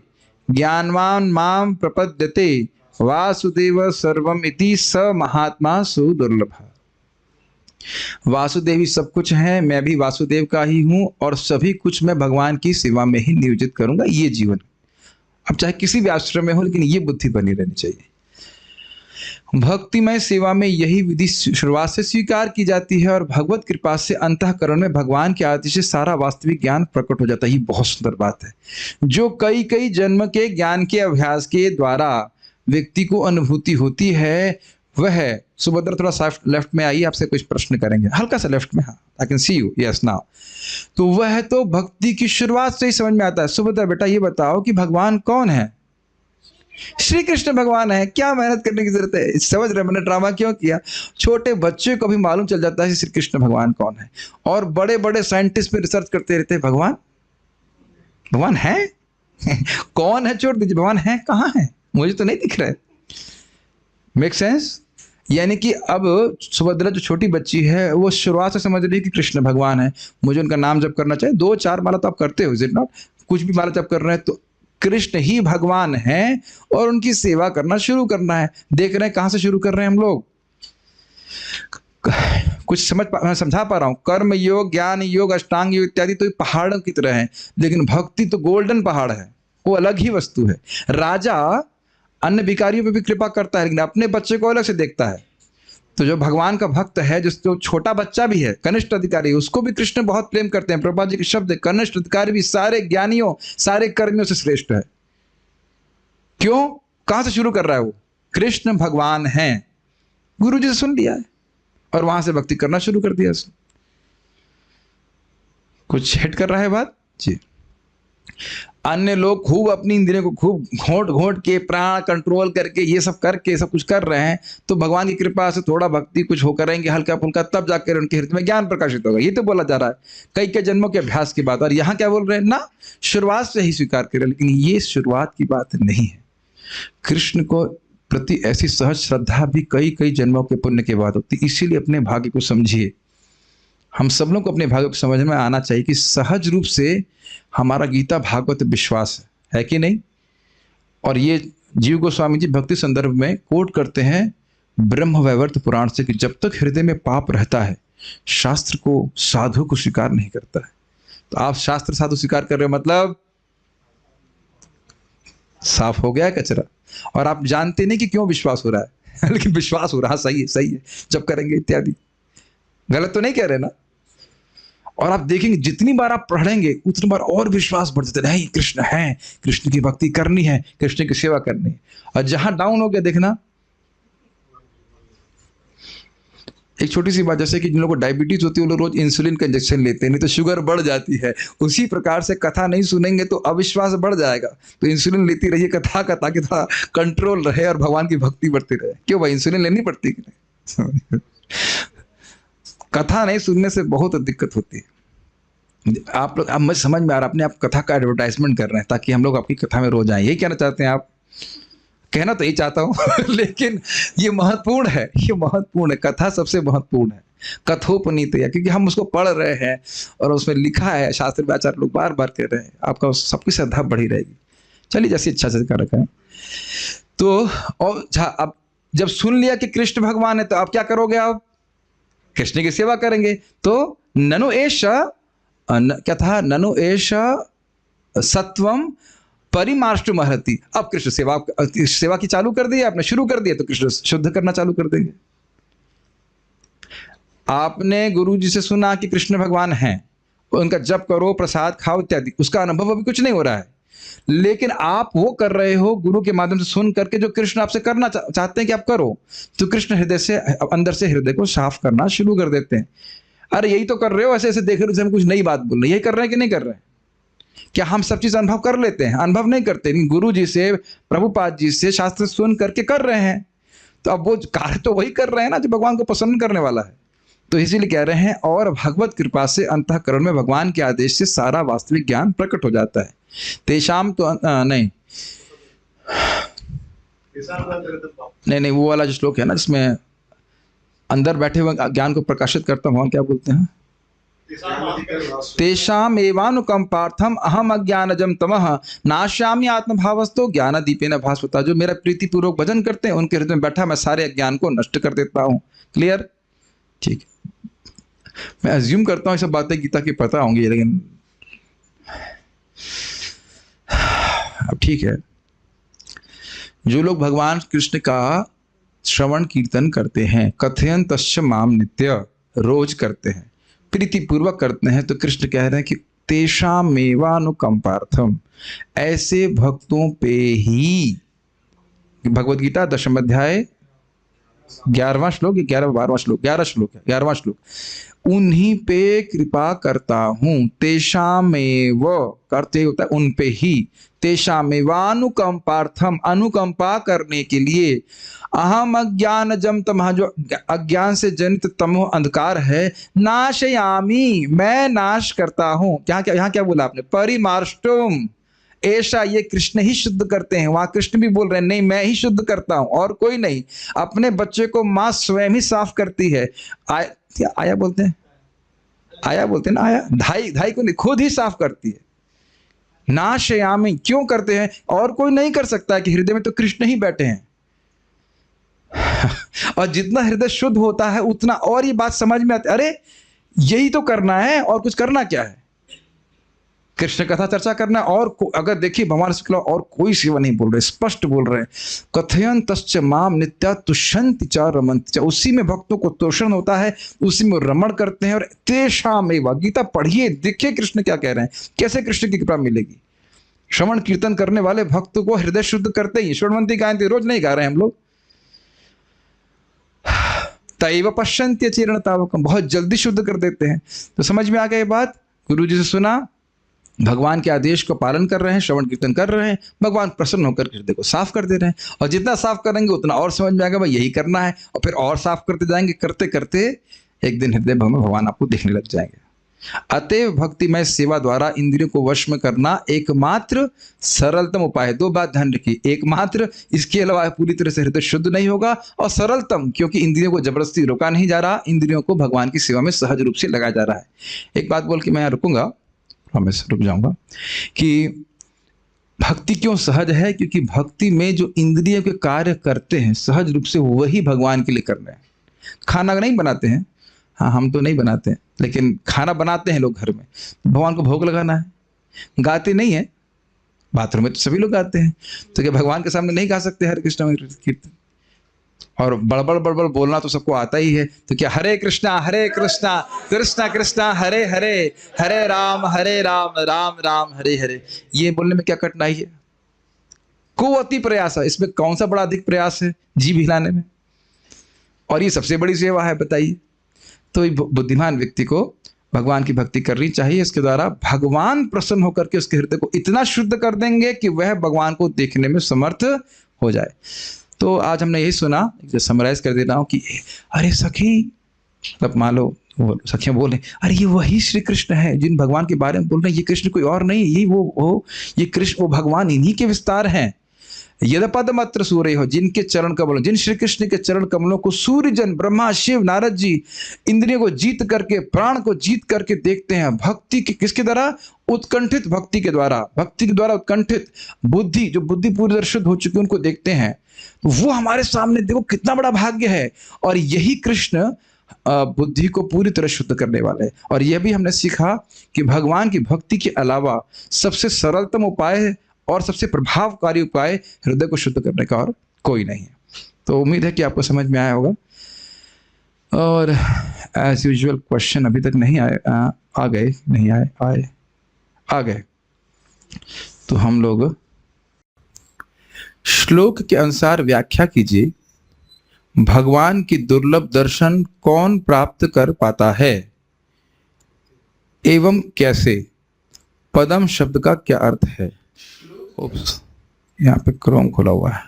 ज्ञानवान माम प्रपद्यते वासुदेव सर्वम इति स महात्मा सुदुर्लभ। वासुदेव ही सब कुछ है, मैं भी वासुदेव का ही हूं और सभी कुछ मैं भगवान की सेवा में ही नियोजित करूंगा। ये जीवन, अब चाहे किसी भी आश्रम में हो, लेकिन ये बुद्धि बनी रहनी चाहिए। भक्तिमय सेवा में यही विधि शुरुआत से स्वीकार की जाती है और भगवत कृपा से अंतःकरण में भगवान के आदेश से सारा वास्तविक ज्ञान प्रकट हो जाता है। ये बहुत सुंदर बात है, जो कई कई जन्म के ज्ञान के अभ्यास के द्वारा व्यक्ति को अनुभूति होती है वह है। सुभद्रा थोड़ा सा लेफ्ट में आइए, आपसे कुछ प्रश्न करेंगे, हल्का सा लेफ्ट में। हाँ, I can see you, yes now. तो वह तो भक्ति की शुरुआत से ही समझ में आता है। सुभद्रा बेटा ये बताओ कि भगवान कौन है? श्री कृष्ण भगवान है। क्या मेहनत करने की जरूरत है? समझ रहे मैंने ड्रामा क्यों किया? छोटे बच्चे को भी मालूम चल जाता है कि श्री कृष्ण भगवान कौन है, और बड़े बड़े साइंटिस्ट पे रिसर्च करते रहते हैं भगवान भगवान है कौन है? छोड़ दीजिए, भगवान है कहाँ है? मुझे तो नहीं दिख रहा है। Make sense? यानी कि अब सुभद्रा जो छोटी बच्ची है वो शुरुआत से समझ रही है कि कृष्ण भगवान है, मुझे उनका नाम जप करना चाहिए। 2-4 माला तो आप करते हो, इज इट नॉट? कुछ भी माला जप कर रहे हैं तो कृष्ण ही भगवान है और उनकी सेवा करना शुरू करना है। देख रहे हैं कहां से शुरू कर रहे हैं हम लोग? कुछ समझा पा रहा हूं? कर्म योग, ज्ञान योग, अष्टांग योग इत्यादि तो पहाड़ों की तरह है, लेकिन भक्ति तो गोल्डन पहाड़ है, वो अलग ही वस्तु है। राजा अन्य भिखारियों पे भी कृपा करता है, लेकिन अपने बच्चे को अलग से देखता है। तो जो भगवान का भक्त है, जो छोटा बच्चा भी है, कनिष्ठ अधिकारी, उसको भी कृष्ण बहुत प्रेम करते हैं। प्रभुपाद जी के शब्द है, कनिष्ठ अधिकारी भी सारे ज्ञानियों, सारे कर्मियों से श्रेष्ठ है। क्यों? कहां से शुरू कर रहा है वो? कृष्ण भगवान है, गुरु जी से सुन लिया है और वहां से भक्ति करना शुरू कर दिया उसने। कुछ हिट कर रहा है बात जी? अन्य लोग खूब अपनी इंद्रियों को खूब घोंट घोंट के, प्राण कंट्रोल करके, ये सब करके सब कुछ कर रहे हैं, तो भगवान की कृपा से थोड़ा भक्ति कुछ हो करेंगे हल्का फुल्का, तब जाकर उनके हृदय में ज्ञान प्रकाशित होगा। ये तो बोला जा रहा है कई कई जन्मों के अभ्यास की बात। और यहाँ क्या बोल रहे हैं ना, शुरुआत से ही स्वीकार करें, लेकिन ये शुरुआत की बात नहीं है। कृष्ण को प्रति ऐसी सहज श्रद्धा भी कई कई जन्मों के पुण्य के बाद होती। इसीलिए अपने भाग्य को समझिए। हम सब लोग को अपने भाग्य को समझ में आना चाहिए कि सहज रूप से हमारा गीता भागवत विश्वास है कि नहीं। और ये जीव गोस्वामी जी भक्ति संदर्भ में कोट करते हैं ब्रह्म वैवर्त पुराण से कि जब तक हृदय में पाप रहता है, शास्त्र को, साधु को स्वीकार नहीं करता है। तो आप शास्त्र साधु स्वीकार कर रहे हो, मतलब साफ हो गया कचरा। और आप जानते नहीं कि क्यों विश्वास हो रहा है लेकिन विश्वास हो रहा, सही है सही है, जब करेंगे इत्यादि। गलत तो नहीं कह रहे ना? और आप देखेंगे जितनी बार आप पढ़ेंगे उतनी बार और विश्वास बढ़ जाता है, नहीं कृष्ण है, कृष्ण की भक्ति करनी है, कृष्ण की सेवा करनी है। और जहां डाउन हो गया, देखना एक छोटी सी बात, जैसे कि जिन लोगों को डायबिटीज होती है वो लोग रोज इंसुलिन का इंजेक्शन लेते हैं, नहीं तो शुगर बढ़ जाती है। उसी प्रकार से कथा नहीं सुनेंगे तो अविश्वास बढ़ जाएगा। तो इंसुलिन लेती रहिए कथा का, ताकि थोड़ा कंट्रोल रहे और भगवान की भक्ति बढ़ती रहे। क्यों भाई, इंसुलिन लेनी पड़ती कि नहीं? कथा नहीं सुनने से बहुत दिक्कत होती है। आप लोग, अब मुझे समझ में आ रहा है, अपने आप कथा का एडवर्टाइजमेंट कर रहे हैं ताकि हम लोग आपकी कथा में रोज आए। यही कहना चाहते हैं आप? कहना तो यही चाहता हूं लेकिन ये महत्वपूर्ण है, ये महत्वपूर्ण है। कथा सबसे महत्वपूर्ण है, कथोपनीत है, क्योंकि हम उसको पढ़ रहे हैं और उसमें लिखा है, शास्त्र में आचार्य लोग बार बार कह रहे हैं, आपका सबकी श्रद्धा बढ़ी रहेगी। चलिए, जैसी इच्छा से कर रखा है। तो और अब जब सुन लिया कि कृष्ण भगवान है, तो आप क्या करोगे? आप कृष्ण की सेवा करेंगे। तो ननु एष क्या था? ननु एष सत्वम परिमार्ष्टु महति। अब कृष्ण सेवा की चालू कर दी, आपने शुरू कर दिया, तो कृष्ण शुद्ध करना चालू कर देंगे। आपने गुरु जी से सुना कि कृष्ण भगवान हैं, उनका जप करो, प्रसाद खाओ इत्यादि, उसका अनुभव अभी कुछ नहीं हो रहा है, लेकिन आप वो कर रहे हो गुरु के माध्यम से सुन करके, जो कृष्ण आपसे करना चाहते हैं कि आप करो। तो कृष्ण हृदय से, अंदर से हृदय को साफ करना शुरू कर देते हैं। अरे यही तो कर रहे हो, ऐसे ऐसे देख रहे हो, हम कुछ नई बात बोल रहे, यही कर रहे हैं कि नहीं कर रहे हैं? क्या हम सब चीज अनुभव कर लेते हैं? अनुभव नहीं करते, लेकिन गुरु जी से, प्रभुपाद जी से शास्त्र सुन करके कर रहे हैं। तो अब वो कार्य तो वही कर रहे हैं ना जो भगवान को पसंद करने वाला है। तो इसीलिए कह रहे हैं, और भगवत कृपा से अंतःकरण में भगवान के आदेश से सारा वास्तविक ज्ञान प्रकट हो जाता है। तेषाम तो नहीं, वो वाला जो श्लोक है ना जिसमें अंदर बैठे हुए ज्ञान को प्रकाशित करता भगवान क्या बोलते हैं? तेषाम एवानुकंपार्थम अहम अज्ञानजम तमः नाश्यामि आत्मभावस्तो ज्ञानदीपेन भास्वता। जो मेरा प्रीतिपूर्वक भजन करते हैं उनके हृदय में बैठा मैं सारे अज्ञान को नष्ट कर देता हूँ। क्लियर? ठीक। मैं अज्यूम करता हूँ ये सब बातें गीता की पता होंगी, लेकिन अब ठीक है। जो लोग भगवान कृष्ण का श्रवण कीर्तन करते हैं, कथयन तस्च माम नित्य, रोज करते हैं, प्रीतिपूर्वक करते हैं, तो कृष्ण कह रहे हैं कि तेषामेवानुकंपार्थम, ऐसे भक्तों पे ही, भगवद गीता 10वें अध्याय 11वां श्लोक, 11वां श्लोक, 11वां श्लोक, उन्हीं पे कृपा करता हूं। तेषामेव करते होता है उन पे ही, तेषामेवानुकंपार्थम, अनुकंपा करने के लिए, अहम अज्ञानजम तमः, जो अज्ञान से जनित तमो अंधकार है, नाशयामी, मैं नाश करता हूं। यहाँ क्या बोला आपने? परिमार्ष्टुम, ऐसा ये कृष्ण ही शुद्ध करते हैं। वहां कृष्ण भी बोल रहे हैं नहीं मैं ही शुद्ध करता हूं और कोई नहीं। अपने बच्चे को मां स्वयं ही साफ करती है। आया बोलते हैं, आया बोलते हैं ना, आया धाई को नहीं, खुद ही साफ करती है। नाशयामी क्यों करते हैं? और कोई नहीं कर सकता है कि हृदय में तो कृष्ण ही बैठे हैं। और जितना हृदय शुद्ध होता है उतना और ये बात समझ में आती है, अरे यही तो करना है और कुछ करना क्या है? कृष्ण कथा चर्चा करना। और अगर देखिए भगवान शुक्ला और कोई सेवा नहीं बोल रहे, स्पष्ट बोल रहे हैं, कथयन तश्च माम नित्या तुष्यन्ति च रमन्ति च, उसी में भक्तों को तोषण होता है, उसी में रमण करते हैं। और तेषामेव, गीता पढ़िए, देखिए कृष्ण क्या कह रहे हैं, कैसे कृष्ण की कृपा मिलेगी। श्रवण कीर्तन करने वाले भक्त को हृदय शुद्ध करते ही, श्रवणवंती गायन्ति रोज नहीं गा रहे हैं हम लोग, तैव पश्यन्ति अचिरेण तावकम, बहुत जल्दी शुद्ध कर देते हैं। तो समझ में आ गई बात? गुरु जी से सुना, भगवान के आदेश को पालन कर रहे हैं, श्रवण कीर्तन कर रहे हैं, भगवान प्रसन्न होकर हृदय को साफ कर दे रहे हैं। और जितना साफ करेंगे उतना और समझ में आएगा भाई यही करना है, और फिर और साफ करते जाएंगे, करते करते एक दिन हृदय में भगवान आपको दिखने लग जाएंगे। अतएव भक्तिमय सेवा द्वारा इंद्रियों को वश में करना एकमात्र सरलतम उपाय है। 2 बात ध्यान रखिए, एकमात्र, इसके अलावा पूरी तरह से हृदय शुद्ध नहीं होगा, और सरलतम क्योंकि इंद्रियों को जबरदस्ती रोका नहीं जा रहा, इंद्रियों को भगवान की सेवा में सहज रूप से लगाया जा रहा है। एक बात बोल के मैं यहाँ रुकूंगा, मैं रुक जाऊंगा, कि भक्ति क्यों सहज है? क्योंकि भक्ति में जो इंद्रियों के कार्य करते हैं सहज रूप से वही भगवान के लिए कर रहे हैं। खाना नहीं बनाते हैं, हाँ हम तो नहीं बनाते हैं, लेकिन खाना बनाते हैं लोग घर में, भगवान को भोग लगाना है। गाते नहीं है, बाथरूम में तो सभी लोग गाते हैं, तो क्या भगवान के सामने नहीं गा सकते हरे कृष्ण कीर्तन? और बड़बड़ बोलना तो सबको आता ही है, तो क्या हरे कृष्णा कृष्णा कृष्णा हरे हरे, हरे राम राम राम हरे हरे, ये बोलने में क्या कठिनाई है? को अति प्रयास है, इसमें कौन सा बड़ा अधिक प्रयास है जीभ हिलाने में? और ये सबसे बड़ी सेवा है, बताइए। तो बुद्धिमान व्यक्ति को भगवान की भक्ति करनी चाहिए, इसके द्वारा भगवान प्रसन्न होकर के उसके हृदय को इतना शुद्ध कर देंगे कि वह भगवान को देखने में समर्थ हो जाए। तो आज हमने यही सुना, समराइज कर दे रहा हूँ कि अरे सखी, मतलब मान लो सखियां बोले अरे ये वही श्री कृष्ण है जिन भगवान के बारे में बोल रहे हैं, ये कृष्ण कोई और नहीं, ये वो ये कृष्ण वो भगवान, इन्हीं के विस्तार हैं। यदपदमत्र सूर्य हो, जिनके चरण कमलों, जिन श्री कृष्ण के चरण कमलों को सूर्य जन, ब्रह्मा, शिव, नारद जी इंद्रियों को जीत करके, प्राण को जीत करके देखते हैं। भक्ति के किसके द्वारा? उत्कंठित भक्ति के द्वारा, भक्ति के द्वारा उत्कंठित बुद्धि, जो बुद्धि पूरी तरह शुद्ध हो चुकी है, उनको देखते हैं। तो वो हमारे सामने, देखो कितना बड़ा भाग्य है। और यही कृष्ण बुद्धि को पूरी तरह शुद्ध करने वाले हैं। और यह भी हमने सीखा कि भगवान की भक्ति के अलावा सबसे सरलतम उपाय और सबसे प्रभावकारी उपाय हृदय को शुद्ध करने का और कोई नहीं है। तो उम्मीद है कि आपको समझ में आया होगा। और एज यूजुअल क्वेश्चन अभी तक नहीं आए, आ गए नहीं आए, आ गए, तो हम लोग श्लोक के अनुसार व्याख्या कीजिए। भगवान की दुर्लभ दर्शन कौन प्राप्त कर पाता है एवं कैसे? पदम शब्द का क्या अर्थ है? ओप्स, यहाँ पे क्रोम खुला हुआ है।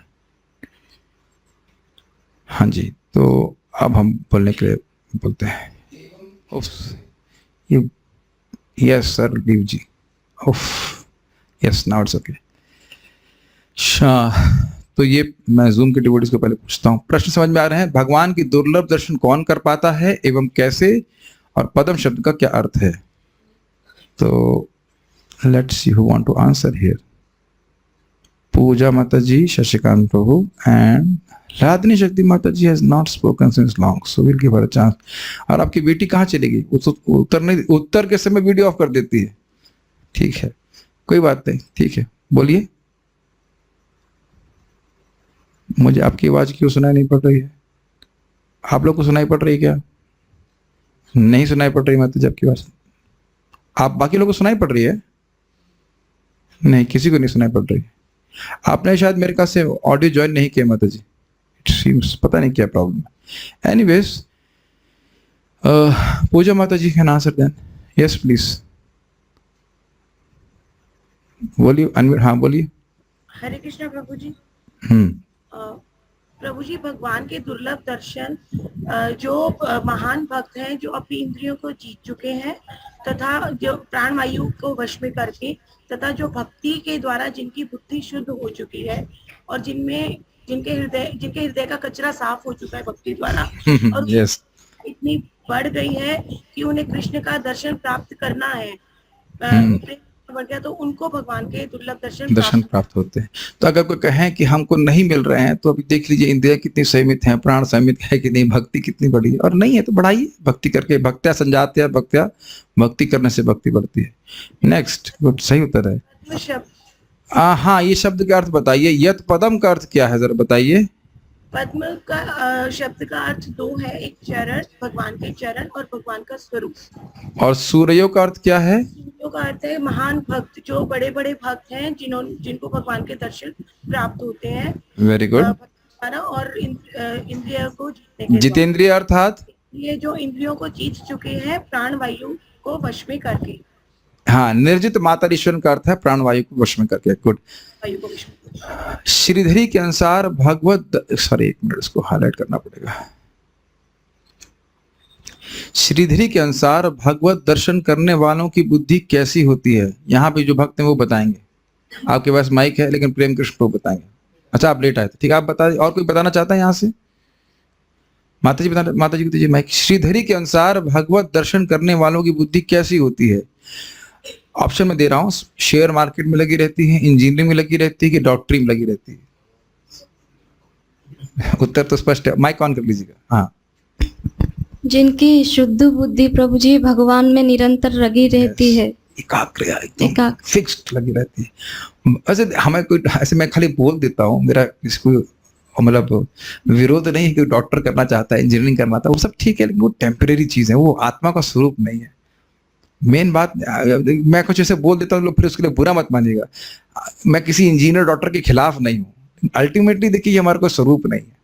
हाँ जी, तो अब हम बोलने के लिए बोलते हैं। Oops, yes sir Deev ji, oof, yes now it's okay. तो ये मैं जूम के डिवोटीज को पहले पूछता हूँ, प्रश्न समझ में आ रहे हैं? भगवान की दुर्लभ दर्शन कौन कर पाता है एवं कैसे, और पदम शब्द का क्या अर्थ है? तो let's see who want to answer here. Puja माता जी, शशिकांत प्रभु एंड राधनी शक्ति माता ji has not spoken since long, so will give her a chance. और आपकी बेटी कहाँ चली गई? उत्तर के समय वीडियो ऑफ कर देती है। ठीक है, कोई बात नहीं, ठीक है, बोलिए। मुझे आपकी आवाज क्यों सुनाई नहीं पड़ रही है? आप लोग को सुनाई पड़ रही है क्या? नहीं सुनाई पड़ रही माता जी आपकी आवाज? आप बाकी लोगों को सुनाई पड़ रही है? नहीं, किसी को नहीं सुनाई पड़ रही। आपने शायद मेरे ख्याल से ऑडियो ज्वाइन नहीं किया माता जी, इट सीम्स, पता नहीं क्या प्रॉब्लम है। एनीवेज, पूजा माता ji can answer then. Yes please, बोलिए, अनम्यूट, हाँ बोलिए।
हरे कृष्णा प्रभु जी।
हम्म,
प्रभु जी, भगवान के दुर्लभ दर्शन, जो महान भक्त हैं जो अपनी इंद्रियों को जीत चुके हैं तथा जो प्राण वायु को वश में करके, तथा जो भक्ति के द्वारा जिनकी बुद्धि शुद्ध हो चुकी है और जिनके हृदय का कचरा साफ हो चुका है भक्ति द्वारा, और
यस,
इतनी बढ़ गई है कि उन्हें कृष्ण का दर्शन प्राप्त करना है, बढ़ गया, तो उनको भगवान के दुर्लभ दर्शन
प्राप्त होते हैं। तो अगर कोई कहें कि हमको नहीं मिल रहे हैं, तो अभी देख लीजिए इंद्रियां कितनी संयमित हैं, प्राण संयमित है कि नहीं, भक्ति कितनी बड़ी है। और नहीं है तो बढ़ाइए, भक्ति करके, भक्त्या संजात्या भक्त्या, भक्ति करने से भक्ति बढ़ती है। नेक्स्ट, गुड, सही उत्तर है।
शब्द,
हाँ, ये शब्द का अर्थ बताइए। यत पदम का अर्थ क्या है, जरा बताइए।
पद्म का शब्द का अर्थ दो है, एक चरण, भगवान के चरण, और भगवान का स्वरूप।
और सूर्यो का अर्थ क्या है?
सूर्यों का अर्थ है महान भक्त, जो बड़े बड़े भक्त हैं जिनको भगवान के दर्शन प्राप्त होते हैं।
Very good.
और इंद्रियों को जीतने के
जितेंद्रिय अर्थात
ये जो इंद्रियों को जीत चुके हैं प्राण वायु को वश में करके।
हाँ, निर्जित मातरीश्वर का अर्थ है प्राण वायु को वश में करके। गुड।
वायु को वश में।
श्रीधरी के अनुसार भगवत, सॉरी एक मिनट, इसको हाईलाइट करना पड़ेगा। श्रीधरी के अनुसार भगवत दर्शन करने वालों की बुद्धि कैसी होती है? यहाँ पे जो भक्त हैं वो बताएंगे। आपके पास माइक है, लेकिन प्रेम कृष्ण को बताएंगे। अच्छा, आप लेट आए थे, ठीक है, आप बता। और कोई बताना चाहता है यहाँ से? माता जी बता, माता जी को दीजिए माइक। श्रीधरी के अनुसार भगवत दर्शन करने वालों की बुद्धि कैसी होती है? ऑप्शन में दे रहा हूं, शेयर मार्केट में लगी रहती है, इंजीनियरिंग में लगी रहती है, कि डॉक्टरी में लगी रहती है? उत्तर तो स्पष्ट है, माइक ऑन कर लीजिएगा। हाँ,
जिनकी शुद्ध बुद्धि प्रभु जी भगवान में निरंतर लगी रहती है,
एकाग्र, एकदम फिक्स्ड लगी रहती है। ऐसे हमें कोई, ऐसे मैं खाली बोल देता हूँ, मेरा इसको मतलब विरोध नहीं है कि डॉक्टर करना चाहता है, इंजीनियरिंग करना चाहता है, वो सब ठीक है, लेकिन वो टेम्परेरी चीज है, वो आत्मा का स्वरूप नहीं है। मेन बात, मैं कुछ ऐसे बोल देता हूँ लोग फिर उसके लिए बुरा मत मानिएगा। मैं किसी इंजीनियर डॉक्टर के खिलाफ नहीं हूँ, अल्टीमेटली देखिए ये हमारा कोई स्वरूप नहीं है।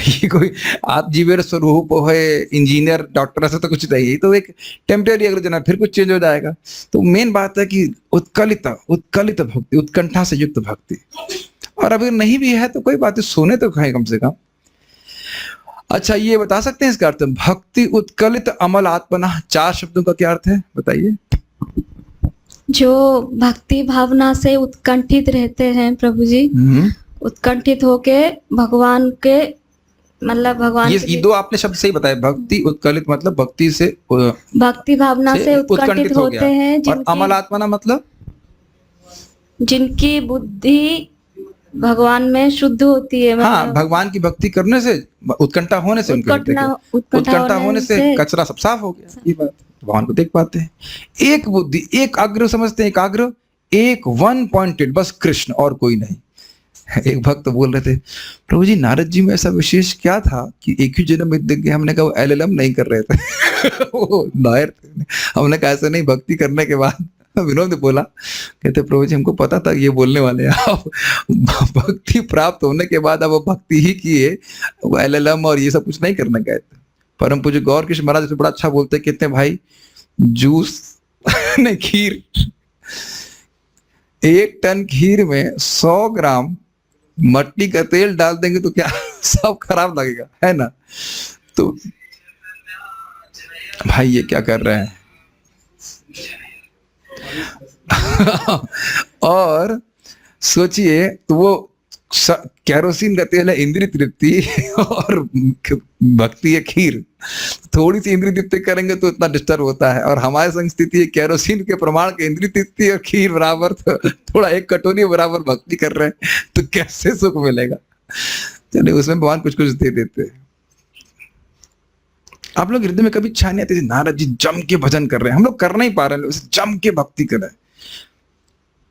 ये कोई आप जीवेर स्वरूप है, इंजीनियर डॉक्टर ऐसा तो कुछ नहीं है, तो एक टेम्परेरी, अगर जना फिर कुछ चेंज हो जाएगा। तो मेन बात है कि उत्कलित भक्ति, उत्कंठा से युक्त भक्ति। और अगर नहीं भी है तो कोई बात है, सोने तो खाए कम से कम। अच्छा, ये बता सकते हैं इसका अर्थ? भक्ति उत्कलित अमल आत्मना, 4 शब्दों का क्या अर्थ है, बताइए।
जो भक्ति भावना से उत्कंठित रहते हैं प्रभु जी, उत्कंठित होके भगवान के, मतलब भगवान
ये 2 आपने शब्द सही बताया। भक्ति उत्कलित मतलब भक्ति से,
भक्ति भावना से उत्कंठित होते हैं।
और अमल आत्मना मतलब
जिनकी बुद्धि भगवान में शुद्ध होती है।
हाँ, भगवान की भक्ति करने से, उत्कंठा होने से, उत्कंठा होने से कचरा सब साफ हो गया। ये बात भगवान को देख पाते हैं। एक बुद्धि, एक अग्र समझते हैं, एकाग्र, एक वन पॉइंटेड, बस कृष्ण और कोई नहीं। एक भक्त बोल रहे थे, प्रभु जी नारद जी में ऐसा विशेष क्या था कि एक ही जन्म में दिख गए? हमने कहा वो LLM नहीं कर रहे थे वो लॉयर थे। हमने कहा ऐसा नहीं, भक्ति करने के बाद विनोद ने बोला, कहते प्रभु जी हमको पता था ये बोलने वाले हैं। आप भक्ति प्राप्त होने के बाद अब वो भक्ति ही किए, वो LLM और ये सब कुछ नहीं करना कहते। परम पूज्य गौर कृष्ण महाराज से बड़ा अच्छा बोलते, कहते हैं भाई जूस नहीं, खीर, 1 टन खीर में 100 ग्राम मट्टी का तेल डाल देंगे तो क्या सब खराब लगेगा, है ना? तो भाई ये क्या कर रहे हैं और सोचिए, तो वो कैरोसिन का तेल है इंद्रिय तृप्ति और भक्ति है खीर। थोड़ी सी इंद्रिय तृप्ति करेंगे तो इतना डिस्टर्ब होता है, और हमारे संग स्थिति है कैरोसिन के प्रमाण के इंद्रिय तृप्ति और खीर बराबर, तो थोड़ा एक कटोरी बराबर भक्ति कर रहे हैं तो कैसे सुख मिलेगा। चलिए उसमें भगवान कुछ कुछ दे देते हैं। आप लोग हृदय में कभी इच्छा नहीं आती नारद जी जम के भजन कर रहे हैं, हम लोग कर नहीं पा रहे हैं, जम के भक्ति कर रहे हैं।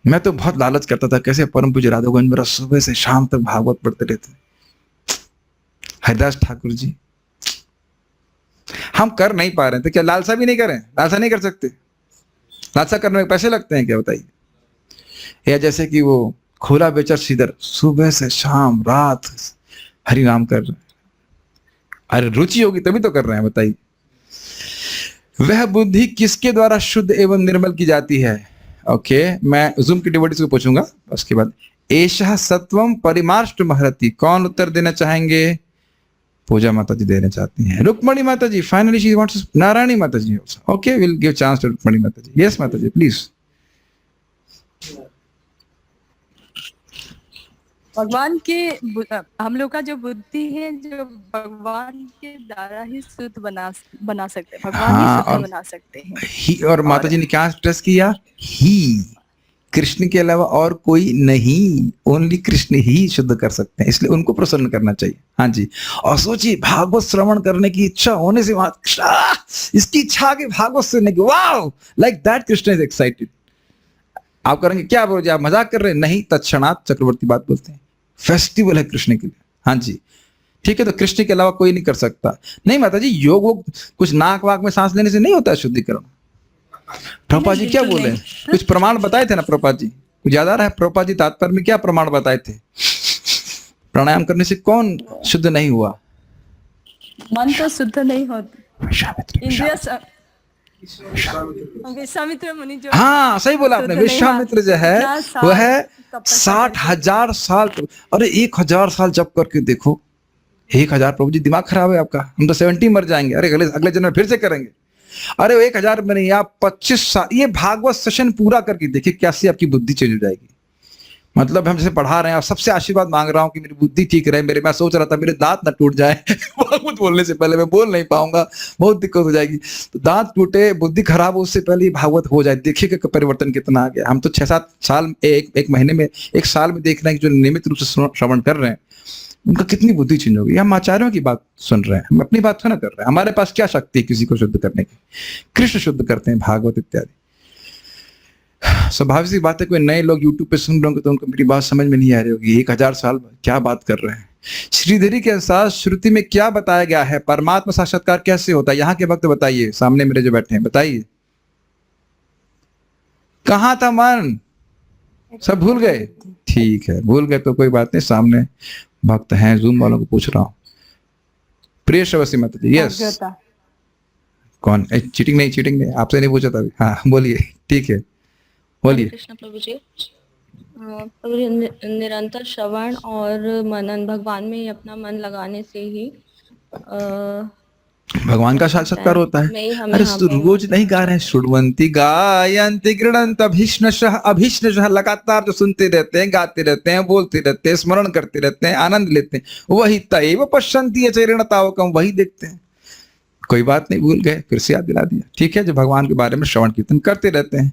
मैं तो बहुत लालच करता था कैसे परम पूज्य राघवगंज मेरा सुबह से शाम तक भागवत पढ़ते रहते। हरिदास ठाकुर जी हम कर नहीं पा रहे थे, क्या लालसा भी नहीं करें? लालसा नहीं कर सकते? लालसा करने में पैसे लगते हैं क्या बताइए? या जैसे कि वो खोला बेचर सीधर सुबह से शाम रात हरि नाम कर रहे हैं। अरे रुचि होगी तभी तो कर रहे हैं, बताइए। वह बुद्धि किसके द्वारा शुद्ध एवं निर्मल की जाती है? ओके, मैं जूम की डिवोटीज को पूछूंगा उसके बाद। एषः सत्वम परिमार्ष्ट महरति, कौन उत्तर देना चाहेंगे? पूजा माता जी देना चाहती हैं। रुक्मणी माता ji finally she wants, Narayani माता ji also. Okay, will give chance to Rukmani माता जी। यस माता जी प्लीज।
भगवान के हम लोग का जो बुद्धि है जो भगवान के द्वारा ही शुद्ध बना सकते हैं, भगवान ही शुद्ध बना सकते हैं।
ही और माता जी ने क्या स्ट्रेस किया? ही, कृष्ण के अलावा और कोई नहीं, ओनली कृष्ण ही शुद्ध कर सकते हैं, इसलिए उनको प्रसन्न करना चाहिए। हाँ जी। और सोचिए भागवत श्रवण करने की इच्छा होने से इसकी इच्छा के भागवत सुनने की, wow like that Krishna is excited. आप करेंगे क्या बोलो जी, आप मजाक कर रहे हैं? नहीं, तत्क्षणात चक्रवर्ती बात बोलते हैं, फेस्टिवल है कृष्ण के लिए। हाँ जी ठीक है, तो कृष्ण के अलावा कोई नहीं कर सकता। नहीं माता जी, योग वो कुछ नाक वाक में सांस लेने से नहीं होता है शुद्धिकरण। प्रभुपाद जी क्या बोले? कुछ प्रमाण बताए थे ना प्रभुपाद जी, कुछ याद आ रहा है? प्रभुपाद जी तात्पर्य में क्या प्रमाण बताए थे? प्राणायाम करने से कौन शुद्ध नहीं हुआ?
मन तो शुद्ध नहीं होता। इंद्रिय विश्वामित्र मुनि जो,
हाँ सही बोला आपने, विश्वामित्र जो है वह 60,000 साल, अरे 1,000 साल जप करके देखो। 1,000 प्रभु जी दिमाग खराब है आपका, हम तो 70 मर जाएंगे। अरे अगले जन्म में फिर से करेंगे। अरे 1,000 में नहीं, आप 25 साल ये भागवत सेशन पूरा करके देखिए कैसी आपकी बुद्धि चेंज हो जाएगी। मतलब हम जैसे पढ़ा रहे हैं, आप सबसे आशीर्वाद मांग रहा हूं कि मेरी बुद्धि ठीक रहे। मैं सोच रहा था मेरे दांत ना टूट जाए भागवत बोलने से पहले मैं बोल नहीं पाऊंगा, बहुत दिक्कत हो जाएगी। तो दांत टूटे, बुद्धि खराब हो, उससे पहले भागवत हो जाए। देखिए कि परिवर्तन कितना आ गया। हम तो 6-7 साल एक महीने में, एक साल में देख रहे हैं कि जो नियमित रूप से श्रवण कर रहे हैं उनका कितनी बुद्धि चेंज हो गई। हम आचार्यों की बात सुन रहे हैं, हम अपनी बात थोड़ा कर रहे हैं। हमारे पास क्या शक्ति है किसी को शुद्ध करने की? कृष्ण शुद्ध करते हैं, भागवत इत्यादि। स्वाभाविक सी बात है, कोई नए लोग यूट्यूब पे सुन रहे होंगे तो उनको मेरी बात समझ में नहीं आ रही होगी। 1,000 साल क्या बात कर रहे हैं? श्रीधरी के अनुसार श्रुति में क्या बताया गया है? परमात्मा साक्षात्कार कैसे होता है? यहाँ के वक्त बताइए, सामने मेरे जो बैठे हैं बताइए। कहाँ था मन? सब भूल गए? ठीक है, भूल गए तो कोई बात नहीं, सामने भक्त हैं, जूम वालों को पूछ रहा हूँ। प्रिय श्रवसी माता जी। यस, कौन? चीटिंग नहीं, आपसे नहीं पूछा था। हाँ बोलिए, ठीक है बोलिए।
कृष्ण प्रभु जी, प्रभु जी निरंतर श्रवण और मनन, भगवान में ही अपना मन लगाने से ही
भगवान का साक्षात्कार होता है। अरे रोज नहीं गा रहे हैं, शुण्वन्ति गायन्ति गृह्णन्ति अभिष्णशः, लगातार जो सुनते रहते हैं, गाते रहते हैं, बोलते रहते हैं, स्मरण करते रहते हैं, आनंद लेते हैं, वही तैव पश्यन्ति अचरेण तावकम्, वही देखते हैं। कोई बात नहीं, भूल गए, फिर से याद दिला दिया। ठीक है, जो भगवान के बारे में श्रवण कीर्तन करते रहते हैं।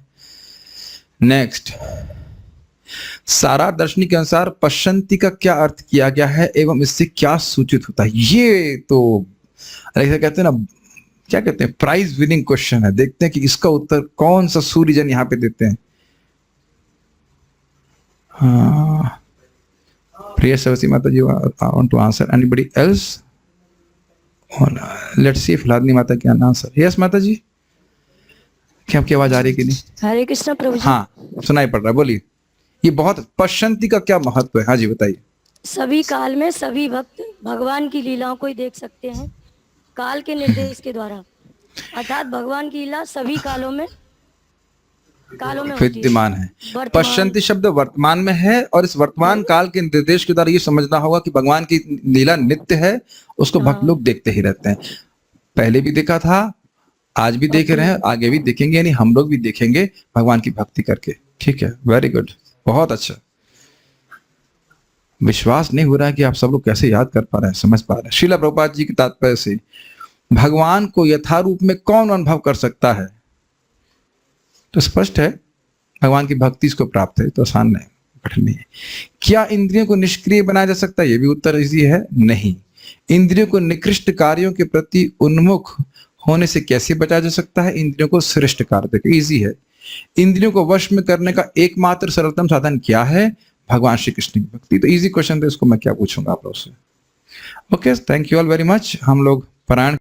नेक्स्ट, सारा दर्शनी के अनुसार पश्यन्ति का क्या अर्थ किया गया है एवं इससे क्या सूचित होता है? ये तो ऐसा कहते हैं ना, क्या कहते हैं, प्राइज विनिंग क्वेश्चन है। देखते हैं कि इसका उत्तर कौन सा सूर्यजन यहाँ पे देते हैं। हाँ, प्रिय सरस्वती माता ji, I want to answer. Anybody else? Let's see Phaladni माता क्या आंसर। यस माता जी, क्या आपकी आवाज आ रही है कि नहीं?
हरे कृष्ण प्रभु जी।
हाँ सुनाई पड़ रहा है, बोलिए। ये बहुत, पश्यन्ति का क्या महत्व है? हाँ जी बताइए।
सभी काल में सभी भक्त भगवान की लीलाओं को ही देख सकते हैं काल के निर्देश के द्वारा, अर्थात भगवान की लीला सभी कालों में
विद्यमान है। पश्यन्ति शब्द वर्तमान में है, और इस वर्तमान काल के निर्देश के द्वारा ये समझना होगा कि भगवान की लीला नित्य है, उसको भक्त लोग देखते ही रहते हैं। पहले भी देखा था, आज भी देख रहे हैं, आगे भी देखेंगे, यानी हम लोग भी देखेंगे भगवान की भक्ति करके। ठीक है, वेरी गुड, बहुत अच्छा। विश्वास नहीं हो रहा है कि आप सब लोग कैसे याद कर पा रहे हैं, समझ पा रहे हैं। श्रील प्रभुपाद जी के तात्पर्य से भगवान को यथारूप में कौन अनुभव कर सकता है? तो स्पष्ट है, भगवान की भक्ति इसको प्राप्त है, तो आसान नहीं, कठिन नहीं है। क्या इंद्रियों को निष्क्रिय बनाया जा सकता है? ये भी उत्तर इसी है, नहीं। इंद्रियों को निकृष्ट कार्यों के प्रति उन्मुख होने से कैसे बचाया जा सकता है? इंद्रियों को श्रेष्ठ कार्य देकर, इजी है। इंद्रियों को वश में करने का एकमात्र सरलतम साधन क्या है? भगवान श्री कृष्ण की भक्ति। तो इजी क्वेश्चन था, इसको मैं क्या पूछूंगा आप लोग से। Okay, thank you all very much. हम लोग पारायण